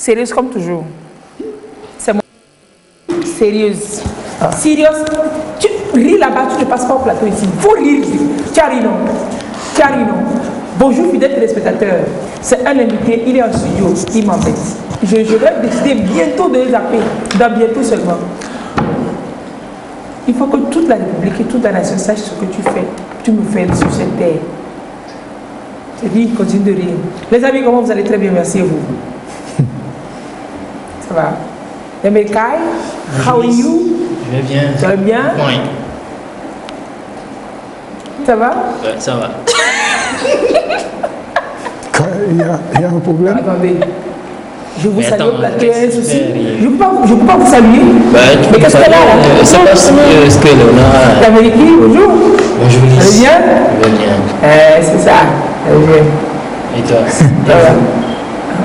Sérieuse comme toujours. C'est moi. Sérieuse. Sérieuse. Tu ris là-bas, tu ne passes pas au plateau ici. Il faut rire ici. Tiarino. Bonjour fidèles téléspectateurs. C'est un invité, il est en studio, il m'embête. Je vais décider bientôt de les appeler. Dans bientôt seulement. Il faut que toute la République et toute la nation sache ce que tu fais. Tu me fais sur cette terre. Je dis, continue de rire. Les amis, comment vous allez? Très bien, merci à vous. Ça va? Emekai, how are you? Je vais bien. Ça va bien? Oui. Ça va? Ouais, ça va. Il y a un problème. Attendez. Je vous Mais salue attends, au plateau, il y a un Alex, souci. il- Je ne peux pas vous saluer. Bah, Mais qu'est-ce qu'elle a là? C'est pas ce que Léonard. L'Amérique, bonjour. Bonjour, Elle Lise. vient? Je vais bien. C'est ça. Elle vient. Et toi? Ça va.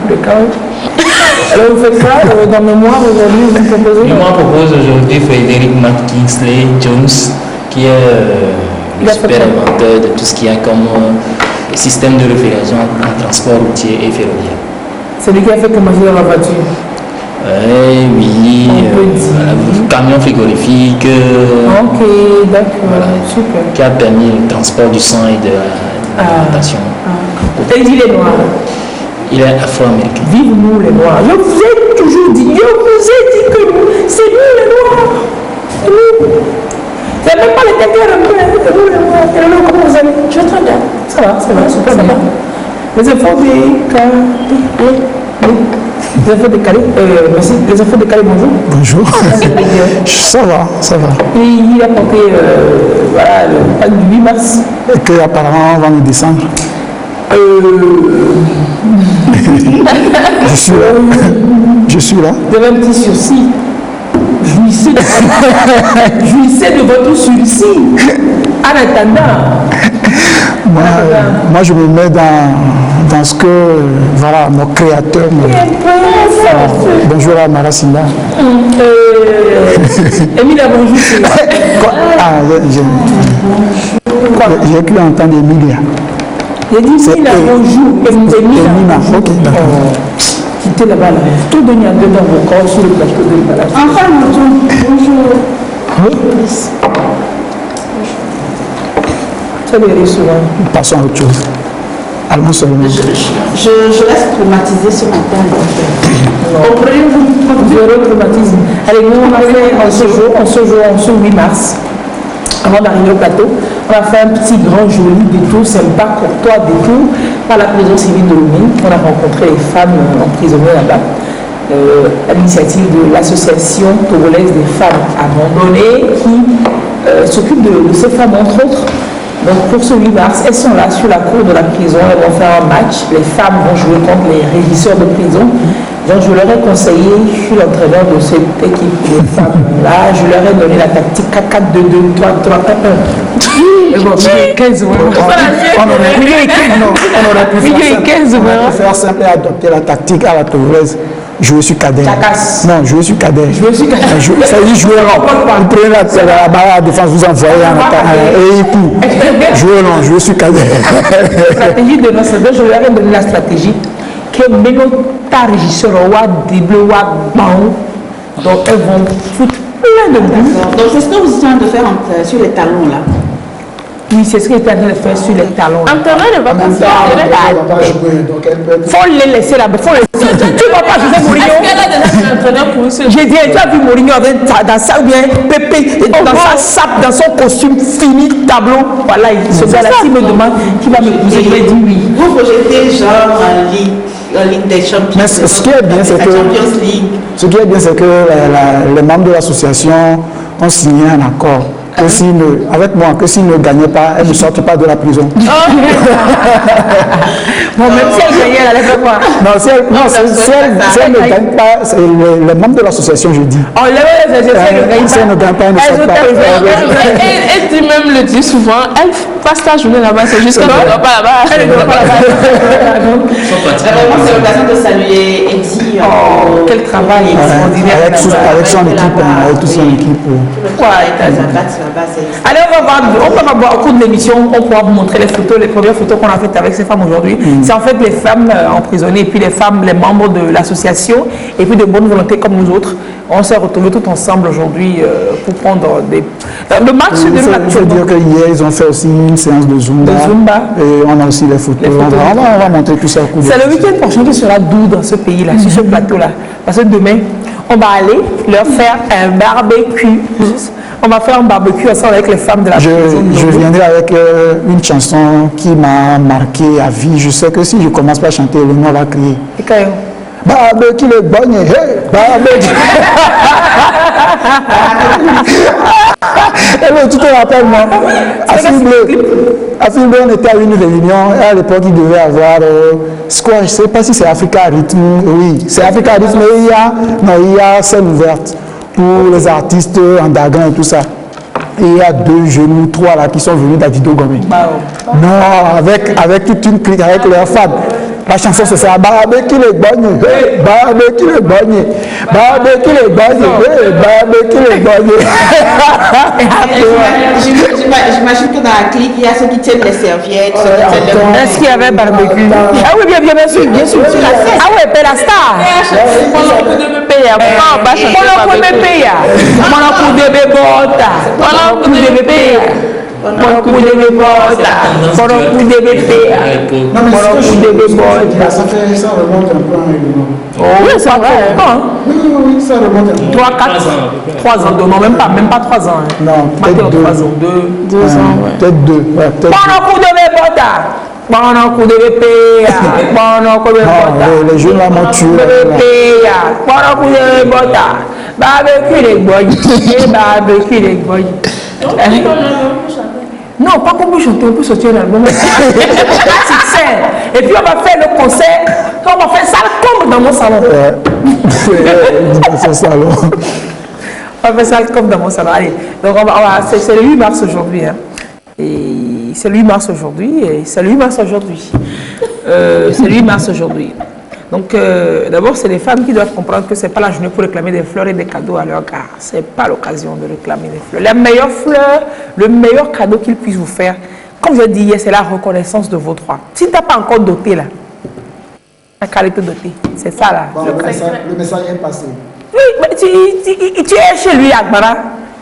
Le calme. Alors vous faites quoi dans le mémoire aujourd'hui? Vous me proposez? Je m'en propose aujourd'hui Frédéric McKinsley Jones, qui est Il le a fait super quoi? inventeur de tout ce qu'il y a comme système de réfrigération en transport routier et ferroviaire. C'est lui qui a fait commencer dans la voiture. Oui, On peut dire. voilà, camion frigorifique, Ok, d'accord. voilà, Super. qui a permis le transport du sang et de l'alimentation. Et il est noir. Il est afro-américain. Vive nous les noirs. Je vous ai toujours dit, je vous ai dit que c'est nous les noirs. C'est nous. C'est même pas les quelqu'un un peu, c'est nous les noirs. Et alors, comment vous allez? Je vais très bien. Ça va, super bien. Les infos des Calais. Les infos des Calais. Merci. Les infos des Calais, bonjour. Bonjour. Ça va. Et il a porté voilà, le pack du 8 mars. Et que apparemment on va me descendre. Je suis là. Vous avez un petit sursis. Jouissez de votre sursis. En attendant. Moi, je me mets dans ce que voilà, mon créateur me... Bonjour à Maracinda. Émile, bonjour. J'ai cru entendre Emilia. J'ai dit Émile, bonjour. Emina, ok, d'accord. Quittez là-bas, là. Tout donner à deux dans vos corps sur le plateau de l'emballage. Enfin, bonjour. Ça veut dire souvent. Passons à autre chose. Allons seulement. Je reste traumatisée ce matin. Comprenez-vous zéro traumatisme. Allez, nous, on a fait en ce 8 mars, avant d'arriver au plateau, on a fait un petit grand joli détour, sympa, courtois détour, par la prison civile de Lomé. On a rencontré les femmes emprisonnées là-bas, à l'initiative de l'association togolaise des femmes abandonnées, qui s'occupe de ces femmes, entre autres. Donc pour ce 8 mars, elles sont là sur la cour de la prison, elles vont faire un match, les femmes vont jouer contre les régisseurs de prison. Donc je leur ai conseillé, je suis l'entraîneur de cette équipe de femmes là, je leur ai donné la tactique 4-4-2-2, 3-3-4-1. Et bon, 15 On aurait pu faire simple et adopter la tactique à la togolaise. Jouer sur cadet. Non, jouer sur cadet. Ça dit jouer rond. Vous prenez la barre à la défense, vous envoyez en attaque et il court. Jouer rond, jouer sur cadet. Stratégie de notre je leur ai donné la stratégie que Meno ta régisseur wa dribble wa baon. Donc elles vont foutre plein de buts. Donc c'est ce que vous êtes en train de faire sur les talons là. Oui, c'est ce qu'elle est en train de faire sur les talons. Entraîneur ne va pas faire. Faut les laisser là-bas. Tu ne vas pas jouer Mourinho. J'ai dit, tu as vu Mourinho dans sa bien Pépé, dans sa sape, dans son costume fini, tableau. Voilà, ce gars-là, s'il me demande qui va m'épouser, je vais dire oui. Vous projetez genre en Ligue des Champions. Mais ce qui est bien, c'est que les membres de l'association ont signé un accord. Avec moi, que s'ils ne gagnaient pas, elles ne sortent pas de la prison. Bon, même si elle gagnait, elle allait faire quoi? Non, si elles ne gagnent pas, c'est les membres de l'association, je dis. Oh, Si elles ne gagnent pas, elles ne sortent pas. Elle dit même le dit souvent, elle passe sa journée là-bas, c'est juste qu'elle ne doit pas là-bas. Elle ne doit pas là-bas. Vraiment, c'est l'occasion de saluer Eddie. Quel travail extraordinaire. Avec son équipe, avec toute son équipe. Pourquoi est à Zakat là? là-bas. Allez, on va voir au cours de l'émission, on pourra vous montrer les photos, les premières photos qu'on a faites avec ces femmes aujourd'hui. C'est en fait les femmes emprisonnées et puis les femmes, les membres de l'association et puis de bonne volonté comme nous autres. On s'est retrouvés tout ensemble aujourd'hui pour prendre le match de l'Actu. Il faut dire qu'hier, ils ont fait aussi une séance de Zumba. Et on a aussi les photos. On va montrer tout ça. C'est le week-end prochain qui sera doux dans ce pays-là, sur ce plateau-là. Parce que demain, on va aller leur faire un barbecue. On va faire un barbecue ensemble avec les femmes de la prison. Je viendrai avec une chanson qui m'a marqué à vie. Je sais que si je commence pas à chanter, le nom va crier. Et quand même. Barbecue le bonnet, hey, barbecue. Tu te rappelles, moi, à Fibre, on était à une réunion, et à l'époque, il devait avoir, je ne sais pas si c'est Africa Rhythm, oui, c'est Africa Rhythm, mais il y a scène ouverte pour les artistes underground et tout ça. Et il y a 2 jeunes, 3 là qui sont venus d'Adido Gomé. Non, avec toute une clique, avec leurs fans. La chanson c'est ça, barbecue les bonnets, hey, barbecue les bonnets, barbecue les bonnets, hey, barbecue les bonnets. J'imagine que dans la clique, il y a ceux qui tiennent les serviettes, ceux qui tiennent les... Est-ce qu'il y avait barbecue? Ah oui, bien sûr, bien sûr. Ah oui, c'est la star. Ça remonte un peu à un règlement. Oui, c'est vrai. Oui, ça remonte un peu. 3 ans, non, même pas 3 ans. Non, peut-être 2 ans. 2 ans, peut-être 2. Les jeunes là m'ont tué. Non, pas qu'on peut chanter, on peut sortir l'album. Et puis on va faire le concert, on va faire ça comme dans mon salon. Dans son salon. On va faire ça comme dans mon salon. Allez, donc c'est le 8 mars aujourd'hui. Hein. Et c'est le 8 mars aujourd'hui. Et c'est le 8 mars aujourd'hui. C'est le 8 mars aujourd'hui. Donc, d'abord, c'est les femmes qui doivent comprendre que ce n'est pas la journée pour réclamer des fleurs et des cadeaux à leur gars. Ce n'est pas l'occasion de réclamer des fleurs. La meilleure fleur, le meilleur cadeau qu'ils puissent vous faire, comme je l'ai dit hier, c'est la reconnaissance de vos droits. Si tu n'as pas encore doté, là, la qualité dotée, c'est ça, là. Bon, le message est passé. Oui, mais tu es chez lui, Agbara,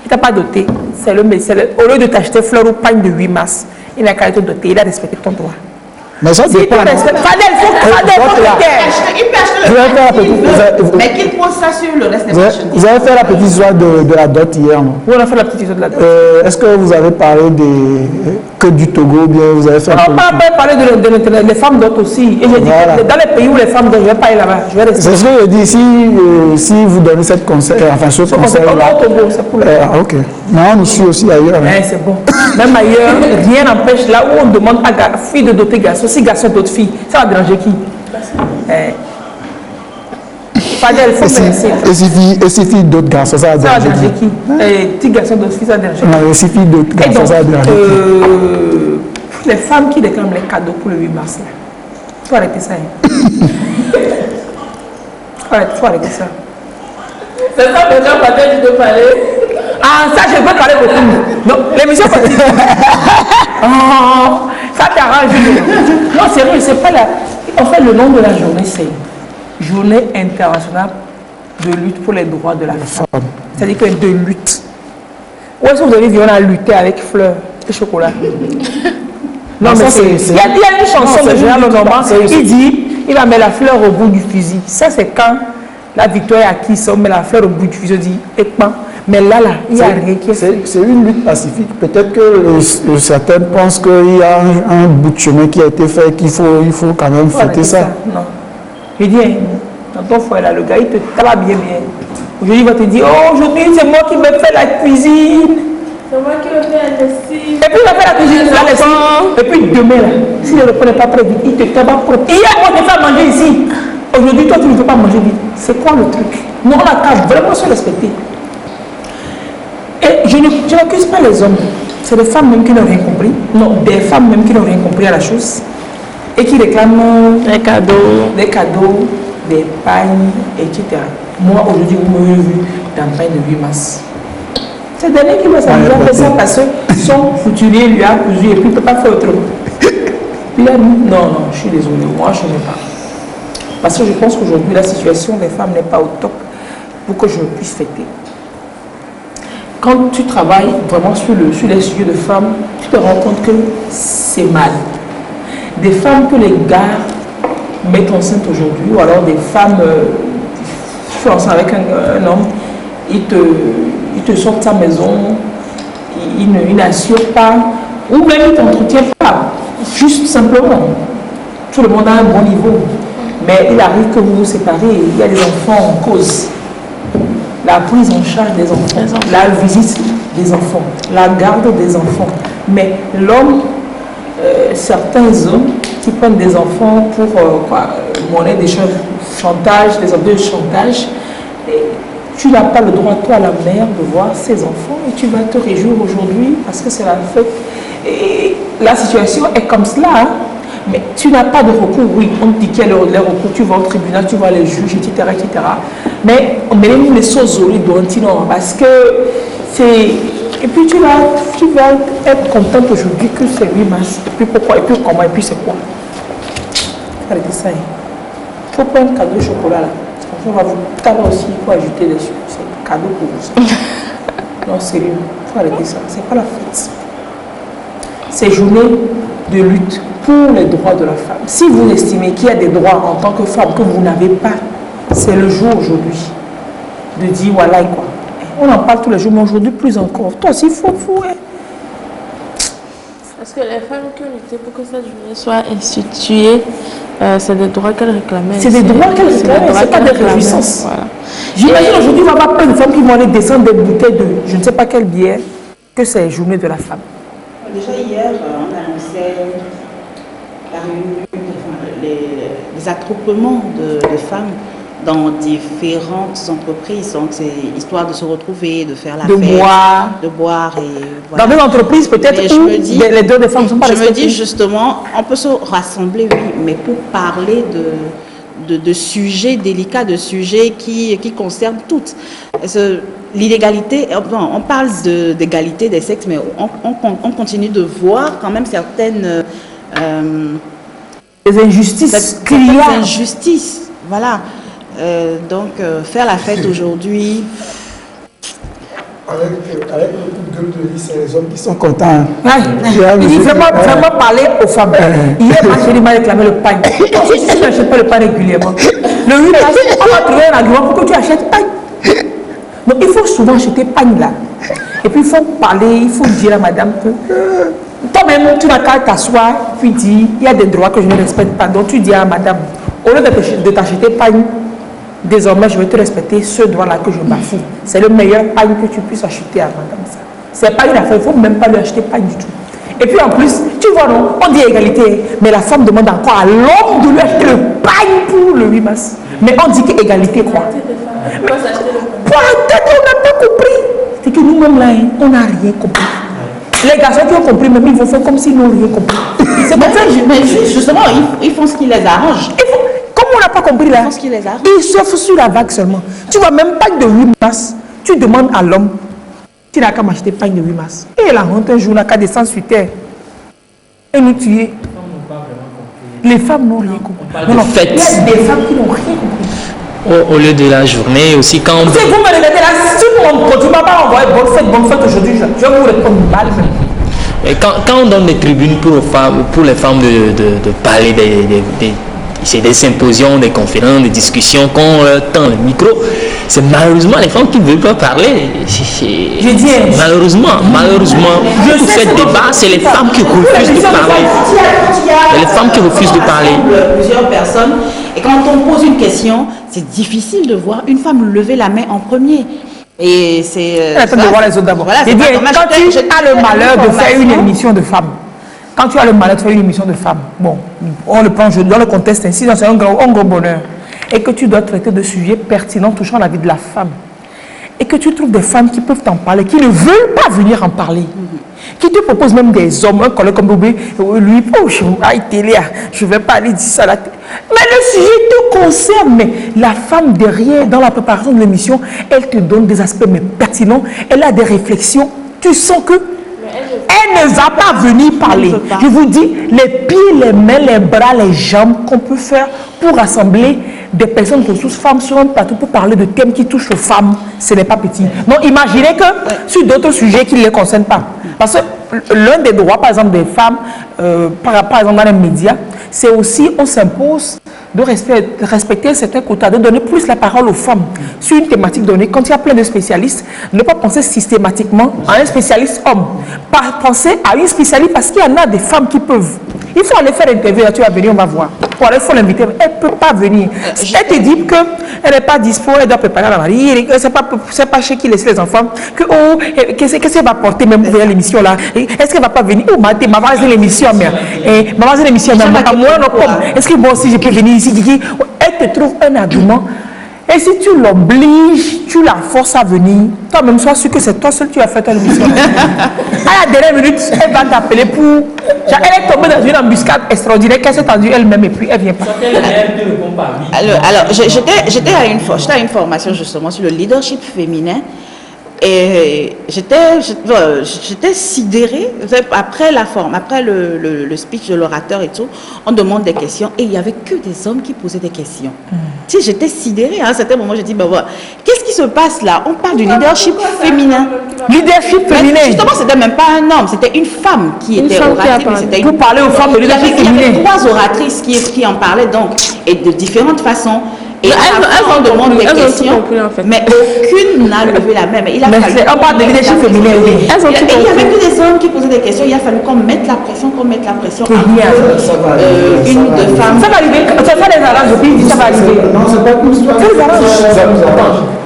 il ne t'a pas doté. Au lieu de t'acheter fleurs ou pagne de 8 mars, il a qualité dotée, il a respecté ton droit. Mais ça dépend. Mais qu'il pose ça sur le reste des marchandises. Vous avez fait la petite histoire de la dot hier, non? Oui, on a fait la petite histoire de la dot. Est-ce que vous avez parlé que du Togo ou bien vous avez fait un peu... On n'a pas parlé des femmes dot aussi. Et j'ai dit que dans les pays où les femmes dot, je ne vais pas aller là-bas. C'est ce que je dis. Si vous donnez cette conseil, enfin ce conseil-là... c'est pour le ok. Non, nous sommes aussi ailleurs. C'est bon. Même ailleurs, rien n'empêche là où on demande à fille de doter garçon. Si garçon d'autres filles, ça va déranger qui? Fadel, il faut et si filles d'autres garçons, ça va déranger qui? Petits garçons d'autres filles, ça va déranger. Non, et si filles d'autres garçons, ça va déranger qui? Les femmes qui réclament les cadeaux pour le 8 mars, il faut arrêter ça. Il faut arrêter ça. C'est ça déjà, Fadel, tu peux parler. Ah, ça, je peux parler beaucoup. Non, l'émission continue. Oh, ça t'arrange. Non, c'est vrai, c'est pas la... En fait, le nom de la journée, c'est Journée internationale de lutte pour les droits de la femme. C'est-à-dire que de lutte. Où est-ce que vous avez vu, on a lutté avec fleurs et chocolat? Non, mais il y a une chanson de Gérard Lenormand qui dit il va mettre la fleur au bout du fusil. Ça, c'est quand la victoire est acquise, on met la fleur au bout du fusil, on dit épan. Mais là, il n'y a rien qui est fait. C'est une lutte pacifique. Peut-être que certains pensent qu'il y a un bout de chemin qui a été fait, qu'il faut quand même fêter ça. Non. Je dis, dans ton foyer là, le gars, il te tabasse bien. Aujourd'hui, il va te dire, oh, aujourd'hui, c'est moi qui me fais la cuisine. C'est moi qui me fais la lessive. Et puis, il va faire la cuisine, la lessive. Et puis, demain, là, s'il ne le prenait pas très vite, il te tabasse pour... Hier, on te fait manger ici. Aujourd'hui, toi, tu ne veux pas manger vite. C'est quoi le truc? Nous, on a qu'à vraiment se respecter. Et je n'accuse pas les hommes. C'est des femmes même qui n'ont rien compris. Non, des femmes même qui n'ont rien compris à la chose. Et qui réclament des cadeaux, des pagnes, etc. Moi, aujourd'hui, vous m'avez vu dans le pain de 8 mars. C'est le dernier qui m'a fait ça parce que son couturier lui a cousu et puis il ne peut pas faire autrement. Il a dit non, je suis désolée, moi je n'ai pas. Parce que je pense qu'aujourd'hui la situation des femmes n'est pas au top pour que je puisse fêter. Quand tu travailles vraiment sur les sujets de femmes, tu te rends compte que c'est mal. Des femmes que les gars mettent enceintes aujourd'hui, ou alors des femmes, tu fais ensemble avec un homme, il te sort de sa maison, il n'assure pas, ou même il ne t'entretient pas, juste simplement. Tout le monde a un bon niveau, mais il arrive que vous vous séparez, il y a des enfants en cause. La prise en charge des enfants, la visite des enfants, la garde des enfants. Mais l'homme, certains hommes qui prennent des enfants pour monnaie des chantage, des objets de chantage, tu n'as pas le droit, toi la mère, de voir ces enfants et tu vas te réjouir aujourd'hui parce que c'est la fête. Et la situation est comme cela, hein? Mais tu n'as pas de recours. Oui, on te dit qu'il y a les recours, tu vas au tribunal, tu vois les juges, etc. etc. Mais on met les choses au lit parce que c'est... Et puis tu vas être contente aujourd'hui que c'est 8 mars. Et puis pourquoi, et puis comment, et puis c'est quoi? Arrêtez ça. Il faut prendre un cadeau de chocolat là. On va vous... Tout à l'heure aussi, il faut ajouter des choses. C'est un cadeau pour vous. Non, sérieux, il faut arrêter ça. C'est pas la fête. C'est journée de lutte pour les droits de la femme. Si vous estimez qu'il y a des droits en tant que femme que vous n'avez pas, c'est le jour aujourd'hui de dire voilà et quoi. On en parle tous les jours, mais aujourd'hui plus encore. Toi aussi, il faut hein. Parce que les femmes qui ont lutté pour que cette journée soit instituée, c'est des droits qu'elles réclamaient. C'est des droits qu'elles réclamaient, c'est pas des réjouissances. Voilà. J'imagine aujourd'hui, il va y avoir plein de femmes qui vont aller descendre des bouteilles de je ne sais pas quelle bière, que c'est journée de la femme. Déjà hier, on annonçait la réunion, les attroupements de femmes dans différentes entreprises. Donc c'est histoire de se retrouver, de faire la fête, de boire et voilà. Dans des entreprises peut-être où les deux des femmes ne sont pas respectées. Je me dis justement, on peut se rassembler, oui, mais pour parler de sujets délicats, de sujets qui concernent toutes. L'illégalité, on parle d'égalité des sexes, mais on continue de voir quand même certaines des injustices. Des injustices, voilà. Donc, faire la fête aujourd'hui. Avec le coup de gueule de vie, c'est les hommes qui sont contents. Il dit vraiment parler aux femmes. Hier, Marjorie m'a réclamé le pain. Si tu n'achètes pas le pain régulièrement, le 8 mars, on va trouver un argument pour que tu achètes pain. Donc, il faut souvent acheter pain là. Et puis, il faut parler, il faut dire à madame que toi-même, tu n'as qu'à t'asseoir, puis dire il y a des droits que je ne respecte pas. Donc, tu dis à madame, au lieu de t'acheter pain, désormais, je vais te respecter ce droit-là que je bafoue. C'est le meilleur pain que tu puisses acheter à madame. Ce n'est pas une affaire, il ne faut même pas lui acheter pain du tout. Et puis en plus, tu vois, non, on dit égalité, mais la femme demande encore à l'homme de lui acheter le pain pour le 8 mars. Mais on dit qu'égalité quoi? Pour peut-être on n'a pas compris. C'est que nous-mêmes là, on n'a rien compris. Les garçons qui ont compris, même ils vont faire comme s'ils n'ont rien compris. Mais justement, ils font ce qui les arrange. Comme on n'a pas compris là, ils surfent sur la vague seulement. Tu vois, même pain de 8 mars, tu demandes à l'homme, tu n'as qu'à m'acheter pain de 8 mars. Et la honte un jour, n'a qu'à descendre sur terre et nous tuer. Les femmes n'ont rien compris. Non, il y a des femmes qui n'ont rien compris. Au lieu de la journée, aussi quand... Si vous me regardez là, si vous ne continuez pas à envoyer bonne fête aujourd'hui, je vais vous répondre mal. Et quand on donne des tribunes pour les femmes de parler c'est des symposiums, des conférences, des discussions, qu'on tend le micro, c'est malheureusement les femmes qui ne veulent pas parler. Je dis malheureusement, pour faire débat, c'est les femmes qui refusent de parler. C'est les femmes qui refusent de parler. Plusieurs personnes, et quand on pose une question, c'est difficile de voir une femme lever la main en premier. Et c'est... de voir les autres d'abord. Voilà, quand tu as le malheur de faire une émission de femmes, quand tu as le malheur de faire une émission de femmes, bon, on le prend dans le contexte ainsi, c'est un gros bonheur, et que tu dois traiter de sujets pertinents touchant la vie de la femme, et que tu trouves des femmes qui peuvent t'en parler, qui ne veulent pas venir en parler, qui te proposent même des hommes, un collègue comme Bobé, lui, oh, je vais pas aller dire ça à la télé. Mais le sujet te concerne. Mais la femme derrière, dans la préparation de l'émission, elle te donne des aspects mais pertinents. Elle a des réflexions. Tu sens que elle ne va pas venir parler. Je vous dis, les pieds, les mains, les bras, les jambes qu'on peut faire pour rassembler des personnes ressources femmes sur un plateau pour parler de thèmes qui touchent aux femmes, ce n'est pas petit. Donc imaginez que sur d'autres sujets qui ne les concernent pas. Parce que l'un des droits, par exemple, des femmes, par exemple dans les médias, c'est aussi, on s'impose de respecter certains quotas, de donner plus la parole aux femmes sur une thématique donnée. Quand il y a plein de spécialistes, ne pas penser systématiquement à un spécialiste homme. Pas penser à une spécialiste parce qu'il y en a des femmes qui peuvent. Il faut aller faire l'interview, là tu vas venir, on va voir. Pour aller, il faut l'inviter. Elle ne peut pas venir. Elle te dit qu'elle n'est pas dispo, elle doit préparer la mariée, c'est pas chez qui laisser les enfants. Qu'est-ce qu'elle va porter même vers l'émission là? Est-ce qu'elle ne va pas venir? Oh, maman, c'est l'émission, mais maman, c'est l'émission, est-ce que moi aussi je peux venir ici? Elle te trouve un argument. Et si tu l'obliges, tu la forces à venir, toi-même, sois sûr que c'est toi seul qui as fait ton émission. À la dernière minute, elle va t'appeler pour... Elle est tombée dans une embuscade extraordinaire qu'elle s'est tendue elle-même et puis elle vient pas. Alors j'étais à une formation justement sur le leadership féminin. Et j'étais sidérée. Après la forme, après le speech de l'orateur et tout, on demande des questions et il n'y avait que des hommes qui posaient des questions. Tu sais, j'étais sidérée. À un certain moment, j'ai dit, ben voilà, qu'est-ce qui se passe là? On parle du leadership féminin. Leadership féminin. Justement, c'était même pas un homme, c'était une femme qui était oratrice. Pour parler aux femmes de leadership féminin. Il y avait 3 oratrices qui en parlaient donc, et de différentes façons. Et elles demandent des questions, mais aucune n'a levé la main. On parle de leadership féminin, oui. Il n'y avait que des hommes qui posaient des questions. Il a fallu qu'on mette la pression, une de femmes. Ça va arriver. Ça va les arrange, ça va arriver. Non, c'est pas plus.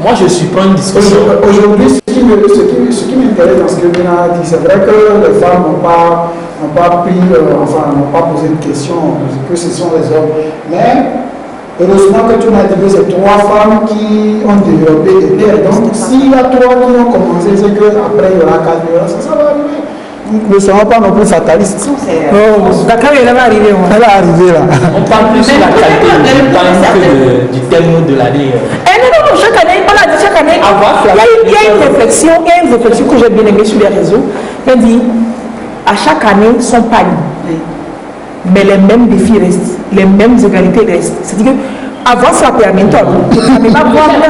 Moi, je suis pas une discussion. Aujourd'hui, ce qui m'intéresse dans ce que Bina a dit, c'est vrai que les femmes n'ont pas posé de questions, que ce sont les hommes. Mais heureusement que tu m'as dit que c'est 3 femmes qui ont développé des terres. Donc, s'il y a 3 qui ont commencé, c'est qu'après il y aura 4, ça va arriver. Nous ne sommes pas non plus fatalistes. D'accord, elle va arriver. Elle va arriver là. On parle plus de la qualité du thème de l'année. Non, chaque année, on a dit chaque année, il y a une réflexion que j'ai bien aimée sur les réseaux. On dit, à chaque année, son panier. Mais les mêmes défis restent, les mêmes égalités restent. C'est-à-dire qu'avance la permetteur, ne pas voir le cas,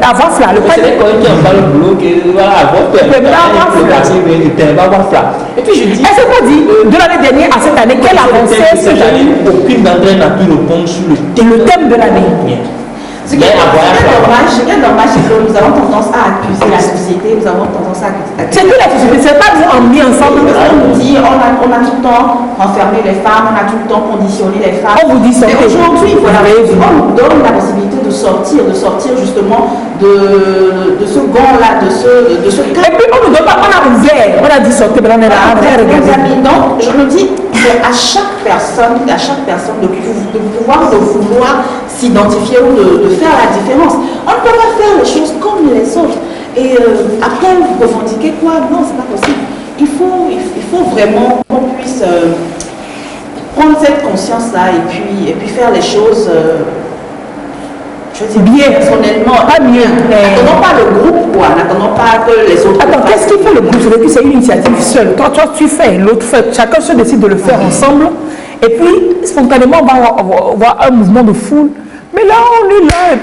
avance là. Le cas, c'est les collègues qui ont fait le boulot, et puis je dis, elle s'est pas dit, de l'année dernière à cette année, quelle avancée cette année, aucune d'entre elles n'a pu répondre sur le thème de l'année. Ce qui est dommage, c'est que nous avons tendance à accuser la société, nous avons tendance à accuser. C'est que la société, c'est pas nous en mis ensemble. On nous dit, on a tout le temps renfermé les femmes, on a tout le temps conditionné les femmes. On vous dit ça. Mais aujourd'hui, voilà, on nous donne la possibilité de sortir justement de ce gant-là, de ce cadre. Et puis on nous donne pas, on a ouvert, on a dit sortir, mais on est là. Donc, je me dis, c'est à chaque personne de pouvoir, de vouloir s'identifier ou de faire la différence. On ne peut pas faire les choses comme les autres. Et après, vous revendiquez quoi? Non, c'est pas possible. Il faut vraiment qu'on puisse prendre cette conscience-là et puis faire les choses, je dis bien, personnellement. Pas mieux. N'attendons pas le groupe, quoi. N'attendons pas que les autres. Attends, qu'est-ce qu'il fait le groupe? Je veux dire, c'est une initiative seule. Toi, tu fais, l'autre fait. Chacun se décide de le faire ensemble. Et puis, spontanément, on va avoir un mouvement de foule. Mais là, on est là,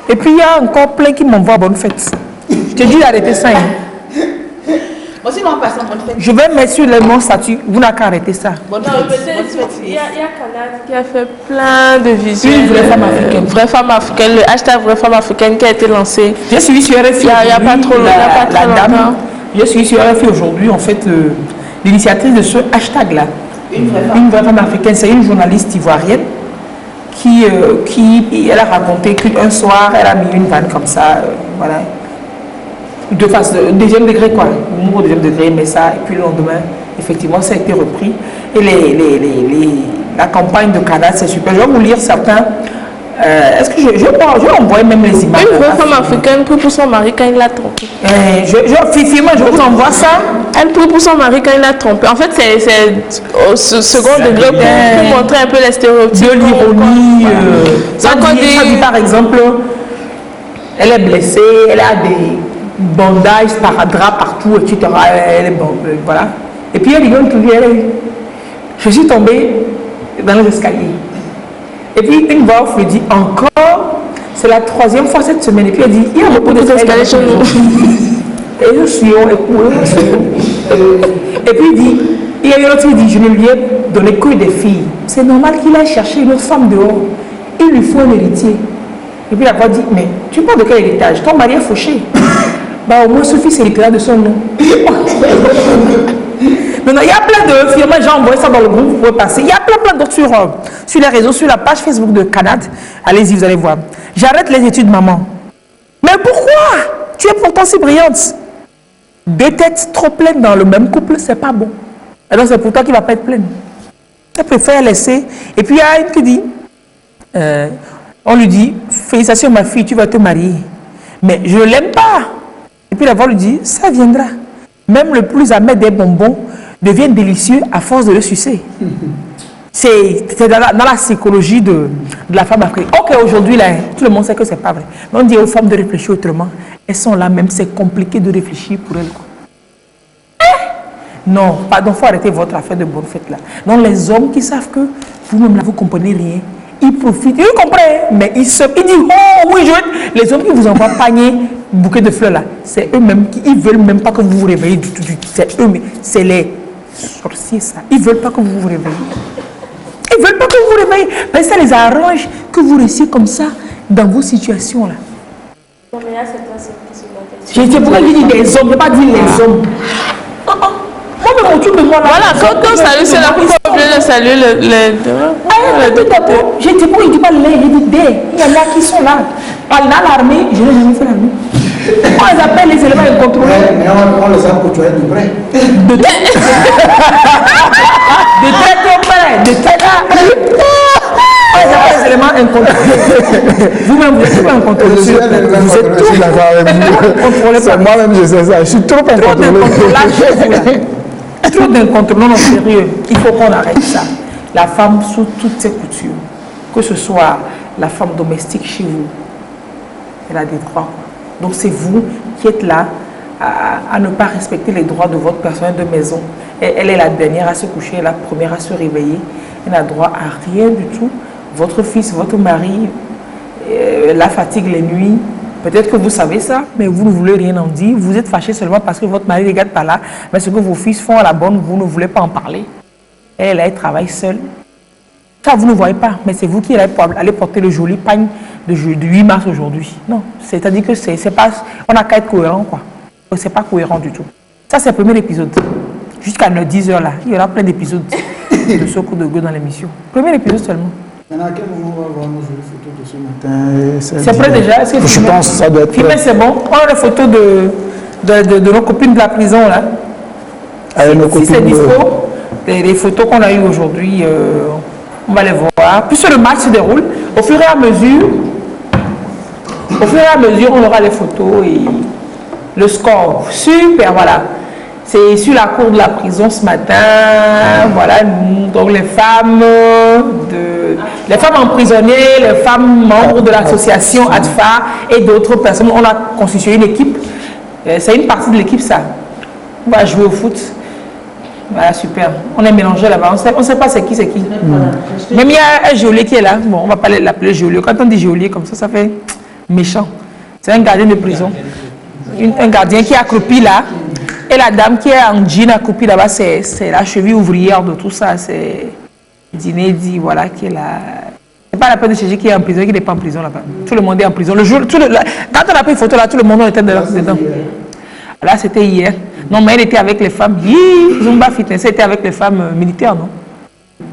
et puis il y a encore plein qui m'envoient bonne fête. Je te dis d'arrêter ça. Bon, sinon, on passe en bonne fête. Je vais mettre sur mon statut, vous n'avez qu'à arrêter ça. Bonne fête. Il y a Canada qui a fait plein de visuels. Une vraie femme africaine. Vraie femme africaine, le hashtag vraie femme africaine qui a été lancé. Je suis sur RFI. Il n'y a pas trop longtemps. Je suis sur RFI aujourd'hui, en fait, l'initiatrice de ce hashtag-là. Une vraie femme africaine, c'est une journaliste ivoirienne qui elle a raconté qu'un soir, elle a mis une vanne comme ça, voilà. De face, deuxième degré quoi, au deuxième degré, mais ça, et puis le lendemain, effectivement, ça a été repris. Et la campagne de Canada, c'est super. Je vais vous lire certains Est-ce que je envoie même les images? Une vraie femme africaine prie pour son mari quand il l'a trompé. Je vous envoie ça. Elle prie pour son mari quand il l'a trompé. En fait, c'est au second degré pour montrer un peu les stéréotypes. De l'ironie. Ça dit par exemple, elle est blessée, elle a des bandages, sparadraps partout, etc. Elle est voilà. Et puis elle rigole toujours. Je suis tombée dans les escaliers. Et puis une voix off me dit encore, c'est la 3e fois cette semaine. Et puis elle dit, il y a beaucoup d'escaliers chez nous. Et je suis et puis il dit, il y a une autre qui dit, je ne lui ai donné que des filles. C'est normal qu'il aille chercher une autre femme dehors. Il lui faut un héritier. Et puis la voix dit, mais tu parles de quel héritage? Ton mari est fauché. Bah au moins ce fils héritera de son nom. Non, il y a plein de firmes, j'ai envoyé ça dans le groupe, vous pouvez passer. Il y a plein d'autres sur les réseaux, sur la page Facebook de Canada. Allez-y, vous allez voir. J'arrête les études, maman. Mais pourquoi? Tu es pourtant si brillante. 2 têtes trop pleines dans le même couple, c'est pas bon. Alors c'est pour toi qui ne va pas être pleine. Tu préfères laisser. Et puis il y a une qui dit, on lui dit, félicitations ma fille, tu vas te marier. Mais je ne l'aime pas. Et puis la voix lui dit, ça viendra. Même le plus amer des bonbons devient délicieux à force de le sucer. C'est dans la psychologie de la femme africaine. Ok, aujourd'hui, là, tout le monde sait que ce n'est pas vrai. Mais on dit aux femmes de réfléchir autrement. Elles sont là même, c'est compliqué de réfléchir pour elles. Non, pardon, il faut arrêter votre affaire de bonne fête là. Non, les hommes qui savent que vous-même là, vous ne comprenez rien, ils profitent, ils comprennent, mais ils disent, oh oui, les hommes qui vous envoient panier, bouquet de fleurs là, c'est eux-mêmes qui, ils veulent même pas que vous vous réveillez du tout. C'est eux, mais c'est les sorciers ça. Ils veulent pas que vous vous réveillez. Ils veulent pas que vous vous réveillez. Mais ça les arrange que vous restiez comme ça dans vos situations là. J'ai dit pourquoi il dit des hommes, je ne pas dire les hommes. Moi, me de moi là. Voilà, quand on salue, c'est là qu'on vient de saluer les deux. J'ai dit pourquoi il dit pas les, il dit des. Il y en a qui sont là. Dans l'armée, je n'ai jamais fait l'armée. On les appelle les éléments incontrôlés. Mais on les a côtoyés de près. De tête. De tête au près. De tête à on les appelle les éléments incontrôlés. Vous-même, vous êtes pas incontrôlé. Vous êtes tout d'accord avec vous. Moi-même, je sais ça. Je suis trop incontrôlé. Trop d'incontrôle. Non, sérieux. Il faut qu'on arrête ça. La femme sous toutes ses coutures, que ce soit la femme domestique chez vous, elle a des droits. Donc c'est vous qui êtes là à ne pas respecter les droits de votre personnel de maison. Elle est la dernière à se coucher, la première à se réveiller. Elle n'a droit à rien du tout. Votre fils, votre mari, la fatigue les nuits. Peut-être que vous savez ça, mais vous ne voulez rien en dire. Vous êtes fâché seulement parce que votre mari ne regarde pas là. Mais ce que vos fils font à la bonne, vous ne voulez pas en parler. Elle travaille seule. Ça, vous ne voyez pas, mais c'est vous qui allez porter le joli pagne de 8 mars aujourd'hui. Non, c'est-à-dire que c'est pas, on n'a qu'à être cohérent, quoi. C'est pas cohérent du tout. Ça, c'est le premier épisode. Jusqu'à 10h là, il y aura plein d'épisodes de ce coup de gueule dans l'émission. Premier épisode seulement. Maintenant, à quel moment on va voir nos jolies photos de ce matin? C'est prêt déjà? Est-ce que je pense que ça doit être filmé, c'est bon. On a les photos de nos copines de la prison là. Si c'est dispo, les photos qu'on a eues aujourd'hui, on va les voir. Plus le match se déroule, au fur et à mesure, on aura les photos et le score. Super, voilà. C'est sur la cour de la prison ce matin. Voilà, donc les femmes emprisonnées, les femmes membres de l'association ADFA et d'autres personnes. On a constitué une équipe. C'est une partie de l'équipe, ça. On va jouer au foot. Voilà, super. On est mélangé là-bas. On ne sait pas c'est qui. Même il y a un geôlier qui est là. Bon, on ne va pas l'appeler geôlier. Quand on dit geôlier comme ça fait méchant. C'est un gardien de prison. Un gardien qui est accroupi là. Et la dame qui est en jean accroupie là-bas, c'est la cheville ouvrière de tout ça. C'est Dinedi, voilà, qui est là. C'est pas la peine de chercher qui est en prison, qui n'est pas en prison là-bas. Tout le monde est en prison. Quand on a pris une photo là, tout le monde était dedans. Là, c'était hier. Non, mais elle était avec les femmes. Zumba Fitness, elle était avec les femmes militaires, non?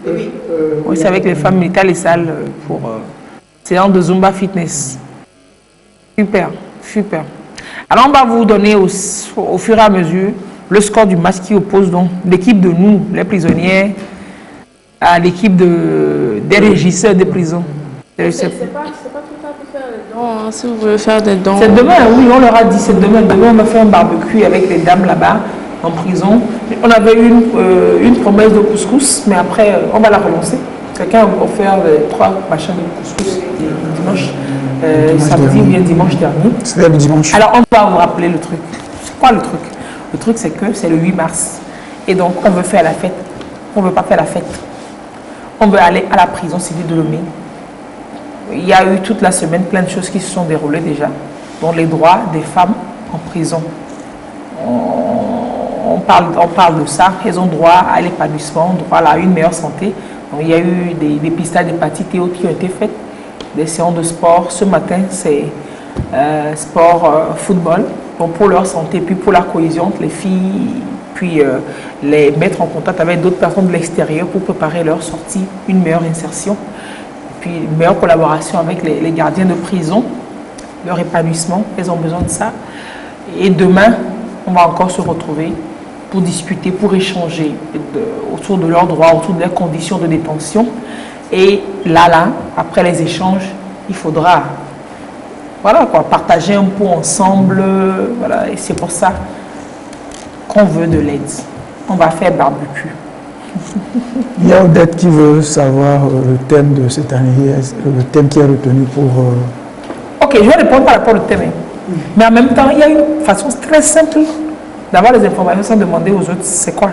Oui, c'est avec les femmes militaires, les salles pour séance de Zumba Fitness. Super, super. Alors, on va vous donner au fur et à mesure le score du match qui oppose donc l'équipe de nous, les prisonniers, à l'équipe des régisseurs de prison. C'est pas tout à fait faire les dons, hein, si vous voulez faire des dons. C'est demain, oui, on leur a dit, c'est demain. Demain, on va faire un barbecue avec les dames là-bas, en prison. On avait eu une promesse de couscous, mais après, on va la relancer. Quelqu'un a offert 3 machins de couscous dimanche, samedi ou bien dimanche dernier. C'était le dimanche. Alors, on va vous rappeler le truc. C'est quoi le truc? Le truc, c'est que c'est le 8 mars. Et donc, on veut faire la fête. On ne veut pas faire la fête. On veut aller à la prison civile de Lomé. Il y a eu toute la semaine plein de choses qui se sont déroulées déjà, dont les droits des femmes en prison. On parle de ça. Elles ont droit à l'épanouissement, droit à une meilleure santé. Donc, il y a eu des dépistages d'hépatite et autres qui ont été faites, des séances de sport. Ce matin, c'est sport football, donc pour leur santé, puis pour la cohésion entre les filles, puis les mettre en contact avec d'autres personnes de l'extérieur pour préparer leur sortie, une meilleure insertion, puis une meilleure collaboration avec les gardiens de prison, leur épanouissement. Elles ont besoin de ça. Et demain, on va encore se retrouver pour discuter, pour échanger autour de leurs droits, autour de leurs conditions de détention. Et là, après les échanges, il faudra partager un pot ensemble. Voilà, et c'est pour ça qu'on veut de l'aide. On va faire barbecue. Il y a Odette qui veut savoir le thème de cette année, le thème qui est retenu pour... Ok, je vais répondre par rapport au thème. Mais en même temps, il y a une façon très simple d'avoir les informations sans demander aux autres c'est quoi.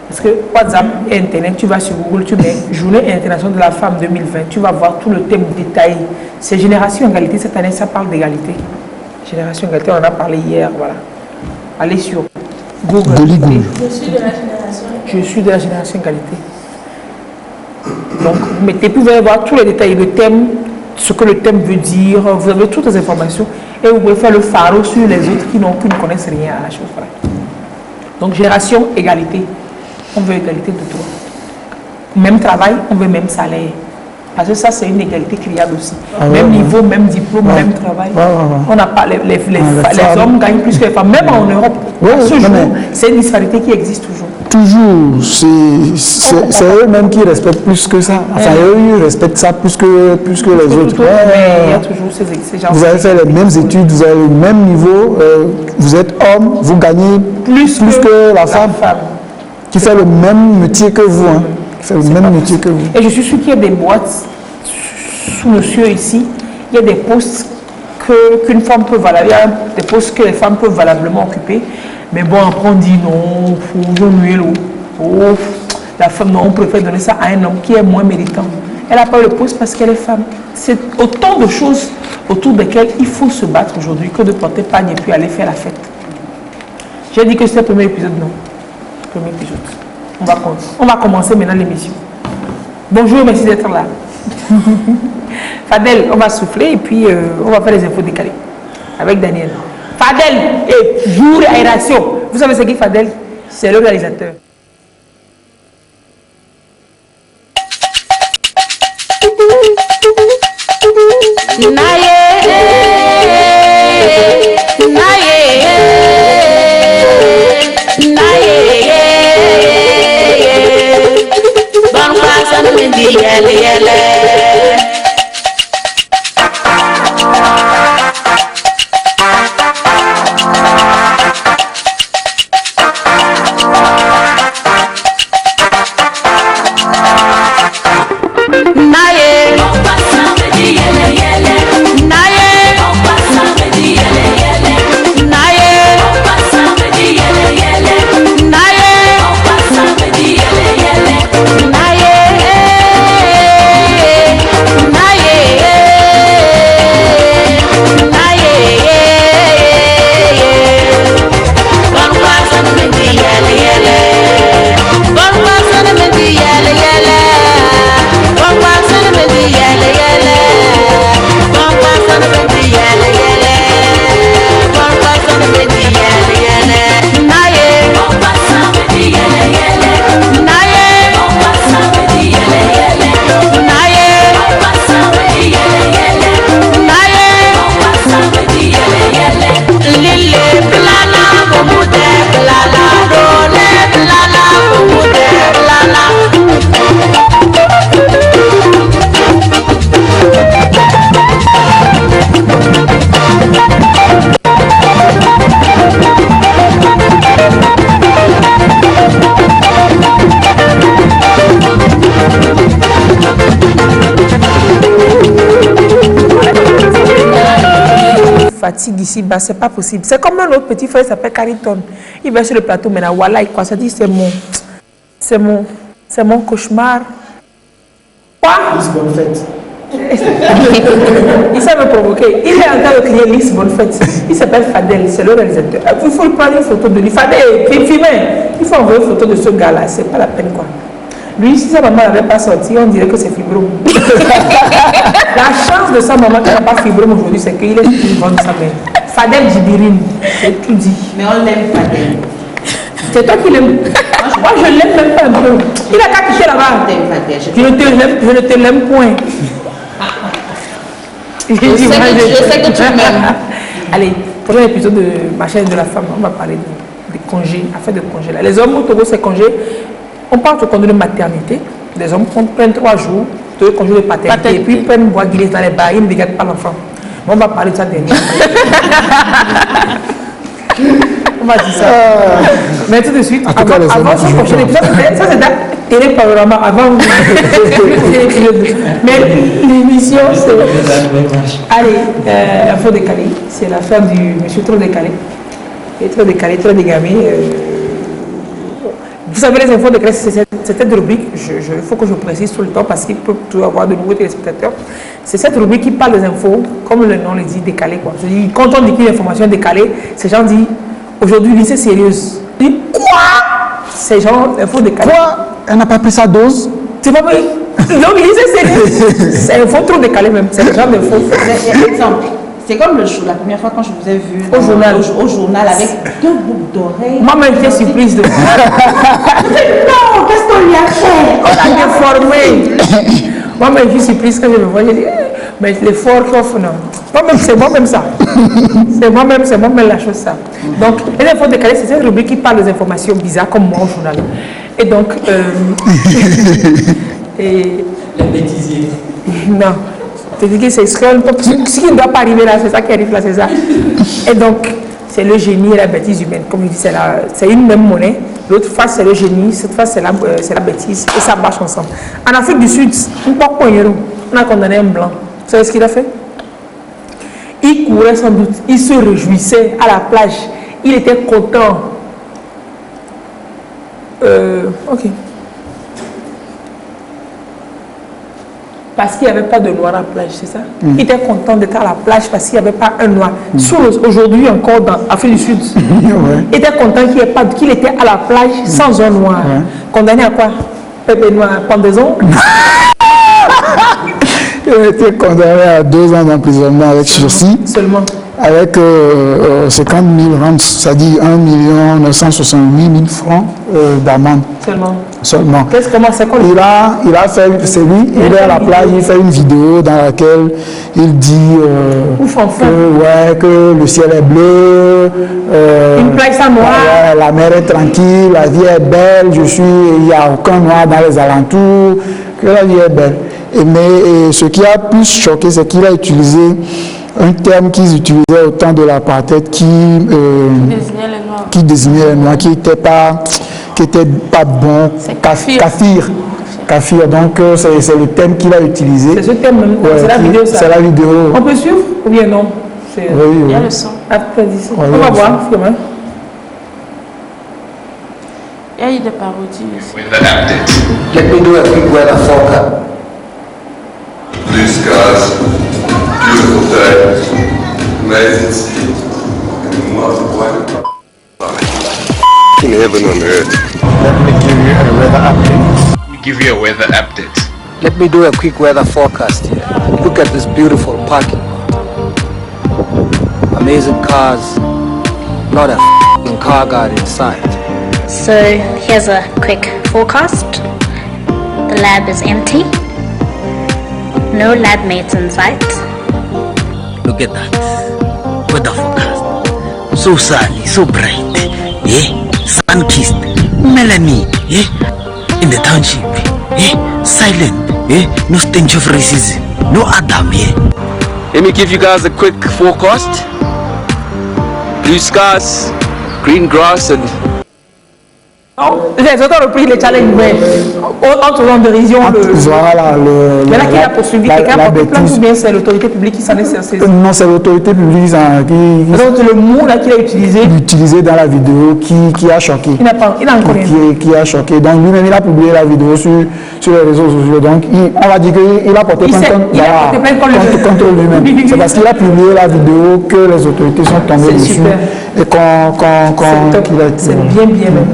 Parce que WhatsApp et Internet, tu vas sur Google, tu mets Journée internationale de la femme 2020, tu vas voir tout le thème détaillé. C'est Génération Égalité, cette année ça parle d'égalité. Génération Égalité, on en a parlé hier, voilà. Allez sur Google. Je suis de la génération. Je suis de la Génération Égalité. Donc, vous mettez, puis vous allez voir tous les détails, le thème, ce que le thème veut dire, vous avez toutes les informations et vous pouvez faire le pharo sur les autres qui ne connaissent rien à la chose. Voilà. Donc, Génération Égalité. On veut égalité de tout. Même travail, on veut même salaire. Parce que ça, c'est une égalité criable aussi. Même niveau, même diplôme, même travail. On n'a pas les hommes gagnent plus que les femmes, même en Europe. Ce jour, c'est une disparité qui existe toujours. Toujours, c'est eux-mêmes qui respectent plus que ça. Enfin, eux, ils respectent ça plus que les autres. Mais il y a toujours ces gens. Vous avez fait les mêmes études, vous avez le même niveau, vous êtes homme, vous gagnez plus que la femme. Qui fait le même métier que vous. Et je suis sûr qu'il y a des boîtes sous le cieux ici. Il y a des postes qu'une femme peut valablement, des postes que les femmes peuvent valablement occuper. Mais bon, après on dit non, la femme, non, on préfère donner ça à un homme qui est moins méritant. Elle n'a pas le poste parce qu'elle est femme. C'est autant de choses autour desquelles il faut se battre aujourd'hui que de porter pagne et puis aller faire la fête. J'ai dit que c'était le premier épisode, non. Premier épisode. On va commencer maintenant l'émission. Bonjour, merci d'être là. Fadel, on va souffler et puis on va faire les infos décalées avec Daniel. Fadel, jour aération. Vous savez ce qu'est Fadel? C'est le réalisateur. Naye fatigue ici-bas, c'est pas possible. C'est comme un autre petit frère, il s'appelle Cariton. Il va sur le plateau maintenant, voilà, il croit, ça dit c'est mon cauchemar. Quoi? Bonne fête. Il sait me provoquer. Il est en train de crier Lys, bonne fête. Il s'appelle Fadel, c'est le réalisateur. Il faut prendre une photo de lui. Fadel, filmer. Il faut envoyer une photo de ce gars-là, c'est pas la peine quoi. Lui, si sa maman n'avait pas sorti, on dirait que c'est fibrome. La chance de sa maman qui n'a pas fibrome aujourd'hui, c'est qu'il est vivant de sa mère. Fadel Djibirine, c'est tout dit. Mais on l'aime Fadel. C'est toi qui l'aimes. Moi, je l'aime même pas un peu. Il a qu'à quitter là-bas. Je ne te l'aime point. Je sais que tu m'aimes. Allez, pour l'épisode de ma chaîne de la femme, on va parler de congés, affaire de congés. Là. Les hommes au Togo, c'est congé. On parle de congé de maternité. Les hommes prennent 3 jours de congé de paternité. Et puis ils prennent bois guillet dans les bars, ils ne dégagent pas l'enfant. On va parler de ça dernièrement. On va dire ça. Mais tout de suite, avant ce prochain épisode, ça c'est Télé Panorama avant. Mais l'émission, c'est. Allez, l'info décalée. C'est l'affaire du monsieur trop décalé. Il est trop décalé, trop dégamé. Vous savez, les infos décalées, c'est cette rubrique. Il faut que je précise tout le temps parce qu'il peut toujours avoir de nouveaux téléspectateurs. C'est cette rubrique qui parle des infos, comme le nom le dit, décalées. Quand on dit une information décalée, ces gens disent. Aujourd'hui, c'est sérieuse. Dis quoi? Ces gens, l'info décalée. Quoi? Elle n'a pas pris sa dose? C'est pas vrai. Donc, c'est sérieux. C'est info trop décalé même. C'est le genre d'info. Exemple, c'est comme le show, la première fois quand je vous ai vu au journal avec 2 boucles d'oreilles. Moi-même, j'étais surprise de vous. Non, qu'est-ce qu'on lui a fait? On a déformé. Moi-même, je suis surprise quand je me vois. Je dis, mais l'effort qu'on fait, non. Moi-même, c'est moi-même ça. C'est moi-même la chose ça. Donc, les infos décalées, c'est cette rubrique qui parle des informations bizarres comme moi au journal. Et donc, Les bêtisiers. Non. Tu dis que c'est ce qui ne doit pas arriver là, c'est ça qui arrive là, c'est ça. Et donc, c'est le génie et la bêtise humaine. Comme je dis, c'est une même monnaie. L'autre face, c'est le génie. Cette face, c'est la bêtise. Et ça marche ensemble. En Afrique du Sud, on a condamné un blanc. Vous savez ce qu'il a fait? Il courait sans doute. Il se réjouissait à la plage. Il était content. Ok. Parce qu'il n'y avait pas de noir à la plage, c'est ça? Il était content d'être à la plage parce qu'il n'y avait pas un noir. Aujourd'hui encore dans l'Afrique du Sud, il était content qu'il était à la plage sans un noir. Condamné à quoi? Pépé noir, pendaison? Il a été condamné à 2 ans d'emprisonnement avec sursis. Seulement. Avec 50 000 rentes, c'est-à-dire 1 968 000 francs d'amende. Seulement. Comment c'est quoi? Il a fait, c'est lui, il est à la plage, il fait une vidéo dans laquelle il dit que le ciel est bleu, une plage sans noir, la mer est tranquille, la vie est belle, il n'y a aucun noir dans les alentours, que la vie est belle. Mais ce qui a plus choqué, c'est qu'il a utilisé un terme qu'ils utilisaient au temps de l'apartheid qui désignait les Noirs, qui n'était pas bon. C'est kafir. Donc c'est le terme qu'il a utilisé. C'est ce terme même. C'est la vidéo ça. C'est la vidéo. On peut suivre ou bien non? Il y a le son. On va voir. Il y a eu des parodies aussi. Let me do a quick weather forecast. Blue skies, beautiful day, amazing sea, and multiple in heaven on earth. Let me give you a weather update. Let me give you a weather update. Let me do a quick weather forecast here. Look at this beautiful parking lot. Amazing cars, not a car guard inside. So here's a quick forecast. The lab is empty. No lab mates in sight. Look at that. Weather forecast. So sunny, so bright. Yeah, sun-kissed. Melanie. Yeah, in the township. Yeah, silent. Yeah, no stench of racism. No Adam. Yeah. Let me give you guys a quick forecast. Blue skies, green grass, and Les autres ont repris les challenges, mais en tournant de dérision, mais là qui a poursuivi quelqu'un a porté plainte ou bien c'est l'autorité publique qui s'en est saisie? Non, c'est l'autorité publique qui... Donc le mot là qu'il a utilisé dans la vidéo qui a choqué. Il a encore qui a choqué. Donc lui-même, il a publié la vidéo sur les réseaux sociaux. Donc on va dire qu'il a porté plainte contre lui-même. C'est parce qu'il a publié la vidéo que les autorités sont tombées dessus. Super. Et c'est bien même.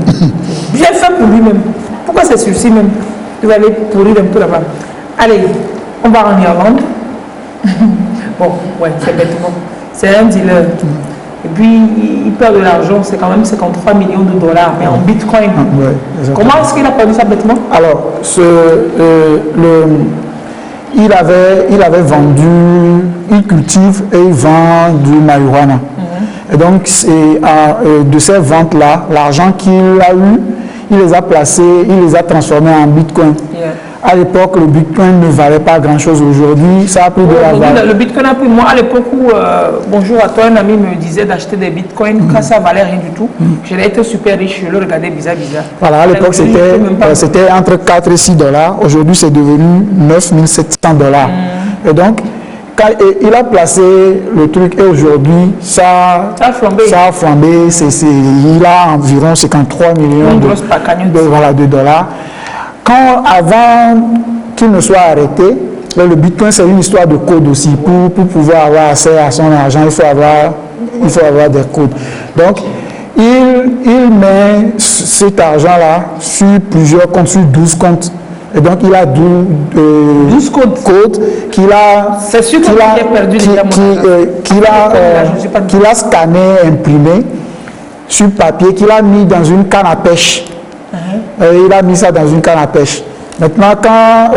Bien fait pour lui-même. Pourquoi c'est celui-ci même? Vous allez pourrir un peu là-bas. Allez, on va en Irlande. Bon, ouais, c'est bêtement. C'est un dealer. Et puis, il perd de l'argent, c'est quand même 53 millions de dollars, mais en bitcoin. Comment est-ce qu'il a perdu ça bêtement? Alors, il avait vendu, il cultive et il vend du marijuana. Et donc, de ces ventes-là, l'argent qu'il a eu, il les a placés, il les a transformés en bitcoin. À l'époque, le bitcoin ne valait pas grand-chose. Aujourd'hui, ça a pris de la valeur. Le bitcoin a pris, moi, à l'époque où, bonjour à toi, un ami me disait d'acheter des bitcoins, quand ça valait rien du tout. J'allais être super riche, je le regardais bizarre. Voilà, à l'époque, c'était entre 4 et 6 dollars. Aujourd'hui, c'est devenu 9 700 dollars. Et donc, il a placé le truc et aujourd'hui, ça a flambé. Il a environ 53 millions de dollars. Avant qu'il ne soit arrêté, le bitcoin c'est une histoire de code aussi. Pour pouvoir avoir accès à son argent, il faut avoir des codes. Donc, il met cet argent-là sur plusieurs comptes, sur 12 comptes. Et donc, il a 12 codes qu'il a scanné, imprimé sur papier, qu'il a mis dans une canne à pêche. Il a mis ça dans une canne à pêche. Maintenant, quand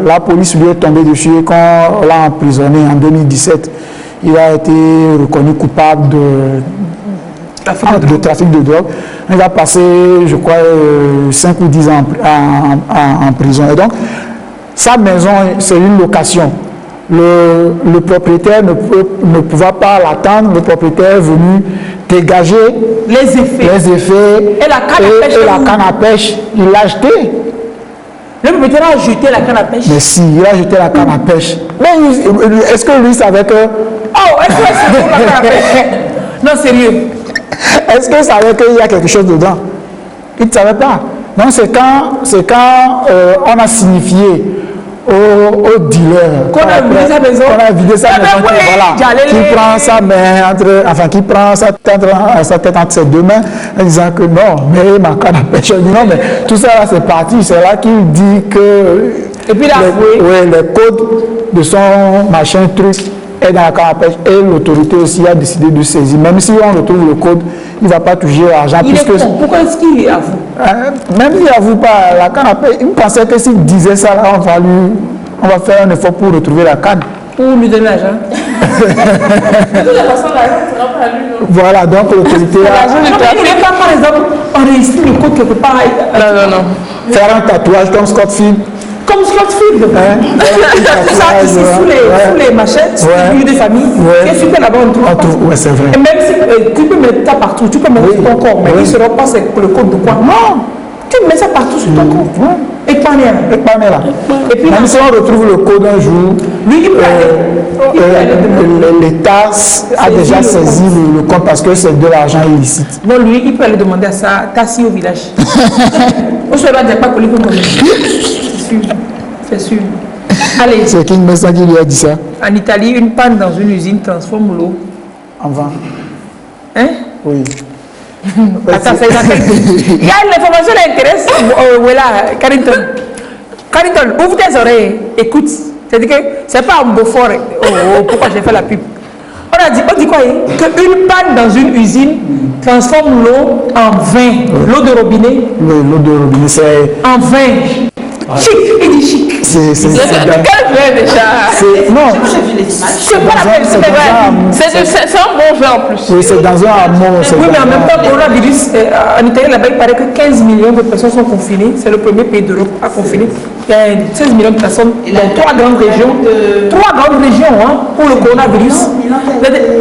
la police lui est tombée dessus, quand on l'a emprisonné en 2017, il a été reconnu coupable de trafic de drogue. Il va passer, je crois, 5 ou 10 ans en prison. Et donc, sa maison, c'est une location. Le propriétaire ne pouvait pas l'attendre. Le propriétaire est venu dégager les effets. Et la canne à pêche. Il l'a acheté. Le propriétaire a jeté la canne à pêche. Mais si, il a jeté la canne à pêche. Mais est-ce que lui savait que... Oh, est-ce que c'est pour la canne à pêche? Non, sérieux. Est-ce qu'il savait qu'il y a quelque chose dedans? Il ne savait pas. Donc c'est quand on a signifié au dealer qu'on a vidé sa maison, qui prend sa main qui prend sa tête entre ses deux mains en disant que non, mais ma canne à pêche. Non, mais tout ça là, c'est parti. C'est là qu'il dit que et puis les codes de son machin truc est dans la canne à pêche et l'autorité aussi a décidé de saisir. Même si on retrouve le code, il ne va pas toucher l'argent. Pourquoi est-ce qu'il avoue? Même s'il n'avoue pas la canne à pêche, il pensait que s'il disait ça, là, on va faire un effort pour retrouver la canne. Pour lui donner l'argent. Voilà, donc l'autorité a... Par exemple, enregistrer le code quelque part. Non. Faire un tatouage comme Scott Field. Comme Scott Field. Ça, ici, sous les machins, sous les lieux de famille. Et super là-bas, on trouve. Oui, c'est vrai. Et même si tu peux mettre ça partout, tu peux mettre sur ton corps, mais ils ne sauront pas c'est le code de quoi. Non, tu mets ça partout sur ton corps. Et pas là. Et puis, même si on retrouve le code un jour, lui, l'État a déjà saisi le compte parce que c'est de l'argent illicite. Non, lui, il peut aller demander à ça, Tassi au village. On ne va dire pas que lui peut demander. C'est sûr. Allez. C'est qui lui a dit ça? En Italie, une panne dans une usine transforme l'eau en vin. Hein? Oui. Attends, c'est il y a une information qui intéresse. Voilà, Carrington, ouvre tes oreilles, écoute. C'est-à-dire que c'est pas un beau fort. Pourquoi j'ai fait la pub? On dit quoi? Qu'une panne dans une usine transforme l'eau en vin. L'eau de robinet. Oui, l'eau de robinet, c'est... En vin. Chic, il dit chic. C'est quel vin déjà? Non, c'est pas la peine, c'est un bon vin en plus. Oui, c'est dans un hameau. Oui, mais en même temps, coronavirus, en Italie, là-bas, il paraît que 15 millions de personnes sont confinées. C'est le premier pays d'Europe à confiner. Il y a 16 millions de personnes dans 3 grandes régions. 3 grandes régions pour le coronavirus.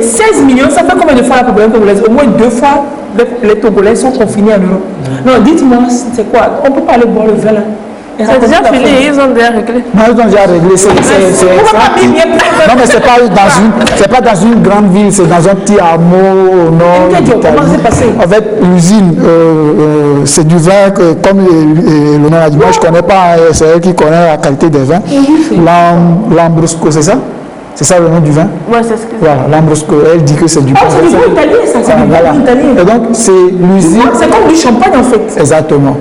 16 millions, ça fait combien de fois la population congolaise? Au moins 2 fois les Togolais sont confinés en Europe. Non, dites-moi, c'est quoi? On peut pas aller boire le vin là. C'est déjà fini, ils ont déjà réglé. Non, ils ont déjà réglé. Non, mais c'est pas dans une grande ville, c'est dans un petit hameau au nord. Comment c'est passé? En fait, l'usine, c'est du vin que, comme le nom a dit, moi je connais pas, c'est elle qui connaît la qualité des vins. Lambrusco, c'est ça? C'est ça le nom du vin? Oui, c'est ce que c'est. Voilà, Lambrusco, elle dit que c'est du vin. C'est du vin italien, ça, c'est du vin italien. Et donc, c'est l'usine. C'est comme du champagne en fait. Exactement.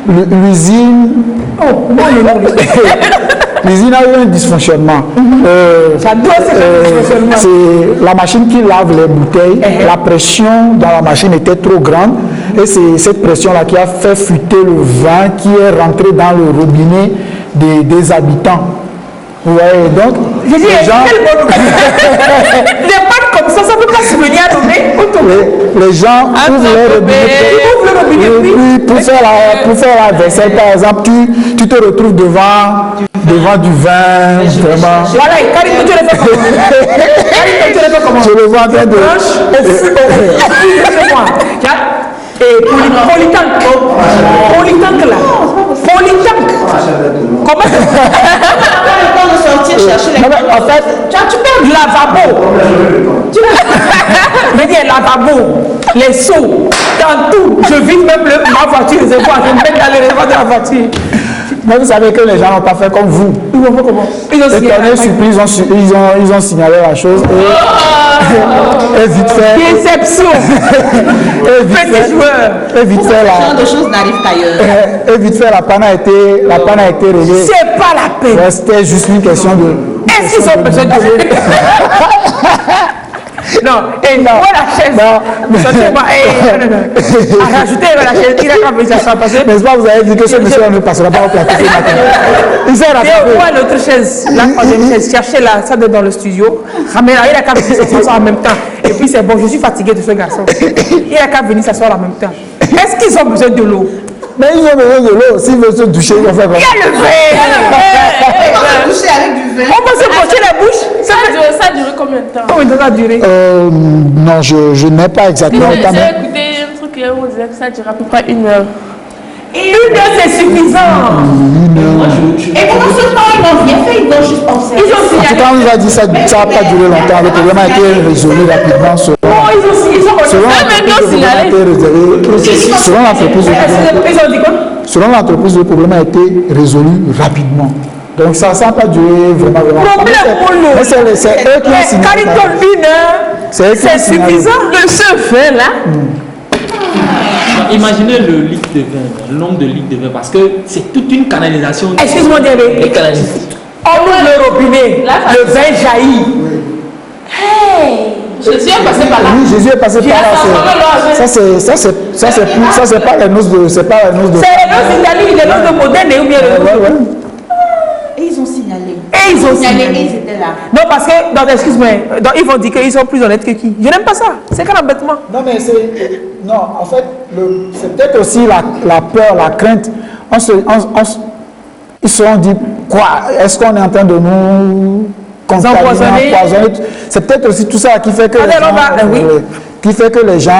L'usine. Oh, moi, l'usine a eu un dysfonctionnement. J'adore ce dysfonctionnement. C'est la machine qui lave les bouteilles. La pression dans la machine était trop grande. Et c'est cette pression-là qui a fait fuiter le vin qui est rentré dans le robinet des habitants. Vous voyez, donc, j'ai dit, les gens... des pâtes comme ça ne peut pas se venir à nommer. Les gens ouvrent le robinet. Oui, pour faire la vaisselle, par exemple, tu te retrouves devant du vin, vraiment. Voilà, Karim, tu le fais comment? Je le vois en train de... Et Polytank là. Polytank. Comment ça? Pas le temps de sortir chercher les... En fait, tu perds du lavabo. Je veux dire, lavabo, les seaux, dans tout. Je vide même ma voiture, je me mets dans les réservoirs de la voiture. Mais vous savez que les gens n'ont pas fait comme vous. Ils ont fait comment? Ils ont signalé la chose et vite fait. Déception. Petit joueur. Et vite fait ce genre de choses n'arrivent qu'ailleurs. Et vite fait, la panne a été réglée. C'est pas la peine. C'était juste une question de... Est-ce qu'ils ont besoin de non, et non, la chaise. Sortez-moi, à rajouter la chaise, il a qu'à venir s'asseoir parce que. N'est-ce pas, vous avez dit que ce monsieur ne passera pas au plateau ce matin. Il s'est rattrapé. Et moi, l'autre chaise, la troisième chaise, cherchez là, ça dans le studio. Il a qu'à venir s'asseoir en même temps. Et puis c'est bon, je suis fatigué de ce garçon. Il a qu'à venir s'asseoir en même temps. Est-ce qu'ils ont besoin de l'eau? Mais ils ont besoin de l'eau. S'ils veulent se doucher, ils vont faire quoi? Il y a le verre. On va doucher avec du vin. On va se pocher la bouche. Ça a duré combien de temps? Combien de temps ça a duré? Non, je n'ai pas exactement le temps. J'ai écouté un truc hier où on disait que ça dure à peu près 1 heure. 1 heure, c'est suffisant. Et pendant ce temps, ils n'ont rien fait, ils ont juste pensé. Ils ont En tout cas, on nous a dit que ça n'a pas duré longtemps. Le problème a été résolu rapidement selon l'entreprise. Selon l'entreprise, le problème a été résolu rapidement. Donc ça n'a pas duré vraiment. Problème pour nous. C'est eux qui ont signé. C'est suffisant. Le seul fait là. Imaginez le litre de vin, le nombre de litres de vin, parce que c'est toute une canalisation. Excuse-moi, Diabé. On ouvre le robinet, le vin jaillit. Hey! Jésus est passé par là. Oui, Jésus est passé par là. Ça, c'est pas les noces de. C'est pas les noces de. C'est les noces d'Italie, les noces de moderne ou bien les noces. Et ils ont signalé. Et ils ont signalé. Et ils étaient là. Non, parce que, excuse-moi, ils vont dire qu'ils sont plus honnêtes que qui. Je n'aime pas ça. C'est quel embêtement. Non, mais c'est. Non, en fait, c'est peut-être aussi la peur, la crainte. Ils se sont dit, quoi? Est-ce qu'on est en train de nous empoisonner? C'est peut-être aussi tout ça qui fait que les gens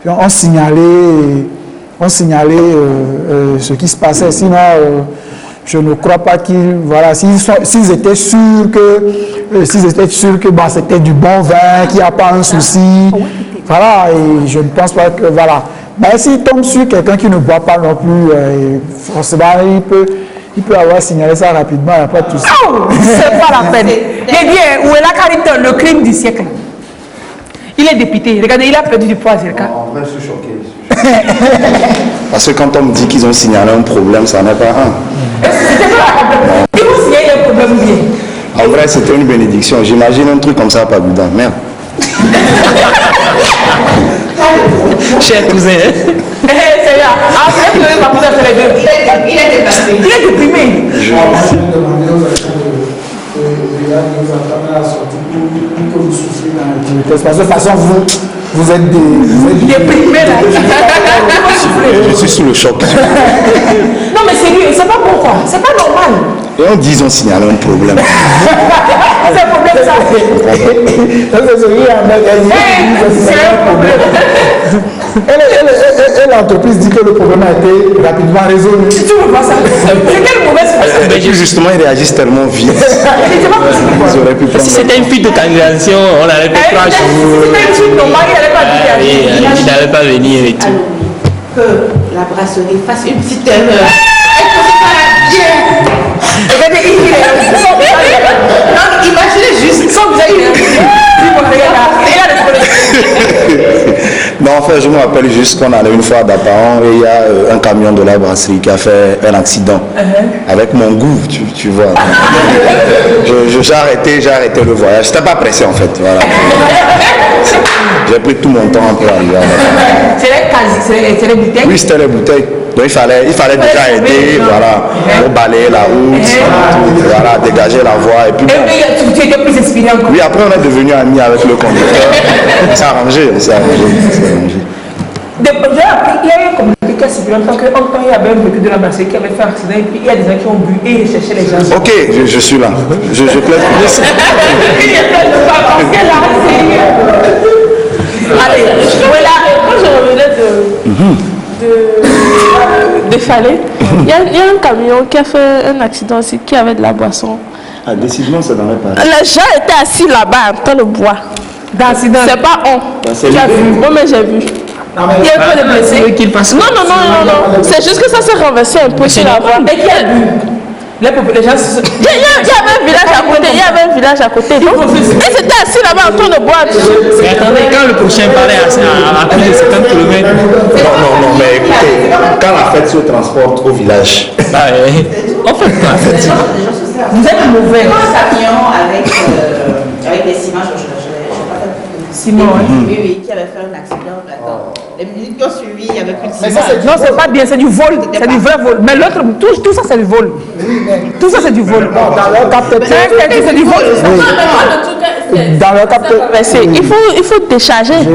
ont signalé ce qui se passait. Sinon, je ne crois pas qu'ils, voilà, s'ils étaient sûrs que bah, c'était du bon vin, qu'il n'y a pas un souci, voilà, et je ne pense pas que, voilà. Mais s'ils tombent sur quelqu'un qui ne boit pas non plus, forcément, il peut avoir signalé ça rapidement, il n'y a pas de souci. Oh, c'est pas la peine. Eh bien, où est la Carrington, le crime du siècle? Il est député. Regardez, il a perdu du poids, Zirka. En vrai, je suis choqué. Parce que quand on me dit qu'ils ont signalé un problème, ça n'est pas un. C'était pas un problème. Ils vont signaler un problème bien. En vrai, c'était une bénédiction. J'imagine un truc comme ça, pas boudin. Merde. Cher cousin. C'est là. Ah, c'est vrai que ma cousin fait les deux. Il est dépassé. Il est déprimé. Parce que de toute façon, vous êtes déprimé là. Je suis sous le choc. Non, mais c'est lui, c'est pas pourquoi. C'est pas normal. Et on dit ils ont signalé un problème. C'est un problème ça. C'est un problème. Et l'entreprise dit que le problème a été rapidement résolu. Si tu veux voir ça, c'est quelle mauvaise façon. Justement, ils réagissent tellement vite. Ils auraient pu prendre. Si c'était une fuite de canalisation, on n'allait pas 3 jours. Si c'était une fuite normale, il n'allait pas venir. Il n'allait pas venir et tout. Que la brasserie fasse une petite erreur. Non, imaginez juste. Sans Non, en fait, je me rappelle juste qu'on allait une fois à Dapaon et il y a un camion de la brasserie qui a fait un accident. Avec mon goût, tu vois. J'ai arrêté le voyage. J'étais pas pressé en fait. Voilà. J'ai pris tout mon temps pour arriver à Dapaon. C'est les bouteilles? Oui, c'était les bouteilles. Donc il fallait déjà aider, voilà, pour balayer la route, voilà, dégager la voie. Et puis, tu étais plus inspiré encore? Oui, après on est devenu amis avec le conducteur. On s'est arrangé, Il y a eu comme des cas si longtemps qu'il y avait un véhicule de la brasserie qui avait fait un accident et puis il y a des gens qui ont bu et ils cherchaient les gens. Ok, je suis là. Je plaide plus. Allez, voilà, quand je revenais de Fallait, il y a un camion qui a fait un accident aussi, qui avait de la boisson. Ah, décidément, ça n'en est pas. Les gens étaient assis là-bas en train de boire. D'accident. C'est pas on. Tu as vu? Moi, mais j'ai vu. Il y a un peu de blessés. Non. C'est juste que ça s'est renversé un peu sur la voie. Et qui a bu? Les gens il y avait un village à côté, Ils étaient assis là-bas en train de boire. Mais attendez, quand le prochain parlait à plus de 50 km. Non, mais écoutez, quand la fête se transporte au village. On fait quoi la fête? Vous êtes mauvais. Un camion avec des ciments, Simon, oui, qui avait fait un accident. Les minutes qui ont suivi, il n'y avait plus de ciment. Non, c'est pas bien, c'est du vol, c'est du vrai vol. Mais l'autre, tout ça c'est du vol. Tout ça c'est du vol. Dans leur cas, peut-être. C'est du vol. Dans leur cas, peut-être. Il faut décharger.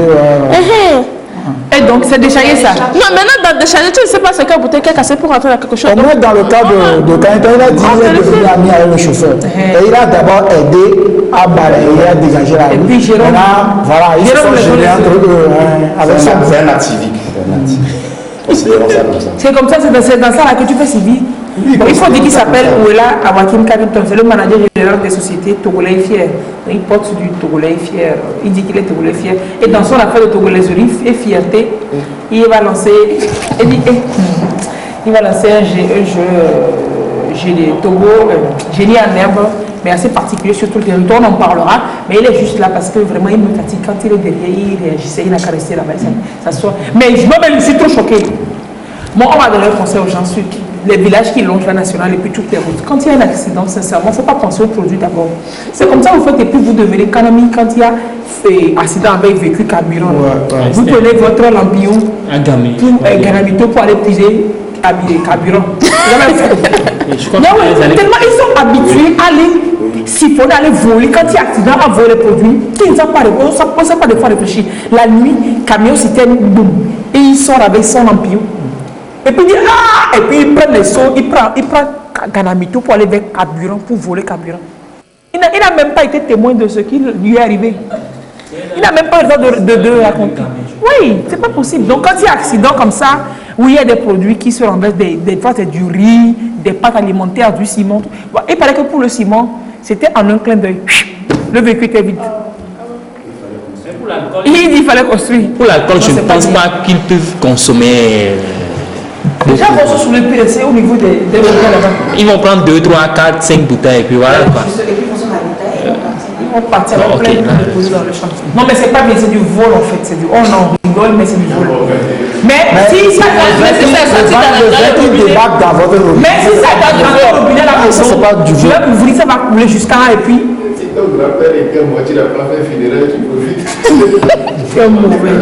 Et donc, c'est décharger ça. Non, maintenant, dans décharger, tu ne sais pas ce quelle bouteille qui est cassée pour rentrer dans quelque chose. Au moins, dans le cas de Quentin, il a dit qu'il est devenu ami avec le chauffeur. Et il a d'abord aidé à balayer, à dégager la route. Et puis, Jérôme. Voilà, ils se sont gênés entre eux. C'est un activique. C'est comme ça, c'est dans ça là que tu fais civil. Bon, il faut dire qu'il s'appelle Ouela Awakim Kaviton, c'est le manager général des sociétés Togolais Fier. Il porte du Togolais Fier, il dit qu'il est Togolais Fier. Et dans son affaire de Togolais et fierté, il va lancer, il va lancer un jeu de Togo, génie en herbe, mais assez particulier sur tout le territoire, on en parlera, mais il est juste là parce que vraiment il me fatigue. Quand il est derrière, il réagissait, il a caressé là-bas, ça soit. Mais je suis trop choquée. Moi, on va donner un conseil aux gens sur les villages qui longent la nationale et puis toutes les routes. Quand il y a un accident, sincèrement, il ne faut pas penser au produit d'abord. C'est comme ça vous faites et puis vous devenez canami quand il y a accident avec véhicule carburant. Vous prenez votre lampillon pour aller puiser carburant. Tellement ils sont habitués à aller siphonner, à aller voler. Quand il y a accident, à voler les produits, ils ne savent pas, on ne sait pas de quoi réfléchir. La nuit, camion citerne, boum, et ils sortent avec son lampillon. Et puis il prend les seaux, il prend Ganamito pour aller vers carburant, pour voler carburant. Il n'a même pas été témoin de ce qui lui est arrivé. Il n'a même pas le temps de raconter. Oui, c'est pas possible. Donc quand il y a un accident comme ça, où il y a des produits qui se renversent, des fois c'est du riz, des pâtes alimentaires, du ciment. Bon, il paraît que pour le ciment, c'était en un clin d'œil. Le véhicule était vide. Il dit qu'il fallait construire. Pour l'alcool, je ne pense pas qu'ils peuvent consommer. Déjà, on se soulève PSC au niveau des bouteilles là-bas. Ils vont prendre 2, 3, 4, 5 bouteilles et puis voilà quoi. Ils vont partir avec plein de déposer dans le champ. Non, mais c'est pas bien, c'est du vol en fait. C'est du. Oh non, on rigole, mais c'est du vol. Mais si ça dans votre robinet la maison, c'est pas du vol. Vous voulez que ça va couler jusqu'à là et puis. Si ton grand-père était moitié la première fédérale, tu profites. Tu es mauvais.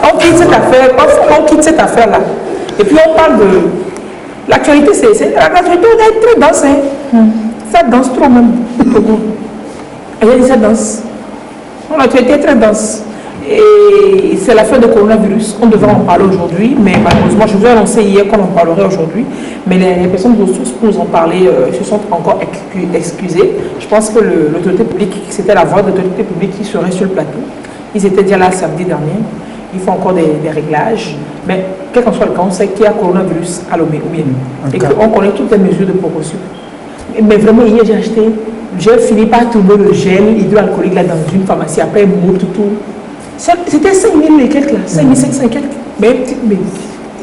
On quitte cette affaire-là. Et puis on parle de l'actualité, l'actualité est très dense. Ça danse trop même. Elle a dit ça danse. L'actualité est très dense. Et c'est la fin du coronavirus. On devait en parler aujourd'hui, mais malheureusement, je vous ai annoncé hier qu'on en parlerait aujourd'hui. Mais les personnes de ressources pour nous en parler se sont encore excusées. Je pense que l'autorité publique, c'était la voix de l'autorité publique qui serait sur le plateau. Ils étaient déjà là samedi dernier. Il faut encore des réglages. Mais quel qu'en soit le cas, on sait qu'il y a coronavirus à Lomé ou bien. Et qu'on connaît toutes les mesures de précaution. Mais vraiment, hier, j'ai fini par trouver le gel hydroalcoolique là dans une pharmacie. Après, tout. C'était 5 000 et quelques là, 5 500 et quelques. Mais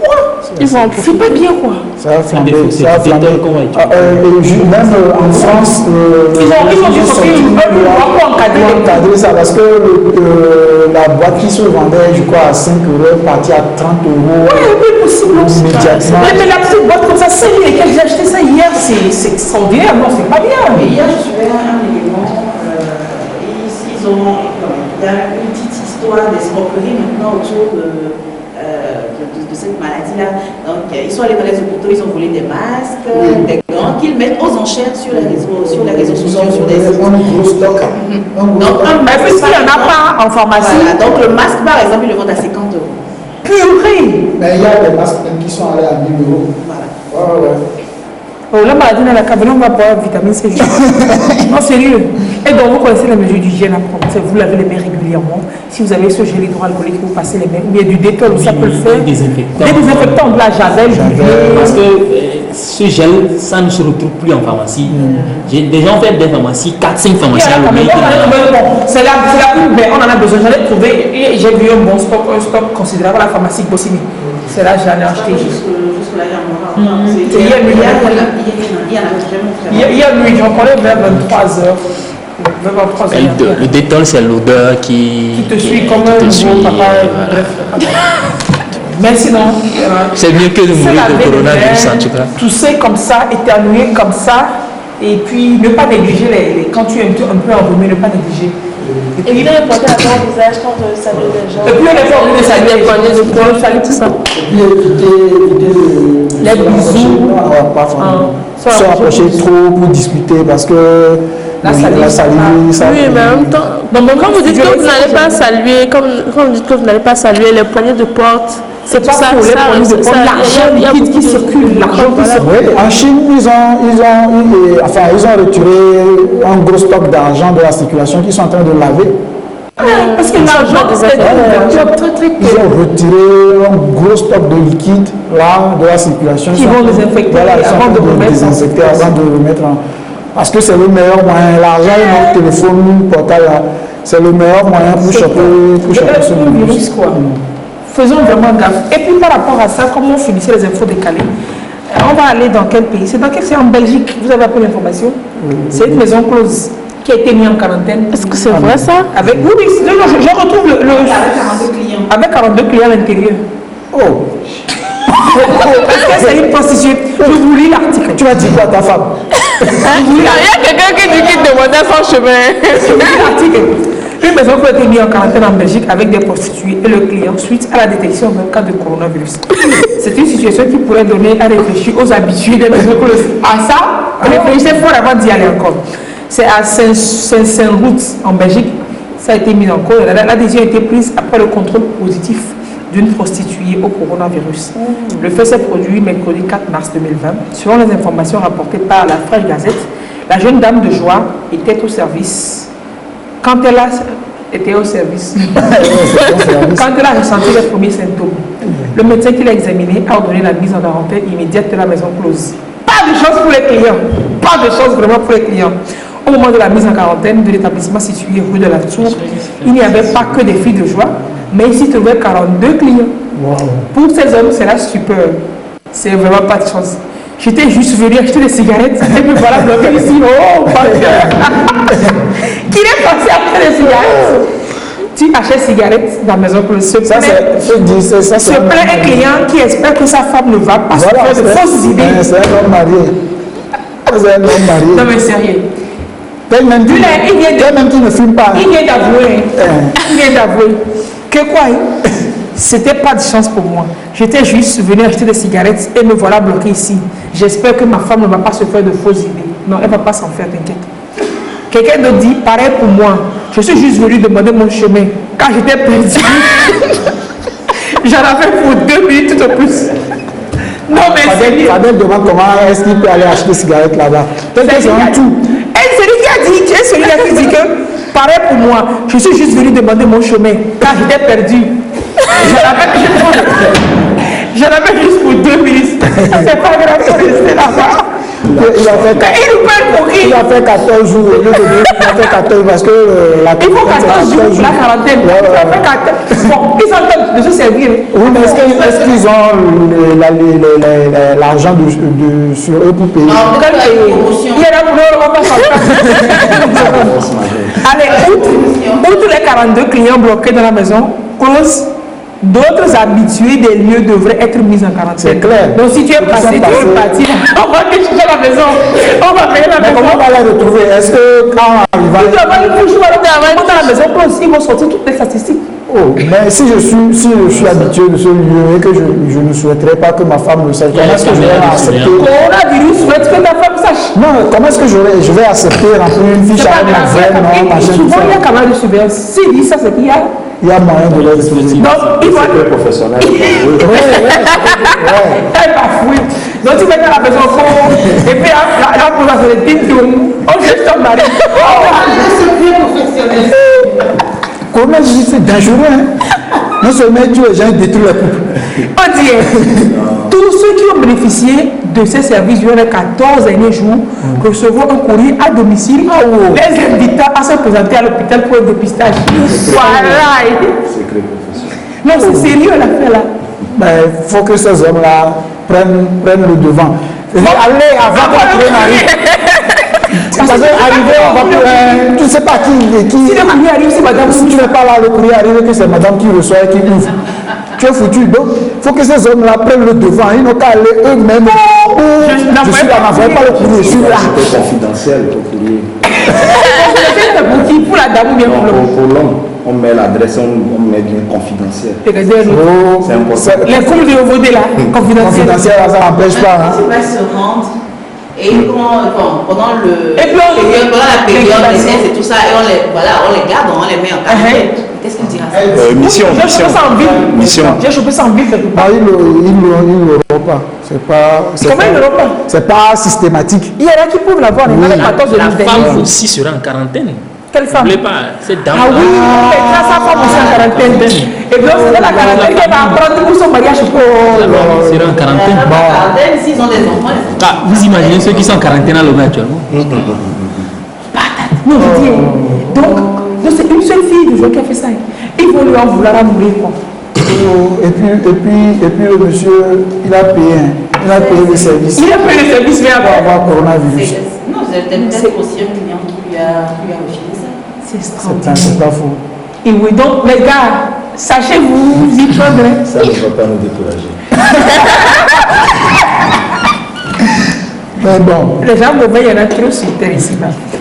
quoi? Ils vont c'est pas bien quoi. Ça a flambé, ça a flambé. Même en France, ils ont encadrer ça parce que la boîte qui se vendait, je crois, à 5 € est partie à 30 €. Oui, possible. Immédiatement. Mais la petite boîte comme ça, 5 000 et quelques, j'ai acheté ça hier, c'est extraordinaire, non, c'est pas bien. Mais hier, je suivais un élément, ils ont, il y a une petite histoire d'escroquerie maintenant autour de cette maladie-là. Donc, ils sont allés dans les hôpitaux, ils ont volé des masques, des gants qu'ils mettent aux enchères sur les réseaux sociaux, sur des sites. Un gros stock. Donc, un masque, il n'y en a pas en pharmacie. Voilà, donc, le masque, par exemple, ils le vendent à 50 €. Purée! Mais il y a des masques qui sont allés à 1 000 €. Voilà. Ouais. Oh, la maladie dans la cabane, on va boire vitamine C. Non, sérieux. Et donc, vous connaissez les mesures d'hygiène à prendre. Vous lavez les mains régulièrement. Si vous avez ce gel hydroalcoolique, vous passez les mains. Ou bien du détol, ça peut le faire. Des désinfectants, de la javel, parce que ce gel, ça ne se retrouve plus en pharmacie. J'ai déjà fait des pharmacies, 4-5 pharmacies à l'Omé. C'est la plus belle, on en a besoin. J'en ai trouvé, et j'ai vu un bon stock, considérable à la pharmacie Bossini. C'est là que j'en ai acheté. Hier, nuit, j'en prenais vers 23h. Le détol, c'est l'odeur qui te suit comme un nouveau papa. Mais sinon, c'est mieux que de mourir de coronavirus en tout cas. Tousser comme ça, éternuer comme ça, et puis ne pas négliger quand tu es un peu enrhumé, ne pas négliger. Et puis porter à ton visage quand tu salues les gens. Et puis on est pas obligé de saluer les gens, saluer tout ça. Les bisous. Se rapprocher trop pour discuter parce que la salive, ça... Oui, mais en même temps, quand vous dites que vous n'allez pas saluer, quand vous dites que vous n'allez pas saluer les poignées de porte, c'est tout ça, l'argent liquide qui circule, l'argent qui circule. Oui, en Chine, ils ont retiré un gros stock d'argent de la circulation qu'ils sont en train de laver. Parce que l'argent, ils ont retiré un gros stock de liquide là, de la circulation. Qui vont désinfecter avant de remettre en... Parce que c'est le meilleur moyen. L'argent et notre téléphone portable, c'est le meilleur moyen pour choper ce virus. Faisons vraiment gaffe. Et puis par rapport à ça, comme on finissait les infos décalées, on va aller dans quel pays? C'est en Belgique. Vous avez appris l'information? C'est une maison close qui a été mise en quarantaine. Est-ce que c'est vrai ça? Avec, oui, je retrouve avec 42 clients à l'intérieur. Oh! Est-ce que c'est une prostituée? Je vous lis l'article. Tu vas dire quoi à ta femme? Il y a quelqu'un qui dit qu'il demandait son chemin. Je vous lis l'article. Une maison qui a été mise en quarantaine en Belgique avec des prostituées et le client suite à la détection d'un cas de coronavirus. C'est une situation qui pourrait donner à réfléchir aux habitués des maisons closes. À ça, réfléchissez fort avant d'y aller encore. C'est à Saint-Route en Belgique. Ça a été mis en cause. La décision a été prise après le contrôle positif d'une prostituée au coronavirus. Le fait s'est produit mercredi 4 mars 2020. Selon les informations rapportées par la Fresh Gazette, la jeune dame de joie était au service. Quand elle a été au service, quand elle a ressenti les premiers symptômes, le médecin qui l'a examiné a ordonné la mise en quarantaine immédiate de la maison close. Pas de chance pour les clients. Pas de chance vraiment pour les clients. Au moment de la mise en quarantaine de l'établissement situé rue de la Tour, il n'y avait pas que des filles de joie, mais il s'y trouvait 42 clients. Wow. Pour ces hommes, c'est la stupeur. C'est vraiment pas de chance. J'étais juste venu acheter des cigarettes et puis voilà, bloqué ici. Oh, qui est passé après les cigarettes? Tu achètes cigarettes dans la maison pour se plaint un client qui espère que sa femme ne va pas se faire de fausses idées. C'est un homme marié. C'est un homme marié. Non mais sérieux. Même qui ne fume pas. Il vient d'avouer que quoi? C'était pas de chance pour moi. J'étais juste venu acheter des cigarettes et me voilà bloqué ici. J'espère que ma femme ne va pas se faire de fausses idées. Non, elle ne va pas s'en faire, t'inquiète. Quelqu'un d'autre dit, pareil pour moi. Je suis juste venu demander mon chemin. Quand j'étais perdu, j'en avais pour 2 minutes tout au plus. Non, mais Fadel demande comment est-ce qu'il peut aller acheter des cigarettes là-bas. C'est un tout. Et celui-là qui dit que, pareil pour moi, je suis juste venu demander mon chemin. Quand j'étais perdu, j'en avais juste pour 2 minutes. C'est pas grave, je suis resté là-bas. Il a fait 14 jours, il a fait 14 parce que il faut 14 jours pour la quarantaine. Bon, ils entendent de se servir. Oui, mais est-ce qu'ils ont l'argent sur eux pour payer? Il y a la Allez, outre les 42 clients bloqués dans la maison, cause d'autres habitués des lieux devraient être mis en quarantaine. C'est clair. Donc si tu es passé, tu es parti, on va te chercher la maison. On va payer la maison. Comment on va les retrouver? Est-ce que quand on va... Dans la maison, ils vont sortir toutes les statistiques. Oh, mais si je suis habitué de ce lieu et que je ne souhaiterais pas que ma femme le sache, comment est-ce que je vais accepter? Coronavirus souhaite que ta femme sache. Non, comment est-ce que je vais accepter remplir une fiche avec ma veine, non, machin, souvent, il y a quand même de surveillance. S'il dit ça, c'est qu'il y a. Il y a moyen de les exposer. Donc, il va. C'est professionnel. Elle va fouiller. Donc, tu vas dans la maison, et puis là, pour la faire des on jette ton mari. Comment je dis c'est dangereux, hein? Non seulement tu les gens détruisent la couple. On dit, tous ceux qui ont bénéficié de ces services durant les 14 derniers jours recevront un courrier à domicile les invitant à se présenter à l'hôpital pour un dépistage. Voilà. Non, c'est sérieux l'affaire là. Il faut que ces hommes-là prennent le devant. Allez, avant qu'on arrive. Parce que arriver, on va plus. Tu ne sais pas qui. Si le courrier arrive, c'est madame. Si tu n'es pas là, le courrier arrive que c'est madame qui reçoit et qui ouvre. Tu es foutu. Donc, il faut que ces hommes-là prennent le devant. Ils n'ont qu'à aller eux-mêmes. Je suis là, n'envoyez pas le courrier. Je suis là. C'est confidentiel, le courrier. Pour la dame ou bien pour l'homme? Pour l'homme. On met l'adresse, on met bien confidentiel. C'est important. Les coups de voter là, confidentiel. Confidentiel, ça n'empêche pas. On va se rendre. Et pendant la période d'essai et tout ça, et on les garde, on les met en quarantaine. Qu'est-ce qu'il dira ça? Mission. J'ai chopé ça en ville quelque part. Ils ne l'auront pas. Comment ils ne l'auront pas? C'est pas systématique. Il y en a qui peuvent l'avoir. La femme aussi sera en quarantaine. Quelle femme? N'oubliez pas, cette dame. Ah oui, mais quand sa femme aussi en quarantaine. Et donc c'est la quarantaine qu'elle va apprendre pour son mariage. Elle sera en quarantaine. S'ils ont des enfants. Vous imaginez ceux qui sont en quarantaine à l'homme actuellement? Non, je dis. Donc c'est une seule fille de jour qui a fait ça. Ils vont lui en vouloir à mourir quoi. Et puis le monsieur, il a payé le service. Il a payé le service, mais pour avoir coronavirus. Non, c'est peut-être aussi un client qui lui a refilé ça. C'est pas faux. Et oui, donc les gars, sachez-vous, vous y prendre. Ça ne va pas nous décourager. Mais bon. Les gens mauvais, il y en a trop sur terre ici.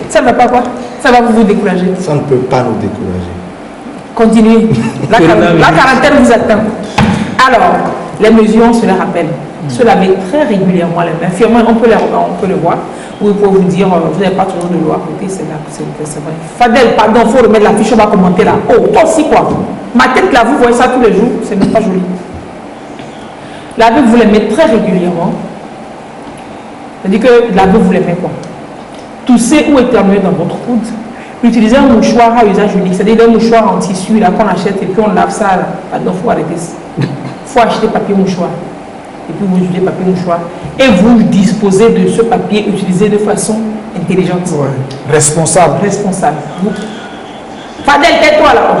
Ça ne va pas quoi? Ça va vous décourager. Ça ne peut pas nous décourager. Continuez. La quarantaine vous attend. Alors, les mesures, on se les rappelle. Se laver très régulièrement les mains. Firmement, on peut le voir. Ou il faut vous dire, vous n'avez pas toujours de l'eau à côté, c'est vrai. Fadel, pardon, il faut remettre la fiche, on va commenter là. Oh, toi aussi quoi. Ma tête là, vous voyez ça tous les jours, c'est même pas joli. Lavez-vous les mains très régulièrement. C'est-à-dire que lavez-vous les mains quoi. Toussez ou éternuez dans votre coude. Utilisez un mouchoir à usage unique, c'est-à-dire un mouchoir en tissu là qu'on achète et puis on lave ça. Pardon, il faut arrêter. Il faut acheter papier mouchoir. Et puis vous utilisez papier mouchoir. Et vous disposez de ce papier utilisé de façon intelligente. Ouais. Responsable. Fadel, tais-toi là.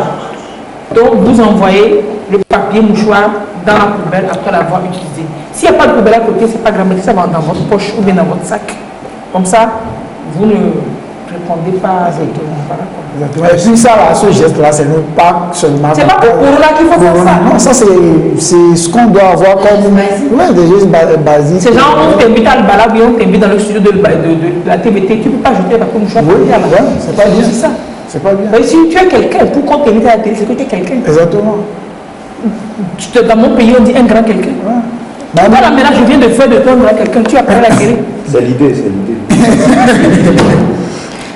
Donc vous envoyez le papier mouchoir dans la poubelle après l'avoir utilisé. S'il n'y a pas de poubelle à côté, c'est pas grave, mettez ça dans votre poche ou bien dans votre sac. Comme ça, vous ne répondez pas exactement. Et puis ça, là, ce geste-là, c'est pas seulement... C'est pas pour Corona qu'il faut faire ça. Non, ça c'est ce qu'on doit avoir comme... Ouais, des gestes basiques. C'est genre, on t'invite à le balade, on t'invite dans le studio de la TVT, tu ne peux pas jeter la mouchoir. Oui, c'est pas bien. C'est ça. C'est pas bien. Mais si tu es quelqu'un, pour qu'on t'invite à la télé, c'est que tu es quelqu'un. Exactement. Dans mon pays, on dit un grand quelqu'un. Ouais. Voilà, maintenant, je viens de faire de toi un grand quelqu'un, tu appelles la télé. C'est l'idée.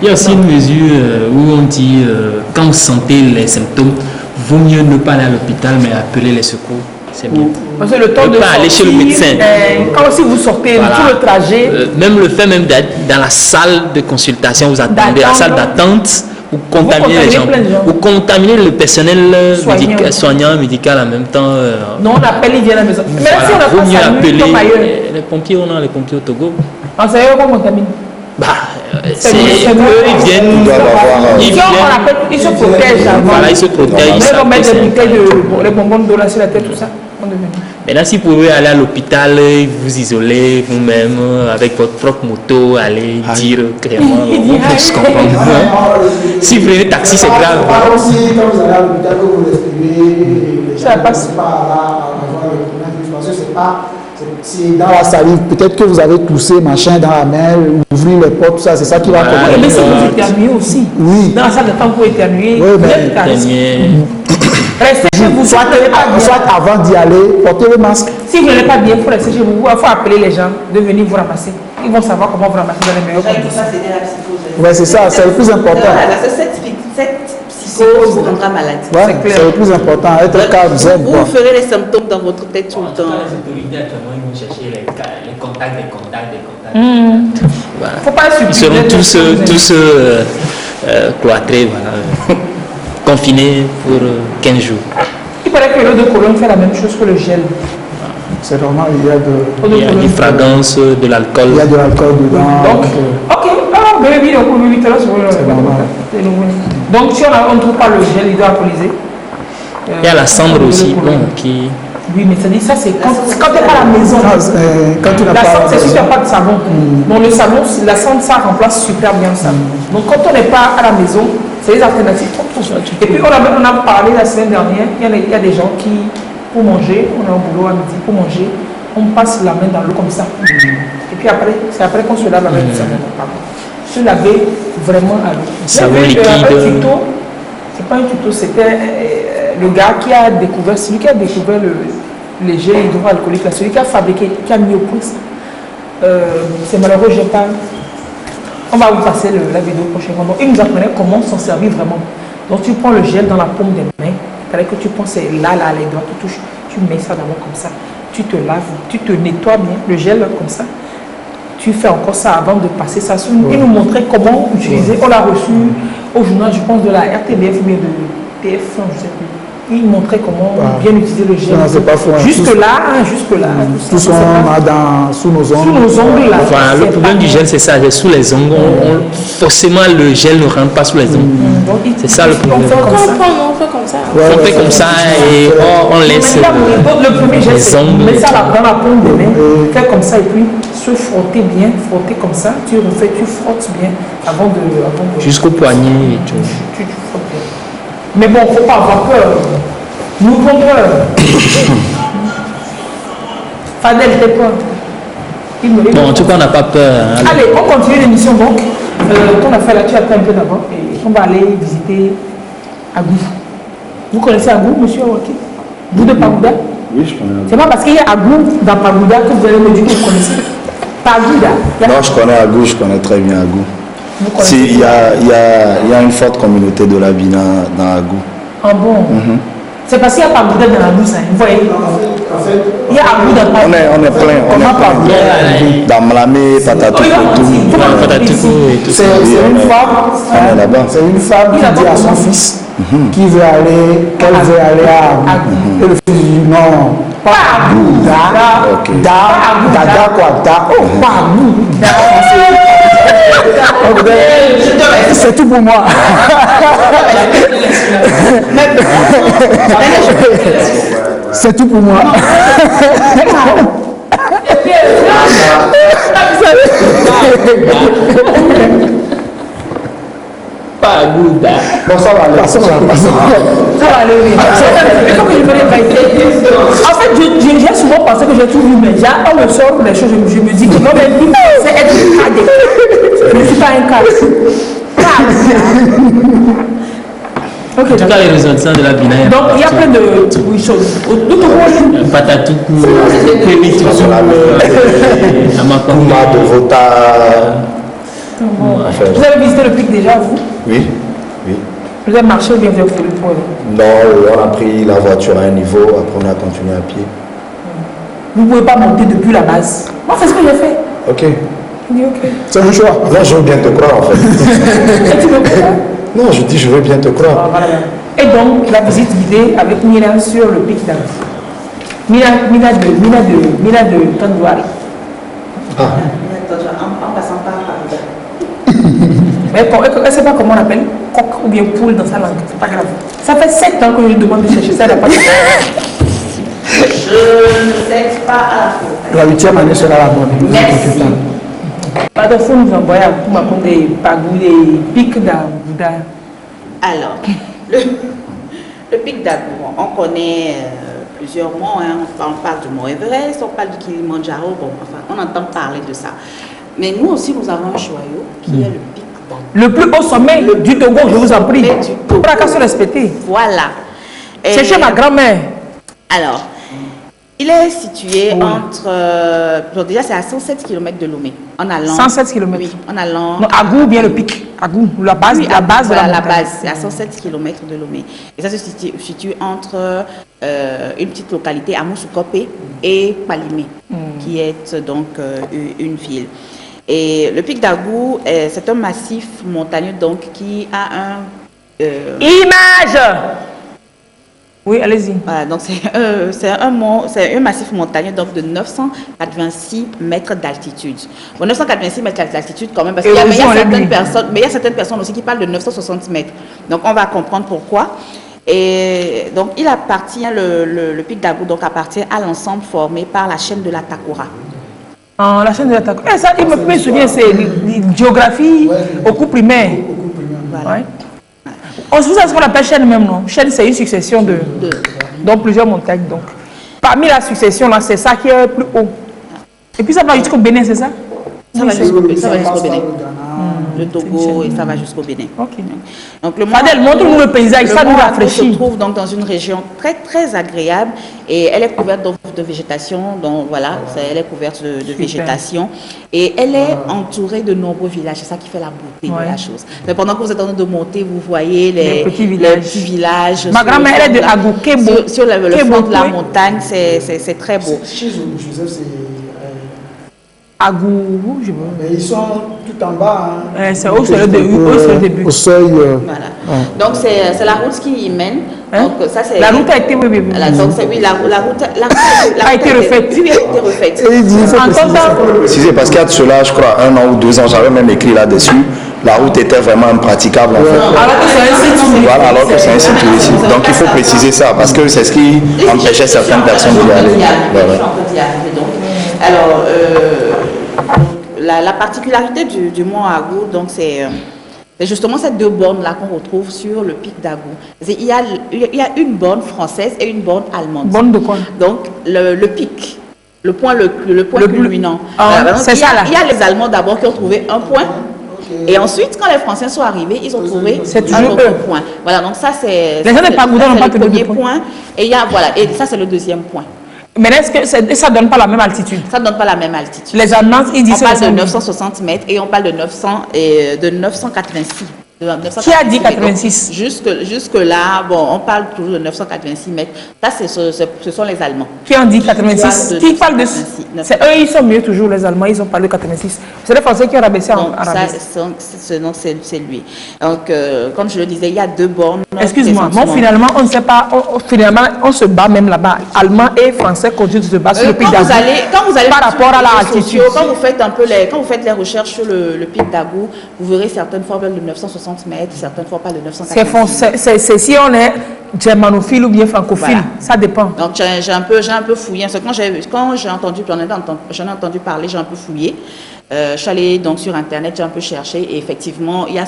Il y a aussi une mesure où on dit quand vous sentez les symptômes, vaut mieux ne pas aller à l'hôpital mais appeler les secours. C'est mieux. Parce que le temps de pas sortir, aller chez le médecin. Quand aussi vous sortez, Voilà. tout le trajet. Même le fait même d'être dans la salle de consultation, vous attendez, la salle d'attente, vous contaminez les gens. Vous contaminez le personnel soignant, médical en même temps. Non, on appelle, il vient à la maison. Mais là, si on a vaut pas mieux ça, appeler comme ailleurs. les pompiers, on a les pompiers au Togo. En sérieux, on contamine. Bah, C'est eux, ils viennent, ils se protègent avant. Voilà, ils se protègent. Ils vont mettre des bouteilles de les bonbons de la sur la tête, tout ça. Maintenant, si vous pouvez aller à l'hôpital, vous isoler vous-même avec votre propre moto, aller dire clairement, on se comprend. Si vous prenez taxi, c'est grave. Si quand vous allez à l'hôpital, que vous respirez, ça passe pas là avant le coronavirus, parce que c'est pas. C'est dans la salive, peut-être que vous avez toussé, machin, dans la main, ouvrir les portes, tout ça, c'est ça qui va commencer. Mais si vous éternuez aussi, oui. Dans la salle de temps, vous éternuez, oui, restez chez vous, soit avant d'y aller, portez le masque. Si vous n'allez pas bien, il faut rester chez vous, il faut appeler les gens de venir vous ramasser. Ils vont savoir comment vous ramasser dans les meilleures conditions. Oui, c'est ça, c'est le plus important. Cette psychose vous rendra malade. Ouais, c'est le plus important, être calme, zen. Vous ferez les symptômes dans votre tête tout le temps. Les autorités actuellement, ils vont chercher les contacts des contacts. Voilà. Faut pas Ils seront tous cloîtrés, voilà, confinés pour 15 jours. Il paraît que l'eau de Cologne fait la même chose que le gel. C'est normal, il y a des fragrances, de l'alcool. Il y a de l'alcool dedans. Donc, ok, alors, baby, donc, c'est normal. Donc, si on ne trouve pas le gel hydroalcoolisé. Il y a la cendre aussi, bon, qui. Oui, mais ça dit ça, c'est quand tu n'es pas à la maison. Quand tu n'as la pas cendre, c'est si tu n'as pas de savon. Donc, le savon, la cendre, ça remplace super bien le savon. Donc, quand on n'est pas à la maison, c'est les alternatives. Et puis, on a parlé la semaine dernière, il y a des gens qui, pour manger, on est au boulot à midi, pour manger, on passe la main dans l'eau comme ça. Et puis après, c'est après qu'on se lave avec le savon. Se laver vraiment à l'eau. Savon liquide. C'est pas un tuto, c'était le gars qui a découvert, celui qui a découvert les gels hydroalcooliques, celui qui a fabriqué, qui a mis au point ça. C'est malheureux, je parle. On va vous passer la vidéo prochainement. Donc, il nous apprenait comment s'en servir vraiment. Donc, tu prends le gel dans la paume des mains. C'est-à-dire que tu prends là, les doigts, tu touches, tu mets ça d'abord comme ça. Tu te laves, tu te nettoies bien, le gel comme ça. Tu fais encore ça avant de passer ça sur nous. Il nous montrait comment utiliser. On l'a reçu au journal, je pense, de la RTBF ou bien de TF1, je ne sais plus. Il montrait comment bien utiliser le gel. Non, c'est pas faux. Jusque là. Tout ça, sous nos ongles. Sous nos ongles, là. Voilà, le problème du gel, c'est ça, c'est sous les ongles. Forcément, le gel ne rentre pas sous les ongles. C'est ça le problème. On fait comme ça. On fait comme ça et on laisse le premier gel, c'est mettre ça dans la paume des mains, faire comme ça et puis se frotter bien, frotter comme ça. Tu refais, tu frottes bien avant de jusqu'au poignet et tout. Tu frottes bien. Mais bon, il ne faut pas avoir peur. Nous avons peur. Fadel, t'es peur. Bon, en tout cas, on n'a pas peur. Hein. Allez, on continue l'émission donc. Qu'on a fait là, tu attends un peu d'abord. Et on va aller visiter Agou. Vous connaissez Agou, monsieur Awaki? Vous de Pagouda? Oui, je connais. C'est pas parce qu'il y a Agou dans Pagouda que vous allez me dire que vous connaissez. Pagouda. Non, je connais Agou, je connais très bien Agou. Il y a une forte communauté de l'Abina dans Agou. Ah bon? C'est parce qu'il y a Pagouda dans la douce, vous voyez? Il y a Agou dans Pagouda. On est plein, on est plein. Dans Mlamé, Patatoukou et tout. C'est une femme qui dit à son fils qu'elle veut aller à Agou. Et le fils dit non, pas Agou, Dada quoi, pas Agou. C'est tout pour moi. C'est tout pour moi. Pas Gouda. Bon, ça va aller. Ça va aller, oui. En fait, j'ai souvent pensé que j'ai tout vu, mais on me sort des choses, je me dis que non, mais c'est être cadé. Je ne suis pas un cas. En tout cas, les ressortissants de la Bina. Donc, il y a plein de choses. Patatoukou, Kouma de Vota, Vous avez visité le pic déjà, vous? Oui, oui. Vous avez marché ou bien vous avez fait le point? Non, on a pris la voiture à un niveau, après on a continué à pied. Vous ne pouvez pas monter depuis la base. Moi, c'est ce que j'ai fait. Ok. Oui, ok. C'est un choix. Non, je veux bien te croire en fait. Et tu veux croire? Non, je dis je veux bien te croire. Voilà. Et donc, la visite guidée avec Mila sur le pic d'Agou. Mila de Tandouari. Ah. En passant par Elle ne sait pas comment on appelle coq ou bien poule dans sa langue. C'est pas grave. Ça fait 7 ans que je lui demande de chercher ça. Elle n'a pas de... Je ne sais pas à la La 8e année sera la bonne. Merci. Pas de fou, nous envoyons pour m'apprendre des pagous, des pics d'Agouda. Alors, le pic d'Agou, on connaît plusieurs monts. Hein. On parle du mont Everest, on parle du Kilimandjaro. Bon, enfin, on entend parler de ça. Mais nous aussi, nous avons un joyau qui est le pic d'Agou. Le plus haut sommet du Togo, je vous en prie. Pour la se respecter. Voilà. C'est chez ma grand-mère. Alors, il est situé entre... donc déjà, c'est à 107 km de Lomé. En allant... 107 km. Oui, en allant... Non, Agou ou bien le pic. Agou, la base, oui, la base voilà, de la la montagne. base, c'est à 107 km de Lomé. Et ça se situe entre une petite localité, Amoussoukope, et Palimé, qui est donc une ville. Et le pic d'Agou, c'est un massif montagneux donc, qui a un... Image. Oui, allez-y. Voilà, donc c'est un massif montagneux donc de 986 mètres d'altitude. Bon, 986 mètres d'altitude quand même, parce qu'il y a certaines personnes aussi qui parlent de 960 mètres. Donc on va comprendre pourquoi. Et donc il appartient, le pic d'Agou donc appartient à l'ensemble formé par la chaîne de la Takura. La chaîne de la Takura. Ça, il me souvient, c'est géographie au cours primaire. Voilà. Ouais. On se ce qu'on appelle chaîne même, non? Chaîne, c'est une succession de donc plusieurs montagnes. Donc, parmi la succession, là, c'est ça qui est plus haut. Et puis ça va jusqu'au Bénin, c'est ça? Ça va jusqu'au Bénin. Le Togo et ça va jusqu'au Bénin. Ok. Donc le Fadel, montre-nous le paysage, ça nous rafraîchit. Se trouve donc dans une région très très agréable et elle est couverte donc de végétation. Donc voilà, elle est couverte de végétation et elle est entourée de nombreux villages. C'est ça qui fait la beauté de la chose. Mais pendant que vous êtes en train de monter, vous voyez les petits villages. Ma grand-mère elle est de Agou, Kebo. Sur le flanc de la montagne, c'est très beau. Chez Joseph, c'est Agou, je vois. Mais ils sont tout en bas. Hein. C'est au seuil début. Au seuil. Voilà. Donc c'est la route qui y mène. Donc, ça, la route a été donc la route a été refaite. Oui, a été refaite. Préciser parce qu'il y a de cela, je crois, 1 an ou 2 ans, j'avais même écrit là-dessus. La route était vraiment impraticable en fait. Alors que c'est un site touristique. Voilà, alors que c'est un site touristique. Donc il faut préciser ça parce que c'est ce qui empêchait certaines personnes d'y aller. Alors, la particularité du mont Agou, donc c'est justement ces 2 bornes-là qu'on retrouve sur le pic d'Agou. Il y a une borne française et une borne allemande. Borne de quoi? Donc, le pic, le point culminant. C'est ça là. Il y a les Allemands d'abord qui ont trouvé un point. Et ensuite, quand les Français sont arrivés, ils ont trouvé un autre point. Voilà, donc ça c'est le premier point. Et il y a, voilà, et ça c'est le deuxième point. Mais est-ce que ça ne donne pas la même altitude? Ça ne donne pas la même altitude. Les Allemands, ils disent... On parle de 960 mètres et on parle de 986. Qui a dit 86? Jusque là, bon, on parle toujours de 986 mètres. Ça, ce sont les Allemands. Qui en dit 86? Qui parle de... C'est eux, ils sont mieux toujours, les Allemands, ils ont parlé de 86. C'est les Français qui ont rabaissé en arabe. C'est lui. Donc, comme je le disais, il y a 2 bornes. Excuse-moi, finalement, on ne sait pas, finalement, on se bat même là-bas. Allemands et Français continuent de se battre sur le pic d'Agou. Quand vous allez par rapport à la altitude. Quand vous faites les recherches sur le pic d'Agou, vous verrez certaines fois de 960 mètres, certaines fois pas de 980. C'est si on est germanophile ou bien francophile, voilà. Ça dépend. Donc j'ai un peu fouillé. Quand j'en ai entendu parler, j'ai un peu fouillé. Je suis allée donc sur internet, j'ai un peu cherché et effectivement, il y a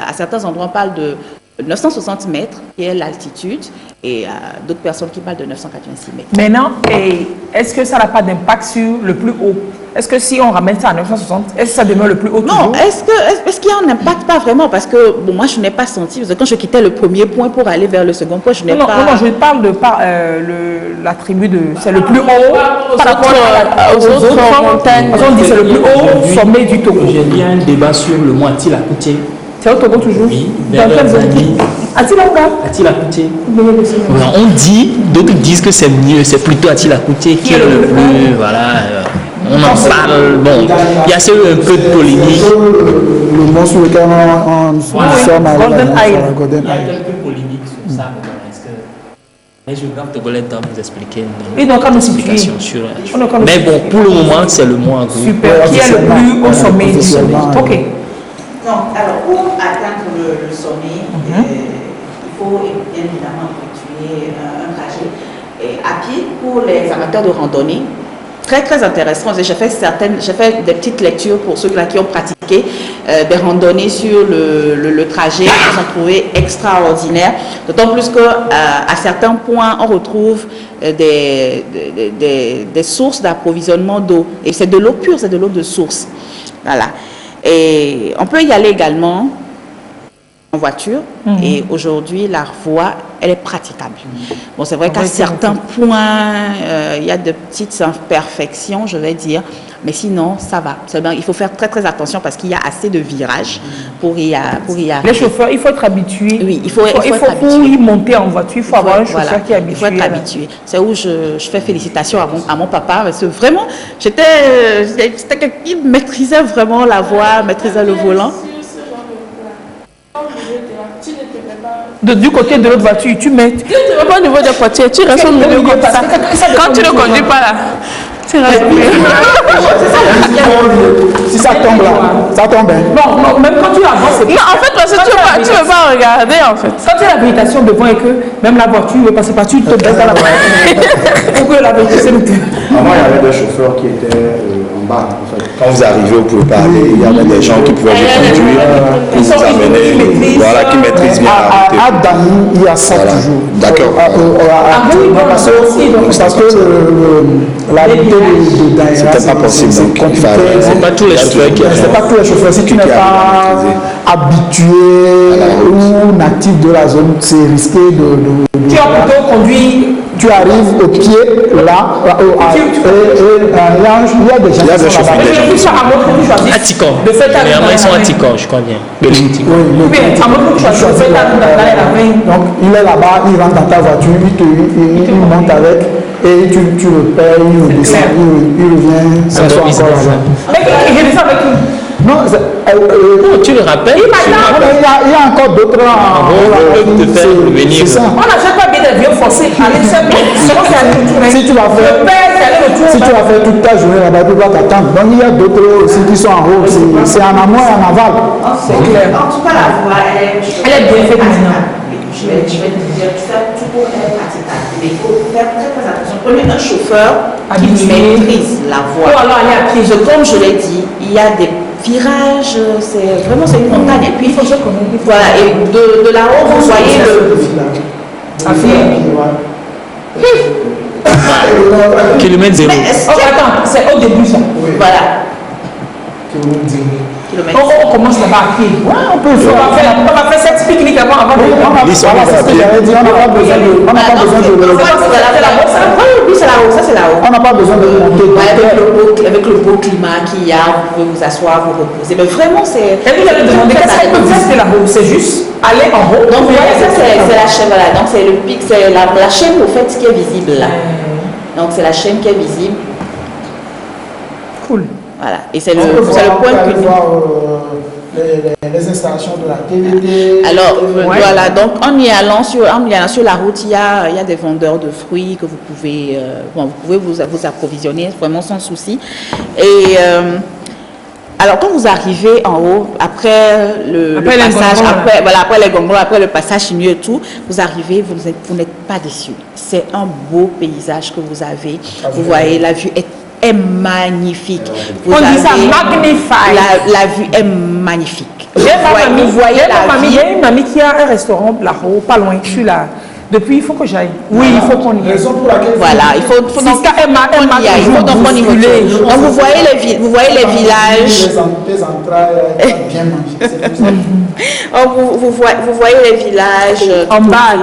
à certains endroits on parle de 960 mètres, qui est l'altitude, et d'autres personnes qui parlent de 986 mètres. Maintenant, est-ce que ça n'a pas d'impact sur le plus haut? Est-ce que si on ramène ça à 960, est-ce que ça demeure le plus haut? Non, est-ce qu'il y a un impact? Pas vraiment, parce que bon, moi je n'ai pas senti, parce que quand je quittais le premier point pour aller vers le second point, je n'ai pas... Non, je parle de la tribu de... C'est le plus haut par rapport aux autres montagnes. On dit c'est le plus haut sommet du Togo. J'ai eu un débat sur le mont Atila-Kouté. C'est au Togo toujours? Oui, dans quelle zone? Atila-Kouté. On dit, d'autres disent que c'est mieux, c'est plutôt Atila-Kouté qui est le plus... Voilà, on en parle, bon, il y a un peu de polémique. Le mot sur lequel on sommes à Golden Isle. Il y a quelques polémiques sur ça, mais est-ce que les géographes togolais doivent nous expliquer une explication sur... Mais bon, pour le moment, c'est le mot en gros. Super, qui est le plus haut sommet du sommet. Ok. Donc, alors, pour atteindre le sommet, il faut bien évidemment effectuer un trajet à pied pour les amateurs de randonnée. Très, très intéressant. J'ai fait des petites lectures pour ceux-là qui ont pratiqué des randonnées sur le trajet, qui sont trouvées extraordinaires. D'autant plus qu'à certains points, on retrouve des sources d'approvisionnement d'eau. Et c'est de l'eau pure, c'est de l'eau de source. Voilà. Et on peut y aller également en voiture, et aujourd'hui la voie elle est praticable. Bon, c'est vrai qu'à certains points il y a de petites imperfections, je vais dire, mais sinon ça va. Il faut faire très très attention parce qu'il y a assez de virages pour y arriver. Les chauffeurs, il faut être habitué. Oui, il faut pour y monter en voiture, il faut avoir un chauffeur qui est habitué. Il faut être habitué. C'est où je fais félicitations à mon papa, parce que vraiment c'était quelqu'un qui maîtrisait vraiment la voie, maîtrisait le volant. Du côté de l'autre voiture, tu mets. Tu ne te mets pas au niveau des portières, tu restes au milieu comme ça. Quand tu ne conduis pas là, tu restes. Si ça tombe là, ça tombe. Non, même quand tu avances. Non, en fait, parce que tu ne veux pas regarder en fait. Quand tu as l'habilitation devant et que même la voiture ne passe pas, tu te baisses dans la voiture. Pour que la voiture ne te. Avant, il y avait des chauffeurs qui étaient en bas. En fait. Quand vous arrivez, vous ne pouvez pas aller. Il y avait des gens qui pouvaient vous conduire, qui vous amener, voilà, qui maîtrisent bien la route. À Dani, il y a ça toujours. D'accord. Parce que la route de Dani, c'était pas possible. C'est pas tous les chauffeurs qui c'est pas tous les chauffeurs. Si tu n'es pas habitué ou natif de la zone, c'est risqué de. Tu as plutôt conduit. Tu arrives au pied, là, il y a des gens qui sont là-bas. À Tikon. Généralement, ils sont à Tikon, je crois bien. Donc, il est là-bas, il rentre dans ta voiture, il monte avec, et tu le payes, il le descend, il revient, ça soit encore là-bas. Non, tu le rappelles. Il y a encore d'autres en haut. C'est ça. On n'achète pas bien d'avion forcé. Si tu vas faire toute ta journée là-bas, tu dois t'attendre. Donc il y a d'autres aussi qui sont en haut. C'est en amont et en aval. C'est clair. En tout cas, la voie, elle est bien faite maintenant. Je vais te dire, tout pour être praticable. Mais il faut faire très très attention. Prenez un chauffeur qui maîtrise la voie. Ou alors aller à pied. Comme je l'ai dit, il y a des virages, c'est une montagne. Et puis, voilà, et de là-haut, vous voyez Kilomètre zéro. Attends, c'est au début ça. Voilà. On commence là-bas à pied. Ouais, on peut faire. On va faire cette pique-nique avant de. C'est ce que j'avais dit, on n'a pas besoin de. On n'a pas besoin de. Oui, c'est là-haut, ça c'est là-haut. On n'a pas besoin de monter. Avec le beau climat qu'il y a, vous pouvez vous asseoir, vous reposer. Mais vraiment, c'est. Et vous allez demander qu'est-ce qu'on peut faire là-haut? C'est juste aller en haut. Donc, vous voyez, ça c'est la chaîne, voilà. Donc, c'est le pic, c'est la chaîne, au fait, qui est visible là. Donc, c'est la chaîne qui est visible. Cool. Voilà, et c'est le point que les installations de la TVT. Alors, voilà, donc en y allant sur la route, il y a des vendeurs de fruits que vous pouvez, vous approvisionner vraiment sans souci. Et alors, quand vous arrivez en haut, après le passage, après les gongolos, après le passage sinueux et tout, vous arrivez, vous n'êtes pas déçus. C'est un beau paysage que vous avez. Vous voyez, la vue est est magnifique. On dit ça, magnifique. La vue est magnifique. J'ai une mamie qui a un restaurant là-haut, pas loin, je suis là. Depuis, il faut que j'aille. Oui, il faut qu'on y aille. Voilà, il faut donc qu'on y aille. Il faut donc qu'on y retourne. Donc vous voyez les villages. Vous voyez les villages en bas,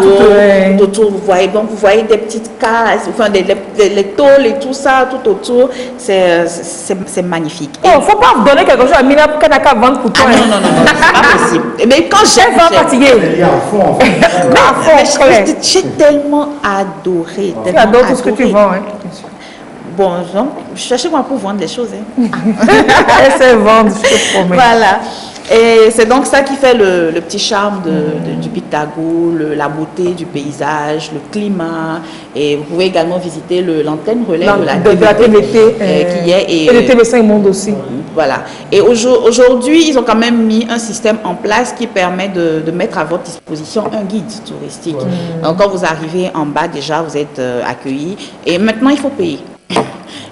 tout autour. Vous voyez des petites cases, enfin les tôles et tout ça tout autour. C'est magnifique. Il ne faut pas vous donner quelque chose à Mina pour qu'elle n'a qu'à vendre pour toi. Non, c'est pas possible. Mais quand j'ai fatiguée. J'ai tellement adoré. Tu adores tout ce que tu vends, hein? Bon, cherchez-moi pour vendre les choses. Hein. Essaie de vendre, je te promets. Voilà. Et c'est donc ça qui fait le petit charme du Pic d'Agou, la beauté du paysage, le climat. Et vous pouvez également visiter l'antenne relais de la TVT qui est. Et le TV5 Monde aussi. Voilà. Et aujourd'hui, ils ont quand même mis un système en place qui permet de mettre à votre disposition un guide touristique. Ouais. Donc quand vous arrivez en bas, déjà, vous êtes accueillis. Et maintenant, il faut payer.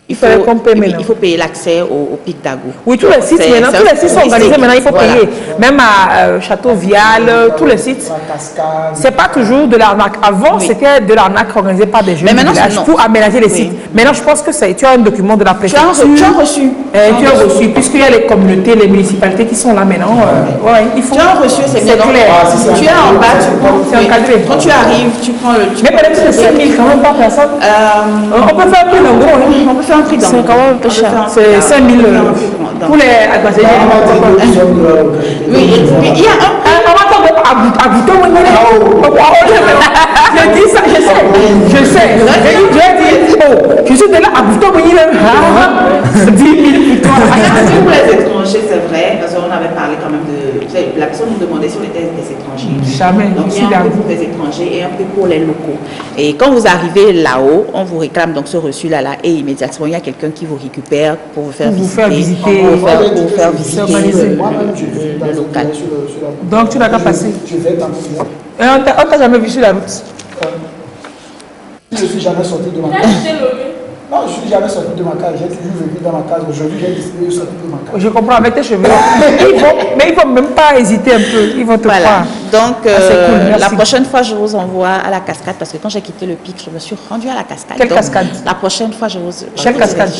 Il faut payer l'accès au Pic d'Agou. Oui, tous les sites maintenant, tous les sites sont organisés maintenant, il faut payer. Même à Château Vial, tous les sites. C'est pas toujours de l'arnaque. Avant, c'était de l'arnaque organisée par des jeunes villages pour aménager les sites. Maintenant, je pense que tu as un document de la préfecture. Tu as reçu. Tu as reçu, puisqu'il y a les communautés, les municipalités qui sont là maintenant. Il faut. Tu as reçu, c'est clair. Tu es en bas, tu prends. C'est encadré. Quand tu arrives, tu prends le. Mais peut-être que c'est 5 000 quand même par personne. On peut faire plus en gros. On peut faire un prix dans. C'est quand même un peu cher. C'est 5 000 pour les agrégés. Oui, il y a un. Je dis ça, je sais. Je suis de là à Bouton, 10 000 pour toi. Pour les étrangers, c'est vrai, parce qu'on avait parlé quand même de. La personne nous demandait si on était des étrangers. Jamais. Donc il y a un peu pour les étrangers et un peu pour les locaux. Et quand vous arrivez là-haut, on vous réclame donc ce reçu-là et immédiatement il y a quelqu'un qui vous récupère pour vous faire visiter. Pour vous faire visiter le local. Donc tu n'as qu'à passer. On t'a jamais vu sur la route? Je ne suis jamais sorti de ma case. Non, je ne suis jamais sorti de ma case. J'ai toujours vécu dans ma case. Aujourd'hui, j'ai décidé de sortir de ma case. Je comprends, avec tes cheveux. Mais ils ne vont même pas hésiter un peu. Ils vont te croire. Donc, la prochaine fois, je vous envoie à la cascade parce que quand j'ai quitté le pic, je me suis rendue à la cascade. Quelle cascade? La prochaine fois, je vous. Quelle cascade?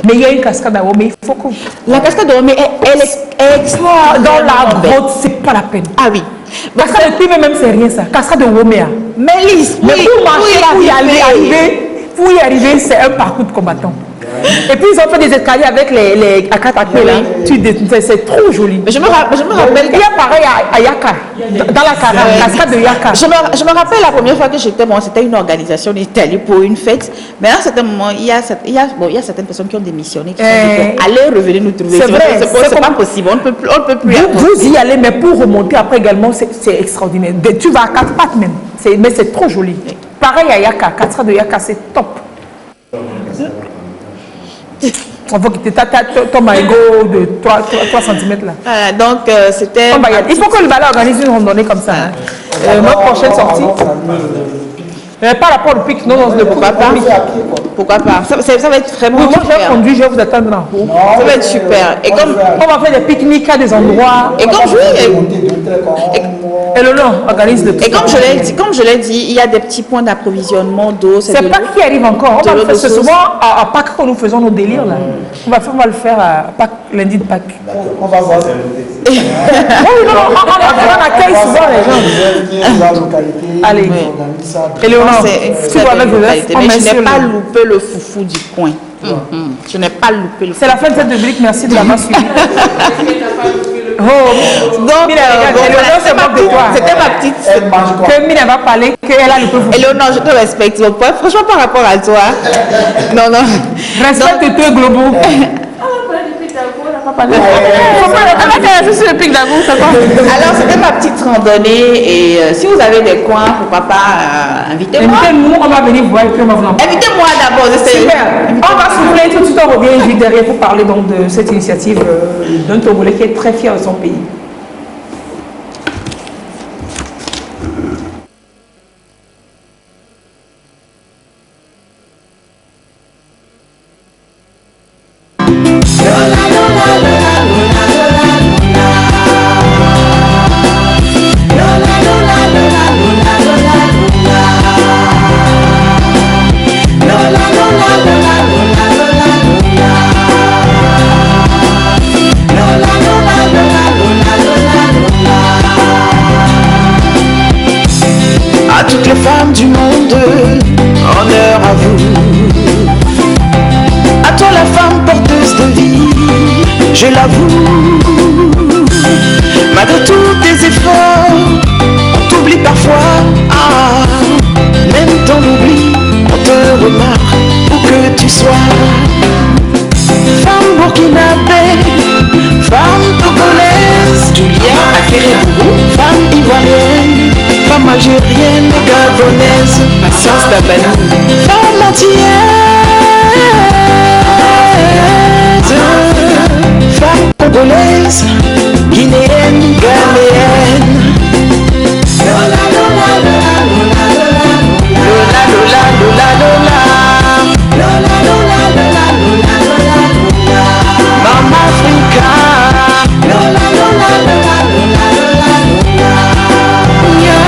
Mais il y a une cascade à Womé. Il faut que. La cascade de Womé, elle est extra. Dans la grotte, c'est pas la peine. Ah oui. Cascade de Pime, même, c'est rien ça. Cascade de Womé. Mais Lise, mais pour marcher là, pour y arriver, c'est un parcours de combattant. Et puis ils ont fait des escaliers avec les akatapé là. C'est trop joli. Mais je me rappelle. Il y a pareil à Yaka, dans la cascade de Yaka. Je me rappelle la première fois que j'étais, c'était une organisation d'Italie pour une fête. Mais à un certain moment, il y a certaines personnes qui ont démissionné, qui sont dit, allez, revenez nous trouver. C'est vrai. C'est pas possible, on ne peut plus vous y allez, mais pour remonter après également, c'est extraordinaire. Tu vas à 4 pattes même. Mais c'est trop joli. Pareil à Yaka, cascade de Yaka, c'est top. On va quitter ton maïgo de 3 cm là. Voilà, donc c'était. Il faut que le balai organise une randonnée comme ça. Notre prochaine sortie. Par rapport au pic, non, pourquoi pas? Pourquoi pas? Ça va être vraiment super. Moi, j'ai conduit, je vais vous attendre en haut. Ça va être super. Et comme on va faire des pique-niques à des endroits. Et comme organise le pique-nique. Et comme je l'ai dit, il y a des petits points d'approvisionnement d'eau. C'est Pâques qui arrive encore. On va faire souvent à Pâques que nous faisons nos délires là. On va le faire à Pâques, lundi de Pâques. On va voir. Oui, on accueille souvent les gens. Allez. Je n'ai pas loupé le foufou du coin. Je n'ai pas loupé le foufou. C'est la fin de cette rubrique, merci de l'avoir suivi. Donc, c'était ma petite. Que Mina va parler, qu'elle a loupé le foufou. Éléonore, je te respecte. Franchement, par rapport à toi. Non. Respecte-toi, Globo. Alors c'était ma petite randonnée et si vous avez des coins, pourquoi pas invitez-moi. Invitez-nous, on va venir voir et puis on va vous en parler. Invitez-moi d'abord. On va souffler tout de suite, on revient juste derrière pour parler donc de cette initiative d'un Togolais qui est très fier de son pays. femmes du monde, honneur à vous. À toi la femme porteuse de vie, je l'avoue. Malgré tous tes efforts, on t'oublie parfois. Même dans l'oubli, on te remarque où que tu sois. Femme burkinabé, femme togolaise, Julia Akeredougou, femme ivoirienne, femme algérienne, gabonaise, Patience Dabani, femme antillaise, femme congolaise, guinéenne, ghanéenne. Lola, Lola, Lola, Lola, Lola, Lola, Lola, Lola, Lola, Lola, Lola, Lola, Lola, Lola, Mama Africa. Lola, Lola, Lola, Lola, Lola, Lola,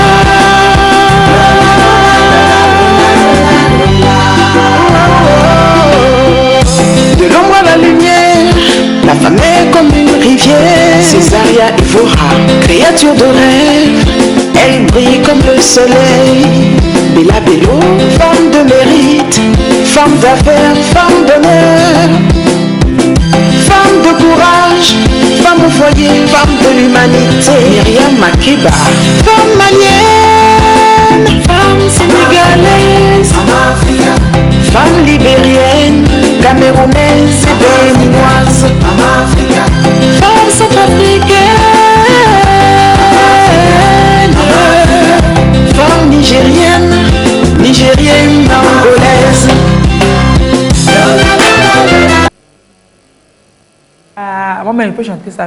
de l'ombre à la lumière, la femme est comme une rivière. Césaria Evora, créature de rêve, elle brille comme le soleil. Bella Bello, femme de mérite, femme d'affaires, femme d'honneur, femme de courage, femme au foyer, femme de l'humanité. Myriam Makeba, femme malienne, femme sénégalaise, femme libérienne, camerounaise et béninoise, femme centrafricaine, femme nigérienne, nigérienne, angolaise. Maman, il peut chanter ça.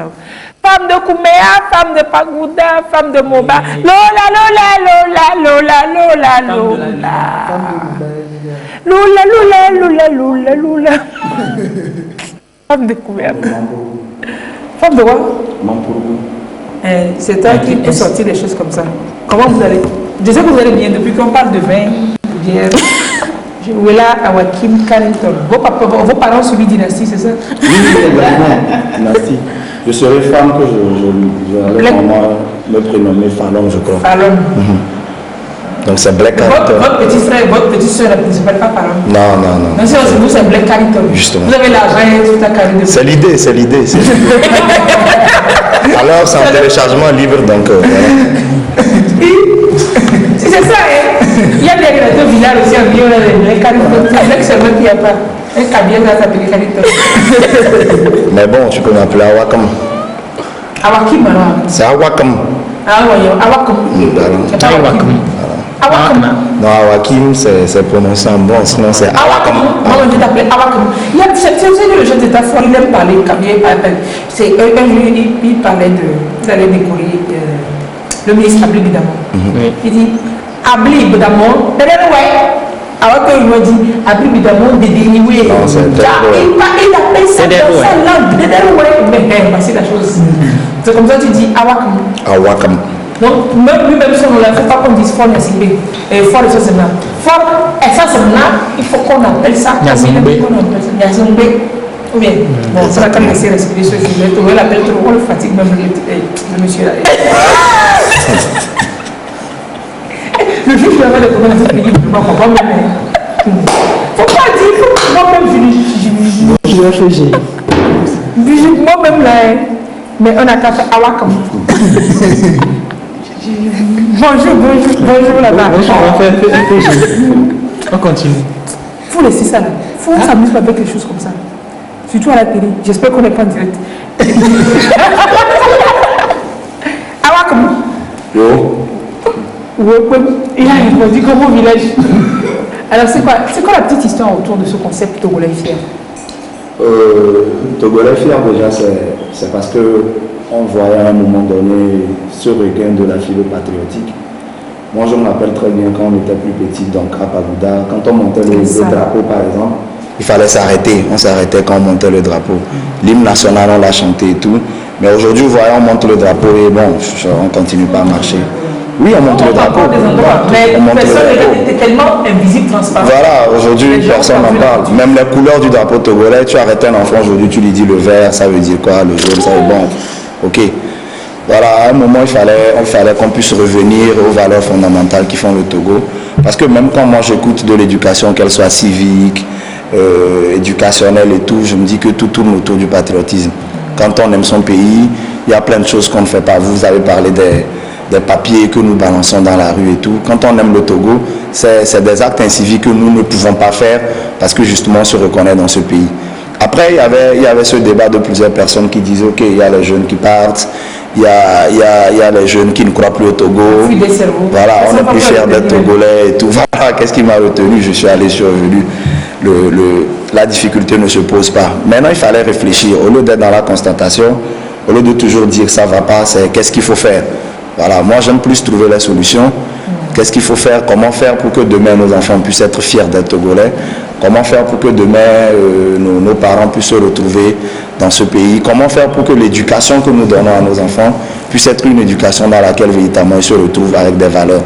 Femme de Kouméa, femme de Pagouda, femme de Moba. Lola, Lola, Lola, Lola, Lola, Lola. Lola, Lola, Lola, Lola, Lola. Femme de Kouméa. Femme de quoi? C'est toi qui peut sortir des choses comme ça. Comment vous allez? Je sais que vous allez bien depuis qu'on parle de vin, de bière. Wela Awakim Carrington. Vos parents ont suivi dynastie, c'est ça? Oui, exactement. Dynastie. Je serai femme que je vais me prénommer Fallon, je crois. Fallon. Donc c'est Black Carrington. Votre petit frère et votre petite soeur ne s'appelle pas Fallon. Non. Non, c'est vous, c'est Black Carrington. Justement. Vous avez l'argent et tout à Carrington. C'est l'idée. Alors c'est un téléchargement libre, donc voilà. Si c'est ça, il y a des rédacteurs villages aussi en bio, les Carrington. C'est seulement qu'il n'y a pas. Un cabinet ça s'appelle Carrington. Mais bon, tu peux m'appeler Awakam. Awakim alors? C'est Awakam. Ah oui, Awakam. C'est pas Awakam. Awakam. Non, Awakim, c'est prononcé en bon, sinon c'est Awakam. Moi, je vais t'appeler Awakam. C'est le jeune d'état fort, il aime parler, c'est un jour, il parlait d'aller décorer le ministre Abli Bidamon. Il dit, Abli Bidamon, alors qu'il lui dit, Abli Bidamon, Dédénioué. Il appelle ça dans sa langue, Dédénioué. Mais c'est la chose. C'est comme ça que tu dis Awakam. Awakam. Donc, même lui-même, son nom, il ne faut pas qu'on dise fort Yassibé. Fort essentiellement. Fort essentiellement, il faut qu'on appelle ça. Yassibé. Ou bien, bon, ça va quand même laisser respirer ce sujet. On l'appelle trop, on le fatigue même le monsieur là. Le juge lui avait de comment il dit, faut pas dire, moi-même, je réfléchis. Moi-même là, mais on a qu'à faire Awakam. Bonjour là-bas. On continue. Il faut laisser ça là. Il faut s'amuser avec quelque chose comme ça. Surtout à la télé. J'espère qu'on n'est pas en direct. Awakam. Yo. Il a répondu comme au village. Alors c'est quoi la petite histoire autour de ce concept Togolais fier? Togolais fier déjà c'est parce que on voyait à un moment donné ce regain de la philo patriotique. Moi je me rappelle très bien quand on était plus petit, donc à Pagouda, quand on montait le drapeau par exemple, il fallait s'arrêter, on s'arrêtait quand on montait le drapeau. L'hymne national on l'a chanté et tout, mais aujourd'hui vous voyez on monte le drapeau et bon, on continue pas à marcher. Oui, on monte le drapeau. Mais personne n'était tellement invisible, transparent. Voilà, aujourd'hui personne n'en parle. Même les couleurs du drapeau togolais, tu arrêtes un enfant aujourd'hui, tu lui dis le vert, ça veut dire quoi, le jaune, ça veut bon. Ok. Voilà, à un moment, il fallait qu'on puisse revenir aux valeurs fondamentales qui font le Togo. Parce que même quand moi j'écoute de l'éducation, qu'elle soit civique, éducationnelle et tout, je me dis que tout tourne autour du patriotisme. Quand on aime son pays, il y a plein de choses qu'on ne fait pas. Vous avez parlé des papiers que nous balançons dans la rue et tout. Quand on aime le Togo, c'est des actes inciviques que nous ne pouvons pas faire parce que justement on se reconnaît dans ce pays. Après, il y avait ce débat de plusieurs personnes qui disaient ok, il y a les jeunes qui partent, il y a les jeunes qui ne croient plus au Togo. Voilà, on est plus fiers d'être Togolais et tout. Voilà, qu'est-ce qui m'a retenu? Je suis allé survenu. La difficulté ne se pose pas. Maintenant, il fallait réfléchir. Au lieu d'être dans la constatation, au lieu de toujours dire ça ne va pas, c'est qu'est-ce qu'il faut faire. Voilà, moi j'aime plus trouver la solution. Qu'est-ce qu'il faut faire? Comment faire pour que demain nos enfants puissent être fiers d'être Togolais? Comment faire pour que demain nos parents puissent se retrouver dans ce pays? Comment faire pour que l'éducation que nous donnons à nos enfants puisse être une éducation dans laquelle véritablement ils se retrouvent avec des valeurs?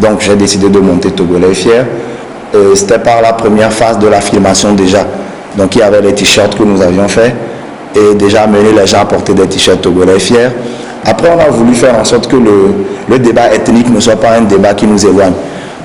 Donc j'ai décidé de monter Togolais Fier. C'était par la première phase de l'affirmation déjà. Donc il y avait les t-shirts que nous avions fait et déjà amener les gens à porter des t-shirts Togolais Fier. Après, on a voulu faire en sorte que le débat ethnique ne soit pas un débat qui nous éloigne.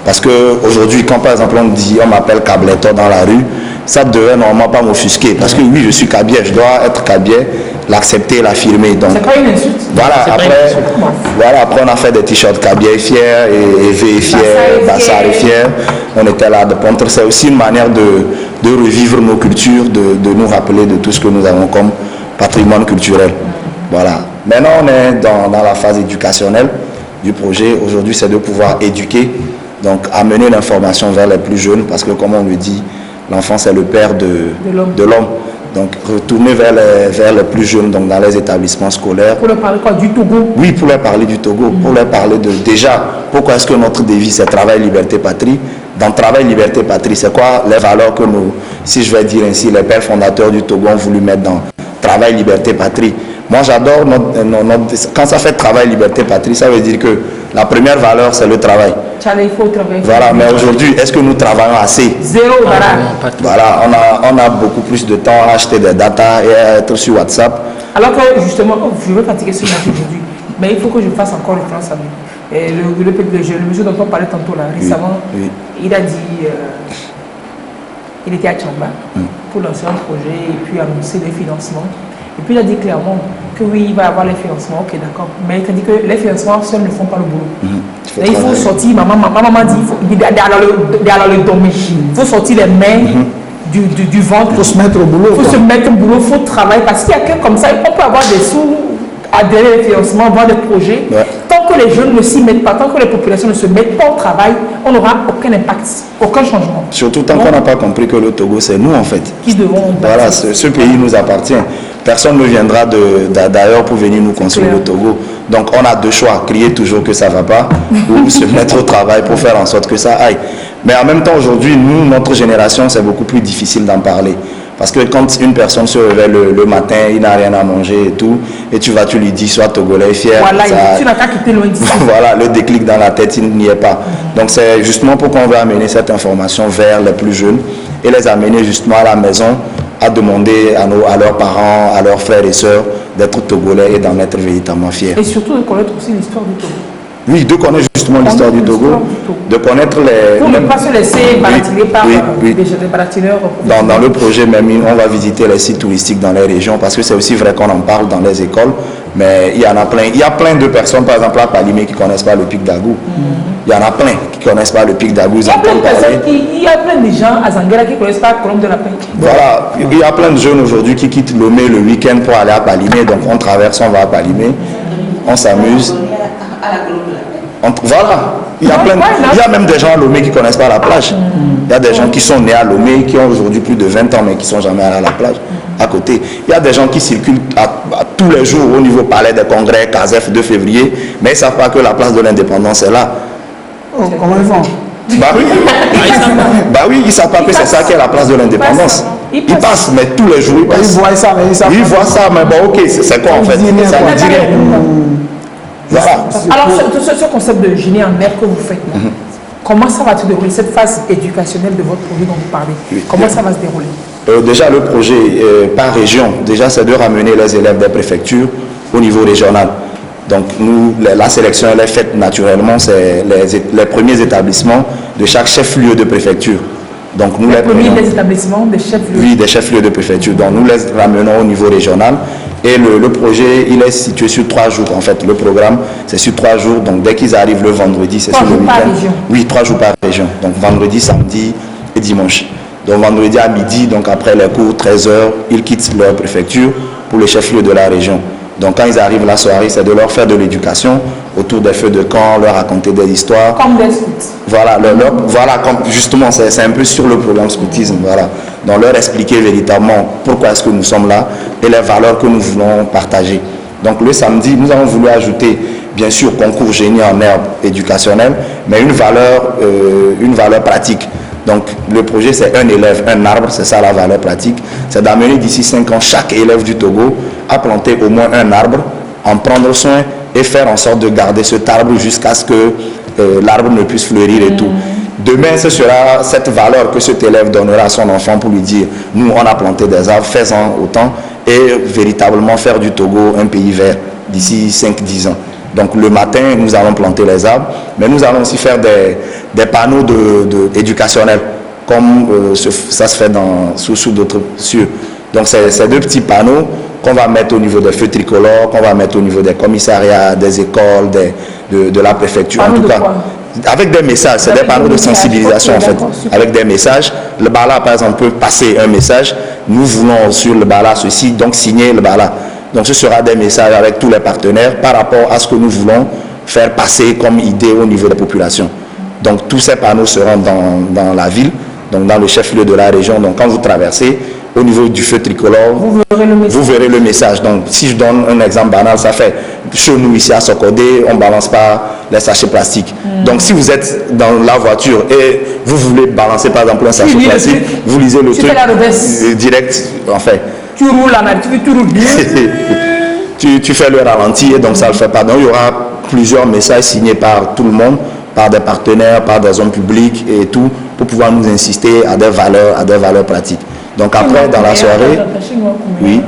Parce qu'aujourd'hui, quand par exemple on m'appelle Cableto dans la rue, ça ne devrait normalement pas m'offusquer. Parce que oui, je suis Kabiais, je dois être Kabiais, l'accepter, l'affirmer. C'est pas une insulte. Voilà, après on a fait des t-shirts Kabiais fiers, et EV fiers, Bassar fiers. On était là de Pontre. C'est aussi une manière de revivre nos cultures, de nous rappeler de tout ce que nous avons comme patrimoine culturel. Voilà. Maintenant, on est dans la phase éducationnelle du projet. Aujourd'hui, c'est de pouvoir éduquer, donc amener l'information vers les plus jeunes, parce que comme on le dit, l'enfant c'est le père de l'homme. Donc retourner vers les plus jeunes, donc dans les établissements scolaires. Pour leur parler quoi, du Togo? Oui, pour leur parler du Togo, pour leur parler de déjà, pourquoi est-ce que notre devise c'est travail, liberté, patrie? Dans travail, liberté, patrie, c'est quoi les valeurs que nous, si je vais dire ainsi, les pères fondateurs du Togo ont voulu mettre dans travail, liberté, patrie? Moi, j'adore quand ça fait travail, liberté, patrie, ça veut dire que la première valeur, c'est le travail. Il faut travailler. Voilà, mais aujourd'hui, est-ce que nous travaillons assez? Zéro, voilà. On a beaucoup plus de temps à acheter des data et à être sur WhatsApp. Alors que justement, je veux pratiquer ce match aujourd'hui, mais il faut que je fasse encore référence à lui. Et le monsieur dont on parlait tantôt là, récemment, il a dit, il était à Tchamba pour lancer un projet et puis annoncer des financements. Et puis il a dit clairement que oui, il va y avoir les financements, ok d'accord. Mais il a dit que les financements seuls ne font pas le boulot. Il faut sortir, maman dit, dans le domaine, il faut sortir les mains du ventre. Il faut se mettre au boulot. Il faut se mettre au boulot, il faut travailler. Parce qu'il y a que comme ça, on peut avoir des sous, adhérer aux financements, avoir des projets. Ouais. Tant que les jeunes ne s'y mettent pas, tant que les populations ne se mettent pas au travail, on n'aura aucun impact, aucun changement. Surtout tant qu'on n'a pas compris que le Togo, c'est nous en fait. Qui devons. Voilà, ce pays nous appartient. Personne ne viendra d'ailleurs pour venir nous construire le Togo. Donc on a deux choix, crier toujours que ça ne va pas ou se mettre au travail pour faire en sorte que ça aille. Mais en même temps aujourd'hui, nous, notre génération, c'est beaucoup plus difficile d'en parler. Parce que quand une personne se réveille le matin, il n'a rien à manger et tout, et tu lui dis, sois Togolais fier. Voilà, tu n'as qu'à quitter loin d'ici. Voilà, le déclic dans la tête, il n'y est pas. Donc c'est justement pourquoi on veut amener cette information vers les plus jeunes et les amener justement à la maison à demander à leurs parents, à leurs frères et sœurs d'être Togolais et d'en être véritablement fiers. Et surtout de connaître aussi l'histoire du Togo. Oui, de connaître justement l'histoire du Togo, de connaître les... Pour ne pas se laisser baratiner par des baratineurs. Dans le projet même, on va visiter les sites touristiques dans les régions parce que c'est aussi vrai qu'on en parle dans les écoles, mais il y en a plein. Il y a plein de personnes, par exemple à Palimé, qui ne connaissent pas le pic d'Agou. Il y en a plein qui ne connaissent pas le pic d'Agou. Il y a plein de gens à Zanguera qui ne connaissent pas Colombe de la Paix. Voilà, il y a plein de jeunes aujourd'hui qui quittent Lomé le week-end pour aller à Palimé, donc on traverse, on va à Palimé, on s'amuse. Voilà, il y a même des gens à Lomé qui ne connaissent pas la plage. Il y a des gens qui sont nés à Lomé, qui ont aujourd'hui plus de 20 ans, mais qui ne sont jamais allés à la plage, à côté. Il y a des gens qui circulent tous les jours au niveau palais des congrès, CASEF 2 février, mais ils ne savent pas que la place de l'indépendance est là. Comment ils font? Bah oui, ils ne savent pas que c'est ça qui est la place de l'indépendance. Ils passent, mais tous les jours ils passent. Ils voient ça, mais ils savent pas. Ils voient ça, mais bon, ok, c'est quoi en fait? Ça ne dit rien. Voilà. Alors, ce concept de génie en mer que vous faites, comment ça va se dérouler, cette phase éducationnelle de votre projet dont vous parlez? Comment ça va se dérouler? Déjà, le projet par région, déjà, c'est de ramener les élèves des préfectures au niveau régional. Donc nous, la sélection elle est faite naturellement, c'est les premiers établissements de chaque chef-lieu de préfecture. Donc nous les premiers des établissements des chefs-lieux. Oui, des chefs-lieux de préfecture. Donc nous les ramenons au niveau régional. Et le projet, il est situé sur 3 jours. En fait, le programme, c'est sur 3 jours. Donc dès qu'ils arrivent le vendredi, c'est sur le week-end. 3 jours par région. Oui, 3 jours par région. Donc vendredi, samedi et dimanche. Donc vendredi à midi, donc après les cours, 13h, ils quittent leur préfecture pour les chefs-lieux de la région. Donc quand ils arrivent la soirée, c'est de leur faire de l'éducation autour des feux de camp, leur raconter des histoires. Comme des scouts. Voilà, voilà justement, c'est un peu sur le programme scoutisme. Voilà. Donc leur expliquer véritablement pourquoi est-ce que nous sommes là et les valeurs que nous voulons partager. Donc le samedi, nous avons voulu ajouter, bien sûr, concours génie en herbe éducationnel, mais une valeur pratique. Donc le projet, c'est un élève, un arbre, c'est ça la valeur pratique. C'est d'amener d'ici 5 ans chaque élève du Togo à planter au moins un arbre, en prendre soin et faire en sorte de garder cet arbre jusqu'à ce que l'arbre ne puisse fleurir et tout. Demain, ce sera cette valeur que cet élève donnera à son enfant pour lui dire, nous on a planté des arbres, fais-en autant et véritablement faire du Togo un pays vert d'ici 5-10 ans. Donc le matin, nous allons planter les arbres, mais nous allons aussi faire des panneaux éducationnels, comme ça se fait sous d'autres cieux. Donc c'est 2 petits panneaux qu'on va mettre au niveau des feux tricolores, qu'on va mettre au niveau des commissariats, des écoles, de la préfecture. En tout cas, avec des messages, c'est des panneaux de sensibilisation en fait, avec des messages. Le Bala par exemple peut passer un message, nous voulons sur le Bala ceci, donc signer le Bala. Donc ce sera des messages avec tous les partenaires par rapport à ce que nous voulons faire passer comme idée au niveau des populations. Donc tous ces panneaux seront dans la ville, donc dans le chef-lieu de la région. Donc quand vous traversez, au niveau du feu tricolore, vous verrez le message. Donc si je donne un exemple banal, ça fait chez nous ici à Sokodé, on ne balance pas les sachets plastiques. Donc si vous êtes dans la voiture et vous voulez balancer par exemple un sachet plastique, vous lisez le truc direct en fait. Tu roules en arrière, tu roules bien. tu fais le ralenti et donc ça ne le fait pas. Donc il y aura plusieurs messages signés par tout le monde, par des partenaires, par des hommes publics et tout, pour pouvoir nous insister à des valeurs pratiques. Donc après, dans la soirée... Oui.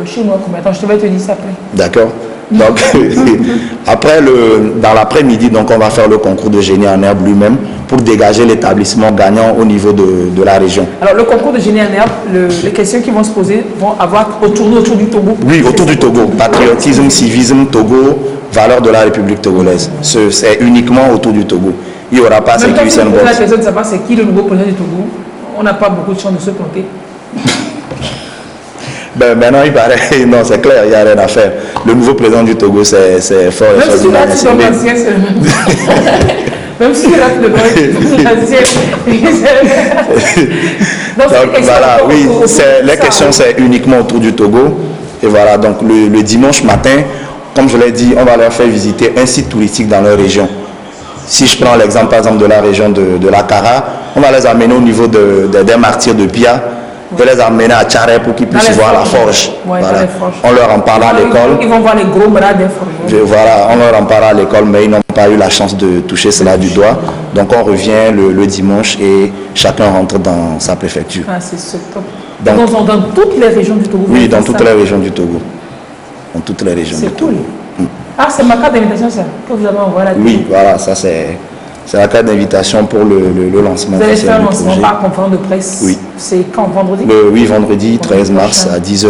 Chez moi, attends, je te vais te dire ça après. D'accord. Donc, après, dans l'après-midi, donc on va faire le concours de génie en herbe lui-même pour dégager l'établissement gagnant au niveau de la région. Alors, le concours de génie en herbe, les questions qui vont se poser vont avoir autour du Togo. Oui, autour du Togo. Patriotisme, civisme, Togo, valeurs de la République togolaise. C'est uniquement autour du Togo. Il n'y aura pas cette question. La question de savoir c'est qui le nouveau président du Togo. On n'a pas beaucoup de chance de se planter. Maintenant, il paraît, non, c'est clair, il n'y a rien à faire. Le nouveau président du Togo, c'est fort. Même si là, tu donnes l'ancien, c'est le même. Même si là, tu donnes l'ancien. Donc, voilà, oui, les questions, c'est uniquement autour du Togo. Et voilà, donc le dimanche matin, comme je l'ai dit, on va leur faire visiter un site touristique dans leur région. Si je prends l'exemple, par exemple, de la région de la Kara, on va les amener au niveau des martyrs de Pia, et les amener à Tchare pour qu'ils puissent voir la forge. Ouais, voilà. On leur en parle à l'école. Ils vont voir les gros bras des forges. Voilà, on leur en parle à l'école, mais ils n'ont pas eu la chance de toucher cela du doigt. Donc on revient le dimanche et chacun rentre dans sa préfecture. Ah, c'est top. Donc, dans toutes les régions du Togo. Oui, dans toutes les régions du Togo. Dans toutes les régions du Togo. C'est cool. Ah, c'est ma carte d'invitation, ça, que vous avez envoyé à la télé. Oui, voilà, ça c'est la carte d'invitation pour le lancement. Vous allez faire un lancement par conférence de presse. Oui. C'est quand, vendredi? Oui, vendredi 13 mars à 10h.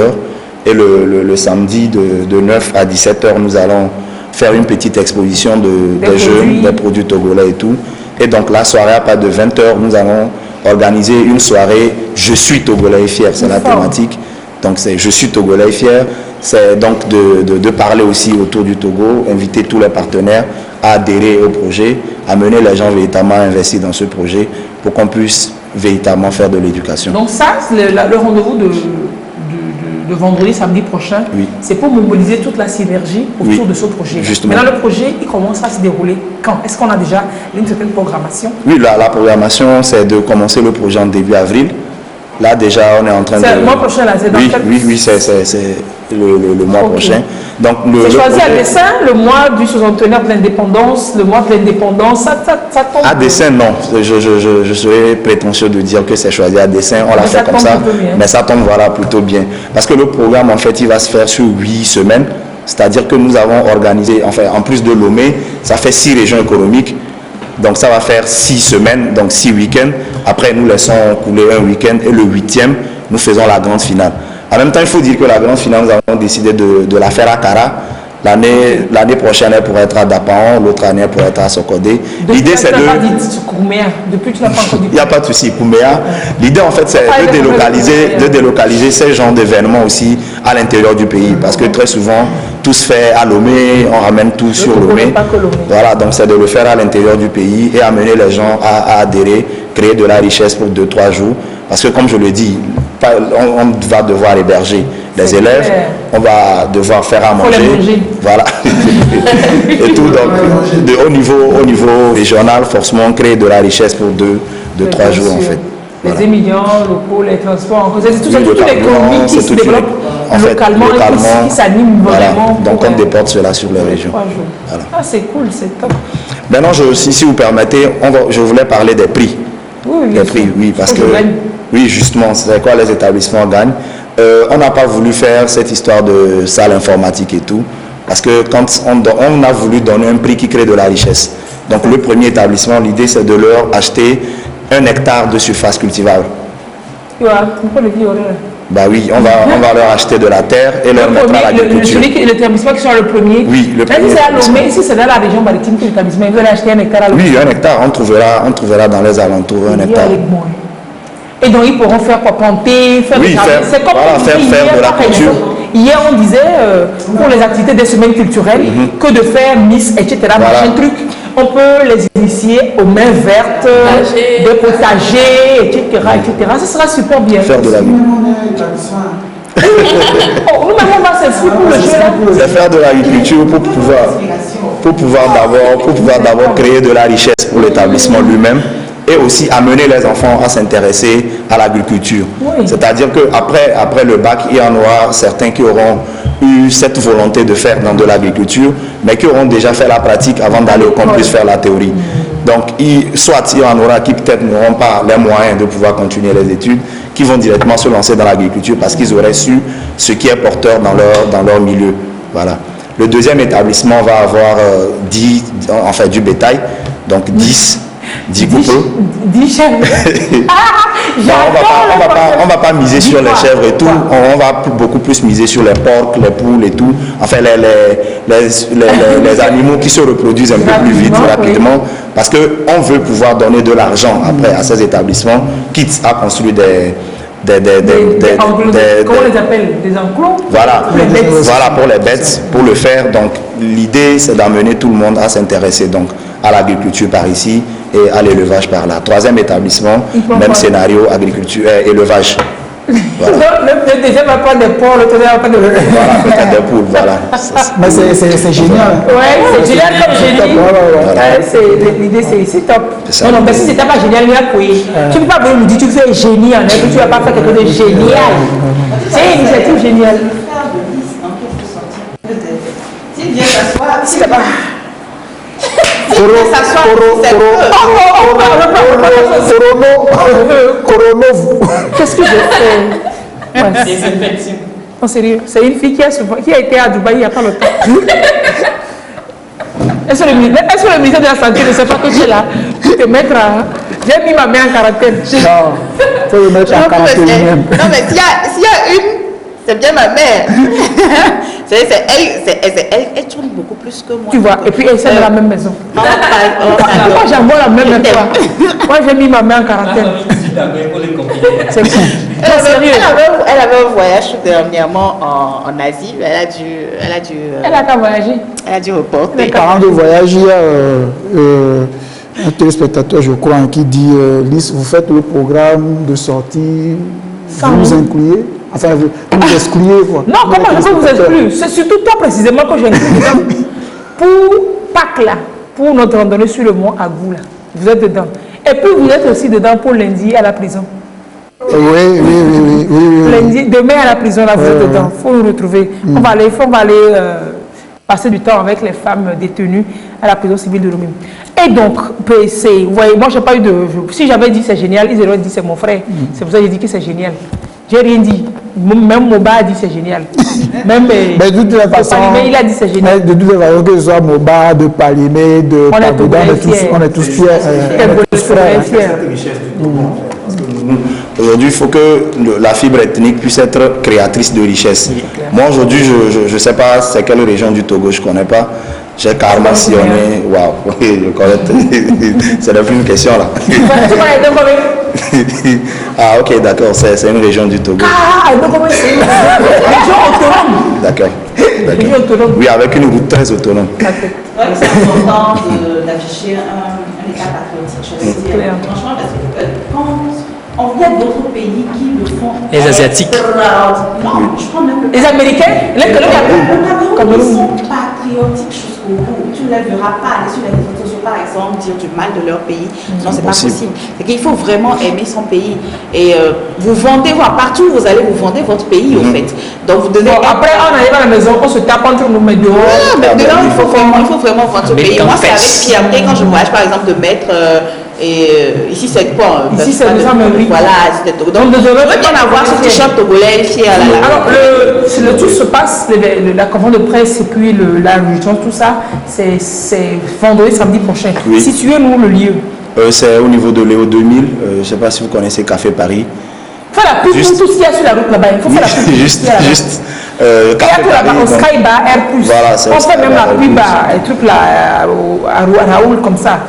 Et le samedi de 9 à 17h, nous allons faire une petite exposition des jeux, des produits togolais et tout. Et donc la soirée, à partir de 20h, nous allons organiser une soirée « Je suis togolais et fier », c'est la thématique. Donc c'est « Je suis togolais et fier ». C'est donc de parler aussi autour du Togo, inviter tous les partenaires à adhérer au projet, amener les gens véritablement à investir dans ce projet pour qu'on puisse véritablement faire de l'éducation. Donc ça, le rendez-vous de vendredi, samedi prochain, oui. C'est pour mobiliser toute la synergie autour de ce projet. Justement. Maintenant, le projet, il commence à se dérouler quand? Est-ce qu'on a déjà une certaine programmation? Oui, la programmation, c'est de commencer le projet en début avril. Là, déjà, on est en train de... C'est le mois prochain, là, c'est dans Oui, c'est le mois prochain. Donc, c'est choisi à dessein, le mois du 60e de l'indépendance, le mois de l'indépendance, ça tombe... À dessein, non. Je serais prétentieux de dire que c'est choisi à dessein, on l'a fait comme ça. Mais ça tombe, voilà, plutôt bien. Parce que le programme, en fait, il va se faire sur 8 semaines. C'est-à-dire que nous avons organisé, enfin, en plus de Lomé, ça fait 6 régions économiques. Donc ça va faire 6 semaines, donc 6 week-ends. Après, nous laissons couler un week-end et le 8e, nous faisons la grande finale. En même temps, il faut dire que la grande finale, nous avons décidé de la faire à Kara. L'année prochaine, elle pourrait être à Dapaon, l'autre année, elle pourrait être à Sokodé. L'idée, c'est de... Depuis, tu n'as pas encore dit. Il n'y a pas de souci, Kouméa. L'idée, en fait, c'est de délocaliser ces genres d'événements aussi à l'intérieur du pays. Parce que très souvent, tout se fait à Lomé, on ramène tout sur Lomé. Voilà, donc c'est de le faire à l'intérieur du pays et amener les gens à adhérer, créer de la richesse pour 2-3 jours. Parce que, comme je le dis, on va devoir héberger les élèves, on va devoir faire à manger. Voilà. Et tout, donc, au niveau régional, forcément, créer de la richesse pour 2-3 jours, en fait. Les émigrants locaux, les transports, c'est toute l'économie qui se développe localement et qui s'anime vraiment. Donc, on déporte cela sur les régions. Voilà. Ah, c'est cool, c'est top. Maintenant, si vous permettez, je voulais parler des prix. Les prix, oui, parce que... Oui, justement, c'est quoi les établissements gagnent. On n'a pas voulu faire cette histoire de salle informatique et tout, parce que quand on a voulu donner un prix qui crée de la richesse. Donc le premier établissement, l'idée c'est de leur acheter 1 hectare de surface cultivable. Bah oui, on va leur acheter de la terre et leur mettre à l'agriculture. L'établissement qui sera le premier. Oui, le premier. Si c'est dans la région maritime que l'établissement, ils veulent acheter 1 hectare à l'autre. Oui, 1 hectare, on trouvera dans les alentours 1 hectare. Et donc ils pourront faire quoi, planter, faire c'est comme faire de la culture. Hier on disait pour les activités des semaines culturelles que de faire Miss, etc. Machin truc. On peut les initier aux mains vertes, des potagers, etc., etc. Ça sera super bien. Faire de la vie. Nous m'avons pas c'est fou pour le jeu là. C'est faire de l'agriculture pour pouvoir d'abord créer de la richesse pour l'établissement lui-même. Et aussi amener les enfants à s'intéresser à l'agriculture. Oui. C'est-à-dire qu'après le bac, il y en aura certains qui auront eu cette volonté de faire dans de l'agriculture, mais qui auront déjà fait la pratique avant d'aller au campus faire la théorie. Donc, soit il y en aura qui peut-être n'auront pas les moyens de pouvoir continuer les études, qui vont directement se lancer dans l'agriculture parce qu'ils auraient su ce qui est porteur dans leur milieu. Voilà. Le deuxième établissement va avoir du bétail, donc 10 couples. 10 chèvres. On va pas miser sur les chèvres et tout. On va beaucoup plus miser sur les porcs, les poules et tout. Enfin, les animaux qui se reproduisent un peu plus vite, rapidement. Parce qu'on veut pouvoir donner de l'argent après à ces établissements, quitte à construire comment on les appelle? Des enclos? Voilà, pour les bêtes, pour le faire. Donc, l'idée, c'est d'amener tout le monde à s'intéresser donc à l'agriculture par ici et à l'élevage par là. Troisième établissement, même scénario, agriculture, élevage. Voilà. Le deuxième va prendre des porcs, le troisième va prendre des poules. Voilà, peut-être des poules, voilà. Mais c'est génial. Ouais, c'est génial comme génie. L'idée, c'est top. Non, mais si c'était pas génial, il y a quoi. Tu ne peux pas me dire tu fais génie en tu ne vas pas faire quelque chose de génial. C'est une initiative géniale. S'il vient s'asseoir, s'il va Qu'est-ce que j'ai fait? En sérieux, c'est une fille qui a été à Dubaï il n'y a pas longtemps. Est-ce que le ministère de la Santé ne sait pas que tu es là pour te mettre à... J'ai mis ma main en quarantaine. Non, il faut le mettre en quarantaine même. Non, mais s'il y a une, c'est bien ma mère. Elle tourne beaucoup plus que moi. Tu vois, et puis elle est dans la même maison. Moi, j'envoie la même fois. Moi, j'ai mis ma main en quarantaine. C'est cool. Elle avait un voyage dernièrement en Asie. Elle a qu'à voyager. Elle a dû reporter. Parlant de voyage, il y a un téléspectateur, je crois, qui dit Lys, vous faites le programme de sortie, vous incluez. Enfin, vous excluez quoi. Non, comment je peux vous exclure? C'est surtout toi précisément que j'inclus dedans. Pour Pâques là, pour notre randonnée sur le mont Agou là, vous êtes dedans. Et puis vous êtes aussi dedans pour lundi à la prison. Oui. Lundi, demain à la prison là, vous êtes dedans. Il faut nous retrouver. On va aller passer du temps avec les femmes détenues à la prison civile de Lomé. Et donc, vous voyez, moi j'ai pas eu de... Si j'avais dit c'est génial, ils auraient dit c'est mon frère. C'est pour ça que j'ai dit que c'est génial. J'ai rien dit. Même Moba a dit c'est génial. Même mais de toute façon, il a dit c'est génial. De toute façon, que ce soit Moba, de Palimé, de Pagoda, on est tous fiers. Aujourd'hui, il faut que la fibre ethnique puisse être créatrice de richesse. Moi, aujourd'hui, je ne sais pas c'est quelle région du Togo, je ne connais pas. J'ai carrément sillonné. Waouh, je connais. C'est plus une question là. Ah, ok, d'accord, c'est une région du Togo. Ah, donc comment c'est une région autonome. D'accord. Oui, avec une route très autonome. C'est important d'afficher un état patriotique. Franchement, parce que quand il y a d'autres pays qui le font. Les Asiatiques. Non, je prends même les Américains, le Cameroun, ils sont patriotiques jusqu'au bout. Tu ne les verras pas aller sur les réseaux sociaux, par exemple, dire du mal de leur pays. Non, c'est pas possible. C'est qu'il faut vraiment aimer son pays. Et vous vendez, partout où vous allez, vous vendez votre pays, au fait. Donc vous devez. Après, on arrive à la maison, on se tape entre nous, mais dehors. Dedans, il faut vraiment vendre son pays. Moi, c'est avec Pierre, quand je voyage, par exemple, de mettre. Ici c'est quoi? Ici c'est les Américains. Voilà, c'est Togo. Donc vous devez bien avoir ce t-shirt togolais ici à la. Alors le tout se passe, la conférence de presse et puis la réunion, tout ça, c'est vendredi, samedi prochain. Oui. Situez-nous le lieu. C'est au niveau de Léo 2000. Je ne sais pas si vous connaissez Café Paris. Fais la pub pour tout ce qu'il y a sur la route là-bas. Il faut faire la pub. Juste. Café Paris. Au Skybar, Air Plus. Voilà, on fait même la pub à truc là, à Raoul comme ça.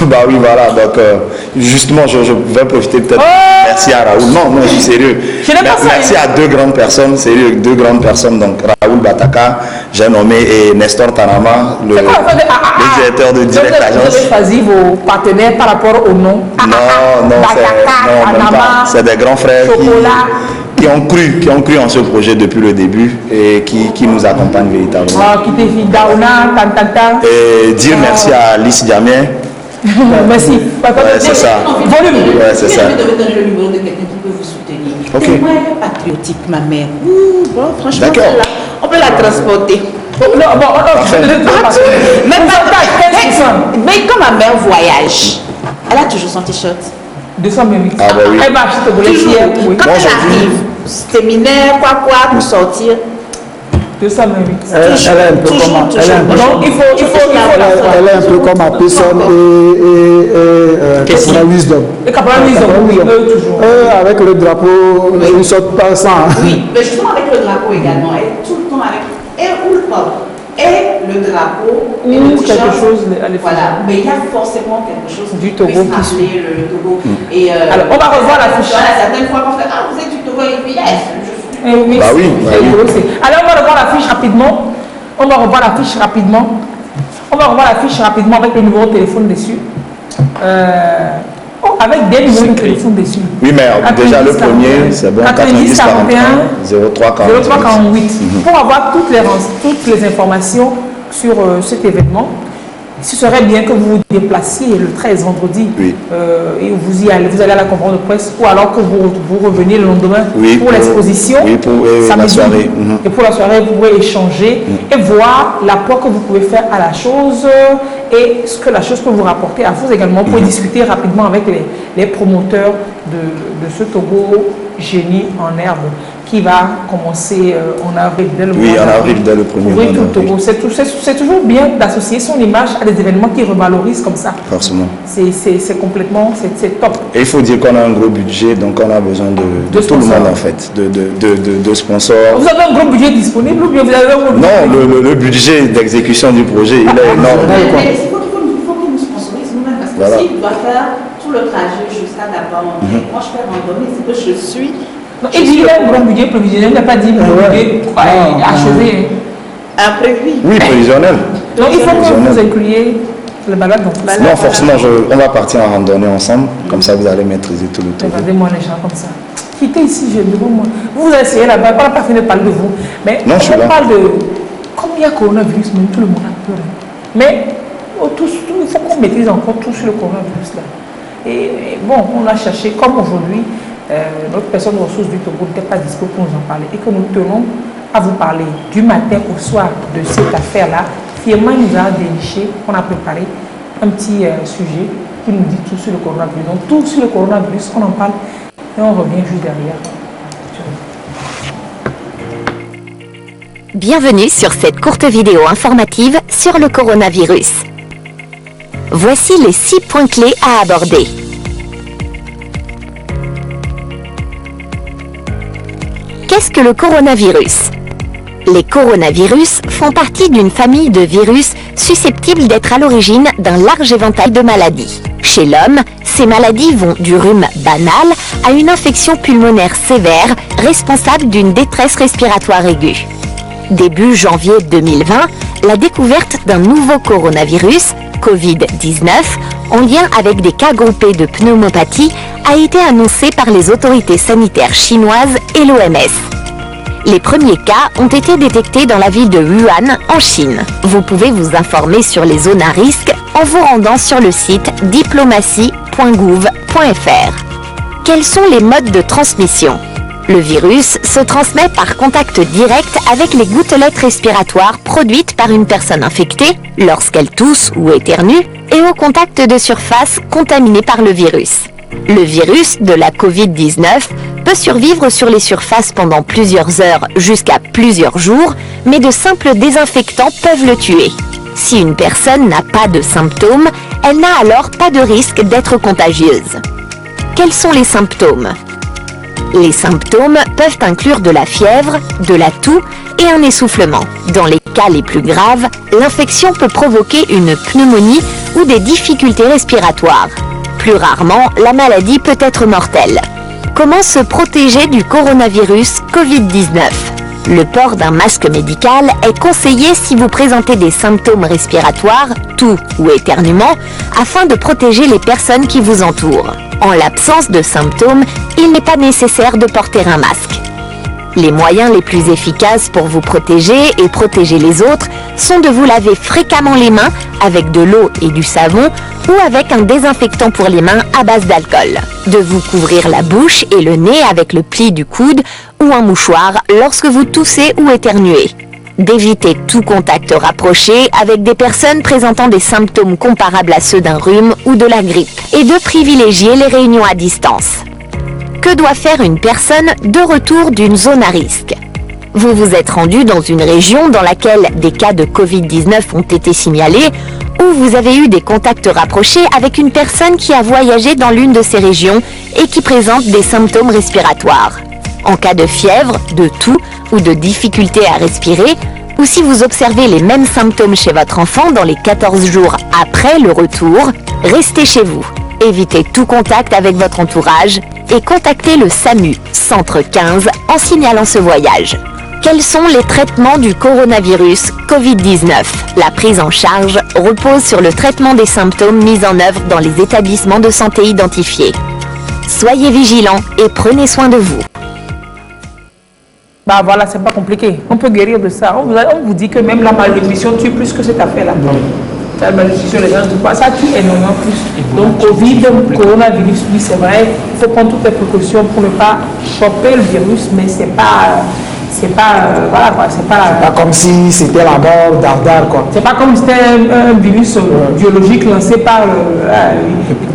Bah oui, voilà, donc justement, je vais profiter peut-être. Merci à Raoul. Non, je suis sérieux. Merci à deux grandes personnes, sérieux, deux grandes personnes. Donc Raoul Bataka, j'ai nommé, et Nestor Tanama, le directeur de Direct Agence. Vous avez choisi vos partenaires par rapport au nom? Non, même pas. C'est des grands frères qui ont cru en ce projet depuis le début et qui nous accompagnent véritablement. Qui te dit Daona, Tantanta. Et dire merci à Alice Diamien. Merci. Ouais, c'est ça. Volume. Ouais, c'est ça. Je vais donner le numéro de quelqu'un qui peut vous soutenir. Ok. C'est moi, elle est patriotique, ma mère. Bon, franchement, on peut la transporter. Mais quand ma mère voyage, elle a toujours son t-shirt. 200 000. Ah bah oui. Elle va acheter toujours. Quand elle arrive, séminaire, pour sortir. 200 000. Elle est un peu comme elle est un peu comme ma personne et Caporal Wisdom. Et Caporal Wisdom, oui, toujours. Avec le drapeau, ils ne sortent pas sans. Oui, mais justement avec le drapeau également, elle est tout le temps avec. Et le drapeau, et le t-shirt, quelque chose, voilà, mais il y a forcément quelque chose du Togo qui suit le Togo. Alors, on va revoir l'affiche. Voilà, certaines fois, on fait vous êtes du Togo, et puis bah oui. Alors, on va revoir l'affiche rapidement. On va revoir l'affiche rapidement avec le numéro de téléphone dessus. Avec des numéros de téléphone dessus. Oui, mais déjà le premier, c'est bon. 90 41 03 48. Pour avoir toutes les informations sur cet événement, ce serait bien que vous vous déplaciez le 13 vendredi et vous y allez, vous allez à la conférence de presse, ou alors que vous reveniez le lendemain pour l'exposition, la soirée. Et pour la soirée, vous pouvez échanger et voir l'apport que vous pouvez faire à la chose et ce que la chose peut vous rapporter à vous également. Vous pouvez discuter rapidement avec les promoteurs de ce Togo génie en herbe qui va commencer en avril, dès le mois en avril, dès le premier mois Togo. C'est toujours bien d'associer son image à des événements qui revalorisent comme ça. Forcément. C'est complètement, c'est top. Et il faut dire qu'on a un gros budget, donc on a besoin de tout le monde en fait, de sponsors. Vous avez un gros budget disponible ou bien vous avez un gros budget? Non, le budget d'exécution du projet, il est énorme. Mais il faut qu'il nous sponsorise nous-mêmes, parce que s'il doit faire tout le trajet jusqu'à là-bas, moi je peux randonner, c'est que je suis... Et il a un grand budget prévisionnel, il n'a pas dit budget achevé. Imprévu. Oui, prévisionnel. Donc il faut que vous incluiez le balade. Non, forcément, on va partir en randonnée ensemble, comme ça vous allez maîtriser tout le temps. Regardez-moi les gens comme ça. Quittez ici, je devant moi. Vous allez essayer là-bas, on n'a pas fini de parler de vous. Mais non, on parle de... Comme il y a coronavirus, tout le monde a peur. Mais il faut qu'on maîtrise encore tout sur le coronavirus là. Et bon, on a cherché, comme aujourd'hui, notre personne ressource du Togo n'était pas dispo pour nous en parler et que nous tenons à vous parler du matin au soir de cette affaire-là. Firmin nous a déniché, on a préparé un petit sujet qui nous dit tout sur le coronavirus. Donc tout sur le coronavirus, on en parle et on revient juste derrière. Bienvenue sur cette courte vidéo informative sur le coronavirus. Voici les 6 points clés à aborder. Qu'est-ce que le coronavirus? Les coronavirus font partie d'une famille de virus susceptibles d'être à l'origine d'un large éventail de maladies. Chez l'homme, ces maladies vont du rhume banal à une infection pulmonaire sévère responsable d'une détresse respiratoire aiguë. Début janvier 2020, la découverte d'un nouveau coronavirus, Covid-19, en lien avec des cas groupés de pneumopathie, a été annoncée par les autorités sanitaires chinoises et l'OMS. Les premiers cas ont été détectés dans la ville de Wuhan, en Chine. Vous pouvez vous informer sur les zones à risque en vous rendant sur le site diplomatie.gouv.fr. Quels sont les modes de transmission? Le virus se transmet par contact direct avec les gouttelettes respiratoires produites par une personne infectée lorsqu'elle tousse ou éternue et au contact de surfaces contaminées par le virus. Le virus de la Covid-19 peut survivre sur les surfaces pendant plusieurs heures jusqu'à plusieurs jours, mais de simples désinfectants peuvent le tuer. Si une personne n'a pas de symptômes, elle n'a alors pas de risque d'être contagieuse. Quels sont les symptômes? Les symptômes peuvent inclure de la fièvre, de la toux et un essoufflement. Dans les cas les plus graves, l'infection peut provoquer une pneumonie ou des difficultés respiratoires. Plus rarement, la maladie peut être mortelle. Comment se protéger du coronavirus Covid-19? Le port d'un masque médical est conseillé si vous présentez des symptômes respiratoires, toux ou éternuement, afin de protéger les personnes qui vous entourent. En l'absence de symptômes, il n'est pas nécessaire de porter un masque. Les moyens les plus efficaces pour vous protéger et protéger les autres sont de vous laver fréquemment les mains avec de l'eau et du savon ou avec un désinfectant pour les mains à base d'alcool. De vous couvrir la bouche et le nez avec le pli du coude ou un mouchoir lorsque vous toussez ou éternuez. D'éviter tout contact rapproché avec des personnes présentant des symptômes comparables à ceux d'un rhume ou de la grippe et de privilégier les réunions à distance. Que doit faire une personne de retour d'une zone à risque? Vous vous êtes rendu dans une région dans laquelle des cas de Covid-19 ont été signalés ou vous avez eu des contacts rapprochés avec une personne qui a voyagé dans l'une de ces régions et qui présente des symptômes respiratoires. En cas de fièvre, de toux ou de difficulté à respirer, ou si vous observez les mêmes symptômes chez votre enfant dans les 14 jours après le retour, restez chez vous. Évitez tout contact avec votre entourage et contactez le SAMU, Centre 15, en signalant ce voyage. Quels sont les traitements du coronavirus Covid-19? La prise en charge repose sur le traitement des symptômes mis en œuvre dans les établissements de santé identifiés. Soyez vigilants et prenez soin de vous. Bah voilà, c'est pas compliqué. On peut guérir de ça. On vous dit que même la malnutrition tue plus que cette affaire-là. La malnutrition, les gens ne pas. Ça tue énormément plus. Donc, Covid, coronavirus, oui, c'est vrai. Il faut prendre toutes les précautions pour ne pas choper le virus, mais c'est pas voilà quoi, c'est pas comme si c'était la mort d'Ardar quoi. C'est pas comme si c'était un virus biologique lancé par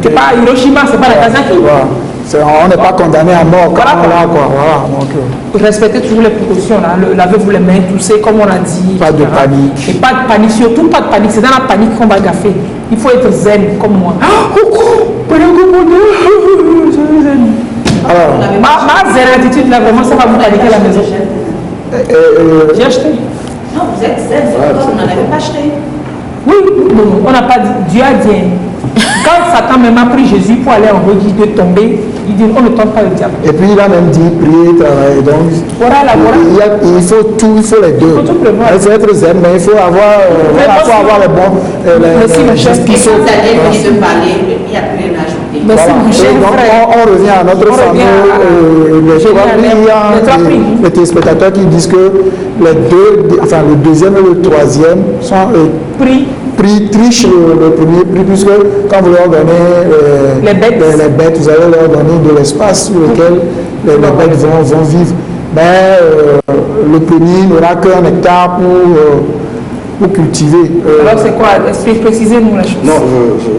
c'est pas Hiroshima, c'est pas Nagasaki. On n'est pas condamné à mort comme là quoi. Voilà. Donc, respectez toujours les précautions là, lavez-vous les mains, toussez comme on l'a dit. Pas de panique. Et pas de panique, surtout pas de panique, c'est dans la panique qu'on va gaffer. Il faut être zen comme moi. Alors, ma zen attitude là vraiment ça va vous paniquer à la maison. J'ai acheté. Non, vous êtes zen, vous n'en avez pas acheté. Oui, non, on n'a pas dit, Dieu a dit. Quand Satan même a pris Jésus pour aller en registre de tomber, il dit on ne tente pas le diable. Et puis il a même dit prier, travailler. Donc il faut tout, il faut les deux. Il faut être zen, mais il faut avoir les bons. Merci mon cher. Et quand vous allez venir de parler, il n'y a plus rien à ajouter. Merci mon cher. Donc on revient à notre fameux les téléspectateurs qui disent que les deux, enfin le deuxième et le troisième sont prix triche le premier prix, puisque quand vous leur donnez les bêtes, vous allez leur donner de l'espace sur lequel les bêtes vont vivre. Mais le premier n'aura qu'un hectare pour cultiver. Alors c'est quoi? Précisez-nous la chose. Non,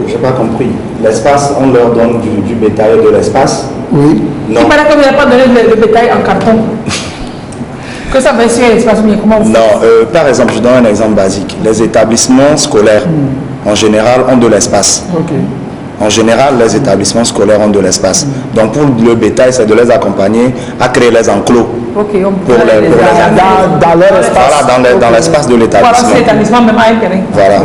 je n'ai pas compris. L'espace, on leur donne du bétail de l'espace? Oui. Non. Il paraît que vous n'avez pas donné le bétail en carton. Que ça va sur l'espace bien, comment vous faites? Par exemple, je donne un exemple basique. Les établissements scolaires, en général, ont de l'espace. En général, les établissements scolaires ont de l'espace. Donc, pour le bétail, c'est de les accompagner à créer les enclos. Dans leur espace. Voilà, dans l'espace de l'établissement. Voilà, l'établissement même a un terrain. Voilà.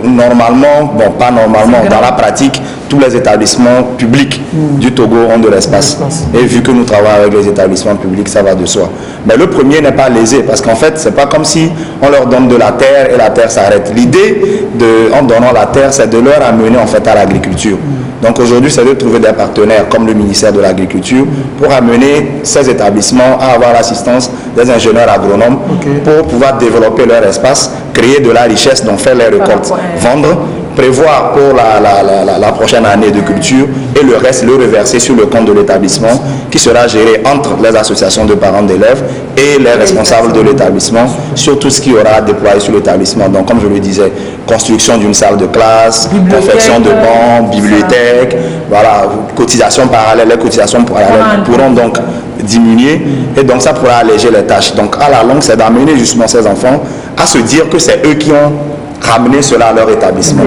Normalement, bon, pas normalement, dans la pratique, tous les établissements publics du Togo ont de l'espace. Et vu que nous travaillons avec les établissements publics, ça va de soi. Mais le premier n'est pas lésé, parce qu'en fait, c'est pas comme si on leur donne de la terre et la terre s'arrête. L'idée, en donnant la terre, c'est de leur amener en fait à l'agriculture. Donc aujourd'hui, c'est de trouver des partenaires comme le ministère de l'Agriculture pour amener ces établissements à avoir l'assistance des ingénieurs agronomes pour pouvoir développer leur espace, créer de la richesse, donc faire les récoltes, vendre, prévoir pour la prochaine année de culture et le reste le reverser sur le compte de l'établissement qui sera géré entre les associations de parents d'élèves et les responsables de l'établissement sur tout ce qui aura déployé sur l'établissement. Donc comme je le disais, construction d'une salle de classe, confection de bancs, bibliothèque, voilà, cotisations parallèles. Les cotisations parallèles pourront donc diminuer et donc ça pourra alléger les tâches. Donc à la longue, c'est d'amener justement ces enfants à se dire que c'est eux qui ont ramené cela à leur établissement.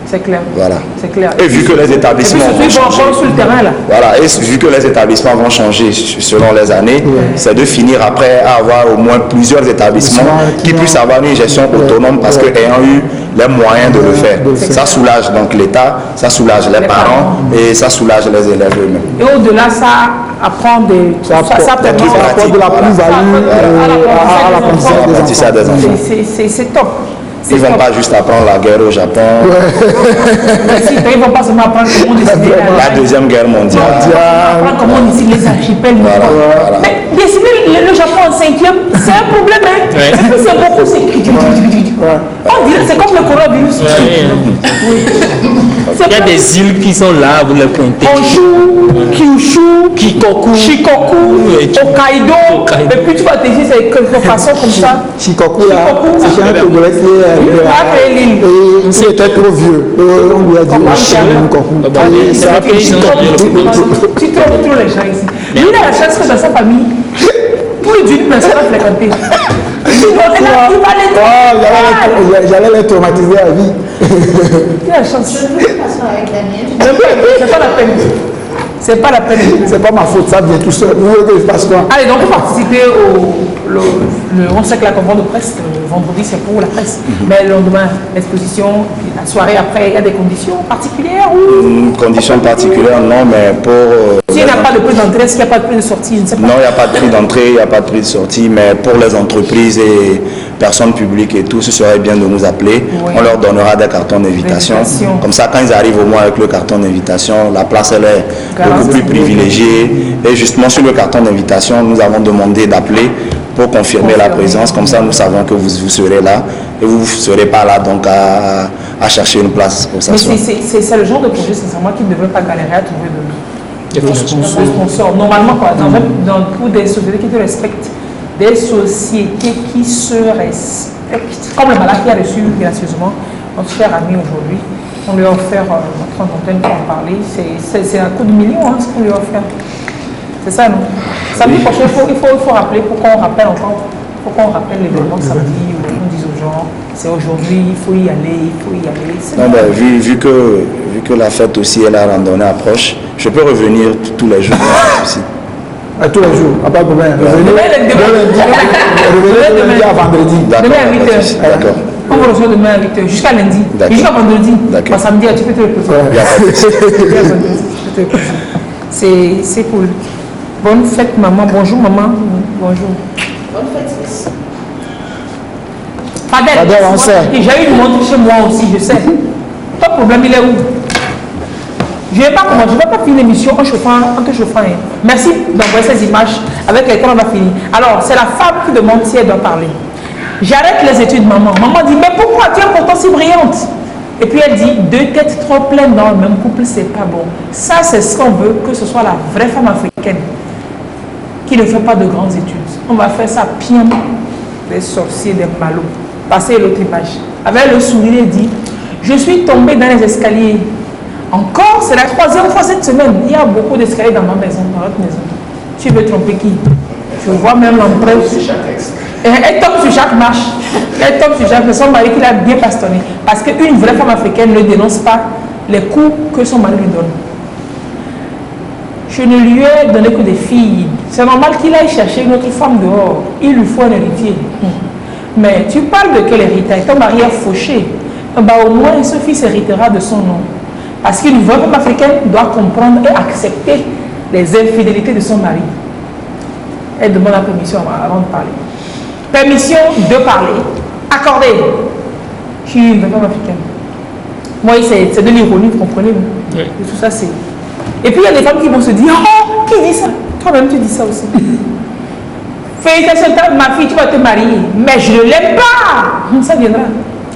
C'est clair. Voilà. C'est clair. Et vu que les établissements vont changer, sur le terrain, là. Voilà. Et vu que les établissements vont changer selon les années, c'est de finir après à avoir au moins plusieurs établissements qui puissent avoir une gestion autonome parce qu'ayant eu les moyens de le faire. Ça soulage donc l'État, ça soulage les parents et ça soulage les élèves eux-mêmes. Et au-delà, ça apprend des... Ça permet de la plus-value à l'apprentissage des enfants. C'est top. Ils ne vont pas juste apprendre la guerre au Japon. Ils ne vont pas seulement apprendre comment décider la Deuxième Guerre mondiale. Apprendre comment décider les archipels. Voilà. Mais décider le Japon en 5e, c'est un problème. C'est beaucoup. On dirait c'est comme le coronavirus. Il y a des îles qui sont là, vous les pointez. Honshu, Kyushu, Shikoku, Hokkaido. Et puis tu vas te dire c'est de façon comme ça. Shikoku, c'est un Togolais qui il était trop vieux. On lui a dit Shikoku. Tu trouves les gens ici. Il a la chance que dans sa famille, plus d'une personne a fréquenté. J'allais les traumatiser à vie. Il a la chance. C'est pas la peine. C'est pas la peine. C'est pas ma faute, ça vient tout seul. Vous voulez que je fasse quoi? Allez, donc vous participez on sait que la conférence de presse, le vendredi, c'est pour la presse. Mais le lendemain, l'exposition, la soirée après, il y a des conditions particulières ou... Conditions particulières, non, mais pour... S'il n'y a pas de prix d'entrée, est-ce qu'il n'y a pas de prix de sortie? Je ne sais pas. Non, il n'y a pas de prix d'entrée, il n'y a pas de prix de sortie, mais pour les entreprises et personnes publiques et tout, ce serait bien de nous appeler. Oui. On leur donnera des cartons d'invitation. Comme ça, quand ils arrivent au moins avec le carton d'invitation, la place, elle est beaucoup plus privilégiée. Et justement, sur le carton d'invitation, nous avons demandé d'appeler pour confirmer la présence. Comme ça, nous savons que vous serez là et vous ne serez pas là donc à chercher une place pour s'asseoir. Mais c'est le genre de projet, sincèrement, qui ne devrait pas galérer à trouver des sponsors. Normalement, par exemple, pour des sociétés qui te respectent, des sociétés qui se respectent, comme le malade qui a reçu gracieusement notre cher ami aujourd'hui, on lui a offert notre antenne pour en parler. C'est un coup de million, ce qu'on lui a offert. C'est ça, non? Samedi prochain, il faut rappeler, pour qu'on rappelle encore, pour qu'on rappelle l'événement de samedi, où on dise aux gens, c'est aujourd'hui, il faut y aller, il faut y aller. Non, ben, vu que la fête aussi et la randonnée approche, je peux revenir tous les jours aussi. Tous les jours, pas de problème. Revenez lundi à vendredi. Demain à 8h. D'accord. On vous reçoit demain à 8h, jusqu'à lundi. Jusqu'à vendredi. D'accord. Samedi, tu peux te reposer. C'est cool. Bonne fête, maman. Bonjour, maman. Bonjour. Bonne fête, fils. Fadel, on sait. J'ai eu une montre chez moi aussi, je sais. Ton problème, il est où? Je ne vais pas finir l'émission en te chauffant. Merci d'envoyer ces images avec lesquelles on va finir. Alors, c'est la femme qui demande si elle doit parler. J'arrête les études, maman. Maman dit, mais pourquoi tu es pourtant si brillante? Et puis elle dit, 2 têtes trop pleines dans le même couple, c'est pas bon. Ça, c'est ce qu'on veut, que ce soit la vraie femme africaine qui ne fait pas de grandes études. On va faire ça bien, des sorciers, des malots. Passez l'autre image. Avec le sourire, elle dit, je suis tombée dans les escaliers. Encore, c'est la 3e fois cette semaine. Il y a beaucoup d'escaliers dans ma maison, dans notre maison. Tu veux tromper qui? Je vois même l'empreinte. Elle tombe sur chaque marche. Elle tombe sur chaque. C'est son mari qui l'a bien bastonné. Parce qu'une vraie femme africaine ne dénonce pas les coups que son mari lui donne. Je ne lui ai donné que des filles. C'est normal qu'il aille chercher une autre femme dehors. Il lui faut un héritier. Mais tu parles de quel héritage? Ton mari a fauché. Bah, au moins, ce fils héritera de son nom. Parce qu'une vraie femme africaine doit comprendre et accepter les infidélités de son mari. Elle demande la permission avant de parler. Permission de parler. Accordée. Je suis une vraie femme africaine. Moi, c'est de l'ironie, vous comprenez? Oui. Et tout ça, c'est... Et puis, il y a des femmes qui vont se dire, oh, qui dit ça? Toi-même, tu dis ça aussi. Félicitations, ma fille, tu vas te marier. Mais je ne l'aime pas. Ça viendra.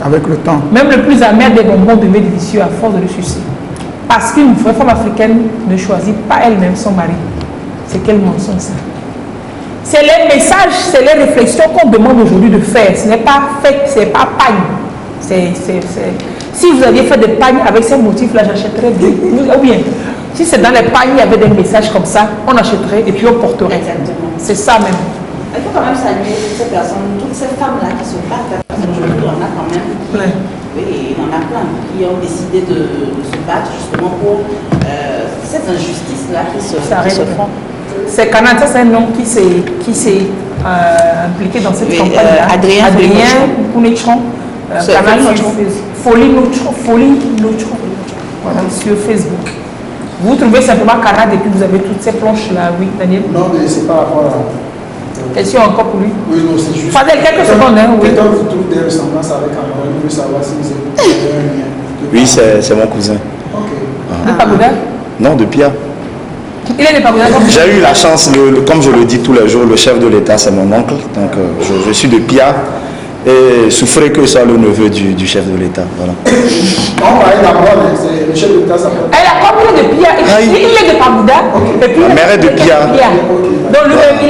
Avec le temps. Même le plus amer des bonbons demeure délicieux à force de le sucer. Parce qu'une vraie femme africaine ne choisit pas elle-même son mari. C'est quel mensonge ça? C'est les messages, c'est les réflexions qu'on demande aujourd'hui de faire. Ce n'est pas fait, ce n'est pas pagne. Si vous aviez fait des pagnes avec ces motifs-là, j'achèterais deux. Ou bien, si c'est dans les pagnes, il y avait des messages comme ça, on achèterait et puis on porterait. Exactement. C'est ça même. Il faut quand même saluer toutes ces personnes, toutes ces femmes-là qui se battent. Aujourd'hui, on a quand même plein. Oui, il y en a plein qui ont décidé de se battre justement pour cette injustice-là qui se font. C'est Canada, c'est un nom qui s'est impliqué dans cette campagne-là. Adrien Pounetron. Folie Notron. Voilà, sur Facebook. Vous trouvez simplement Canada et puis vous avez toutes ces planches-là, oui, Daniel? Non, mais c'est par rapport à... Question encore pour lui? Oui, non, c'est juste... Fadel, quelques secondes, hein, oui. Quelqu'un vous trouve des ressemblances avec Cameroun, il veut savoir si vous êtes un lien. Oui, c'est mon cousin. Ok. De Pagoda? Non, de Pia. Il est de Pagoda? J'ai eu la chance, comme je le dis tous les jours, le chef de l'État, c'est mon oncle. Donc, je suis de Pia. Et souffrez que soit le neveu du chef de l'État. Voilà. Non, elle a pas, c'est le chef de l'État. Elle a compris de Pia. Il est de Pagoda. Et puis la mère est de Pia. Donc lui, il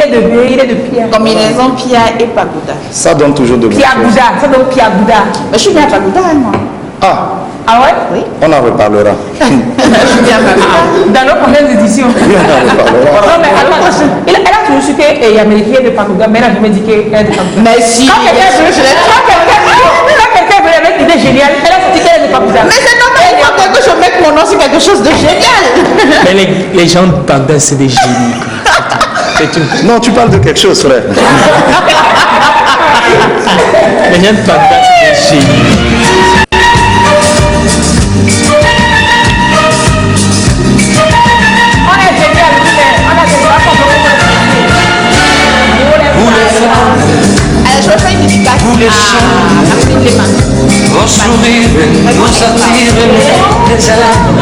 est de Pia. Combinaison Pia et Pagoda. Ça donne toujours de Pia Gouda, ça donne Pia Gouda. Je suis bien à Pagoda, moi. Ah ouais? Oui. On en reparlera. Je suis bien à Pagoda. Dans nos prochaines éditions. Oui, on en reparlera. Non, mais attends, elle a toujours su qu'elle est américaine de Pagoda, mais elle n'a jamais dit qu'elle est de Pagoda. Mais si. Quand quelqu'un veut avec une idée géniale, elle a dit qu'elle est de Pagoda. Mais c'est normal, il faut que je mette mon nom sur quelque chose de génial. Mais les gens de Pagoda, c'est des génies. C'est tout. Non, tu parles de quelque chose, frère. Les gens de Pagoda, c'est des génies. Vous les chants, vos sourires nous attirent les âmes.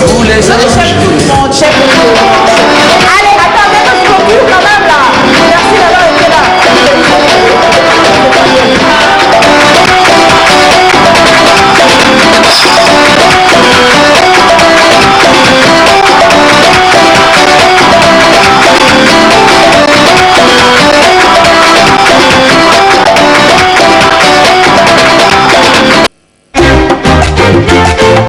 Vous les anges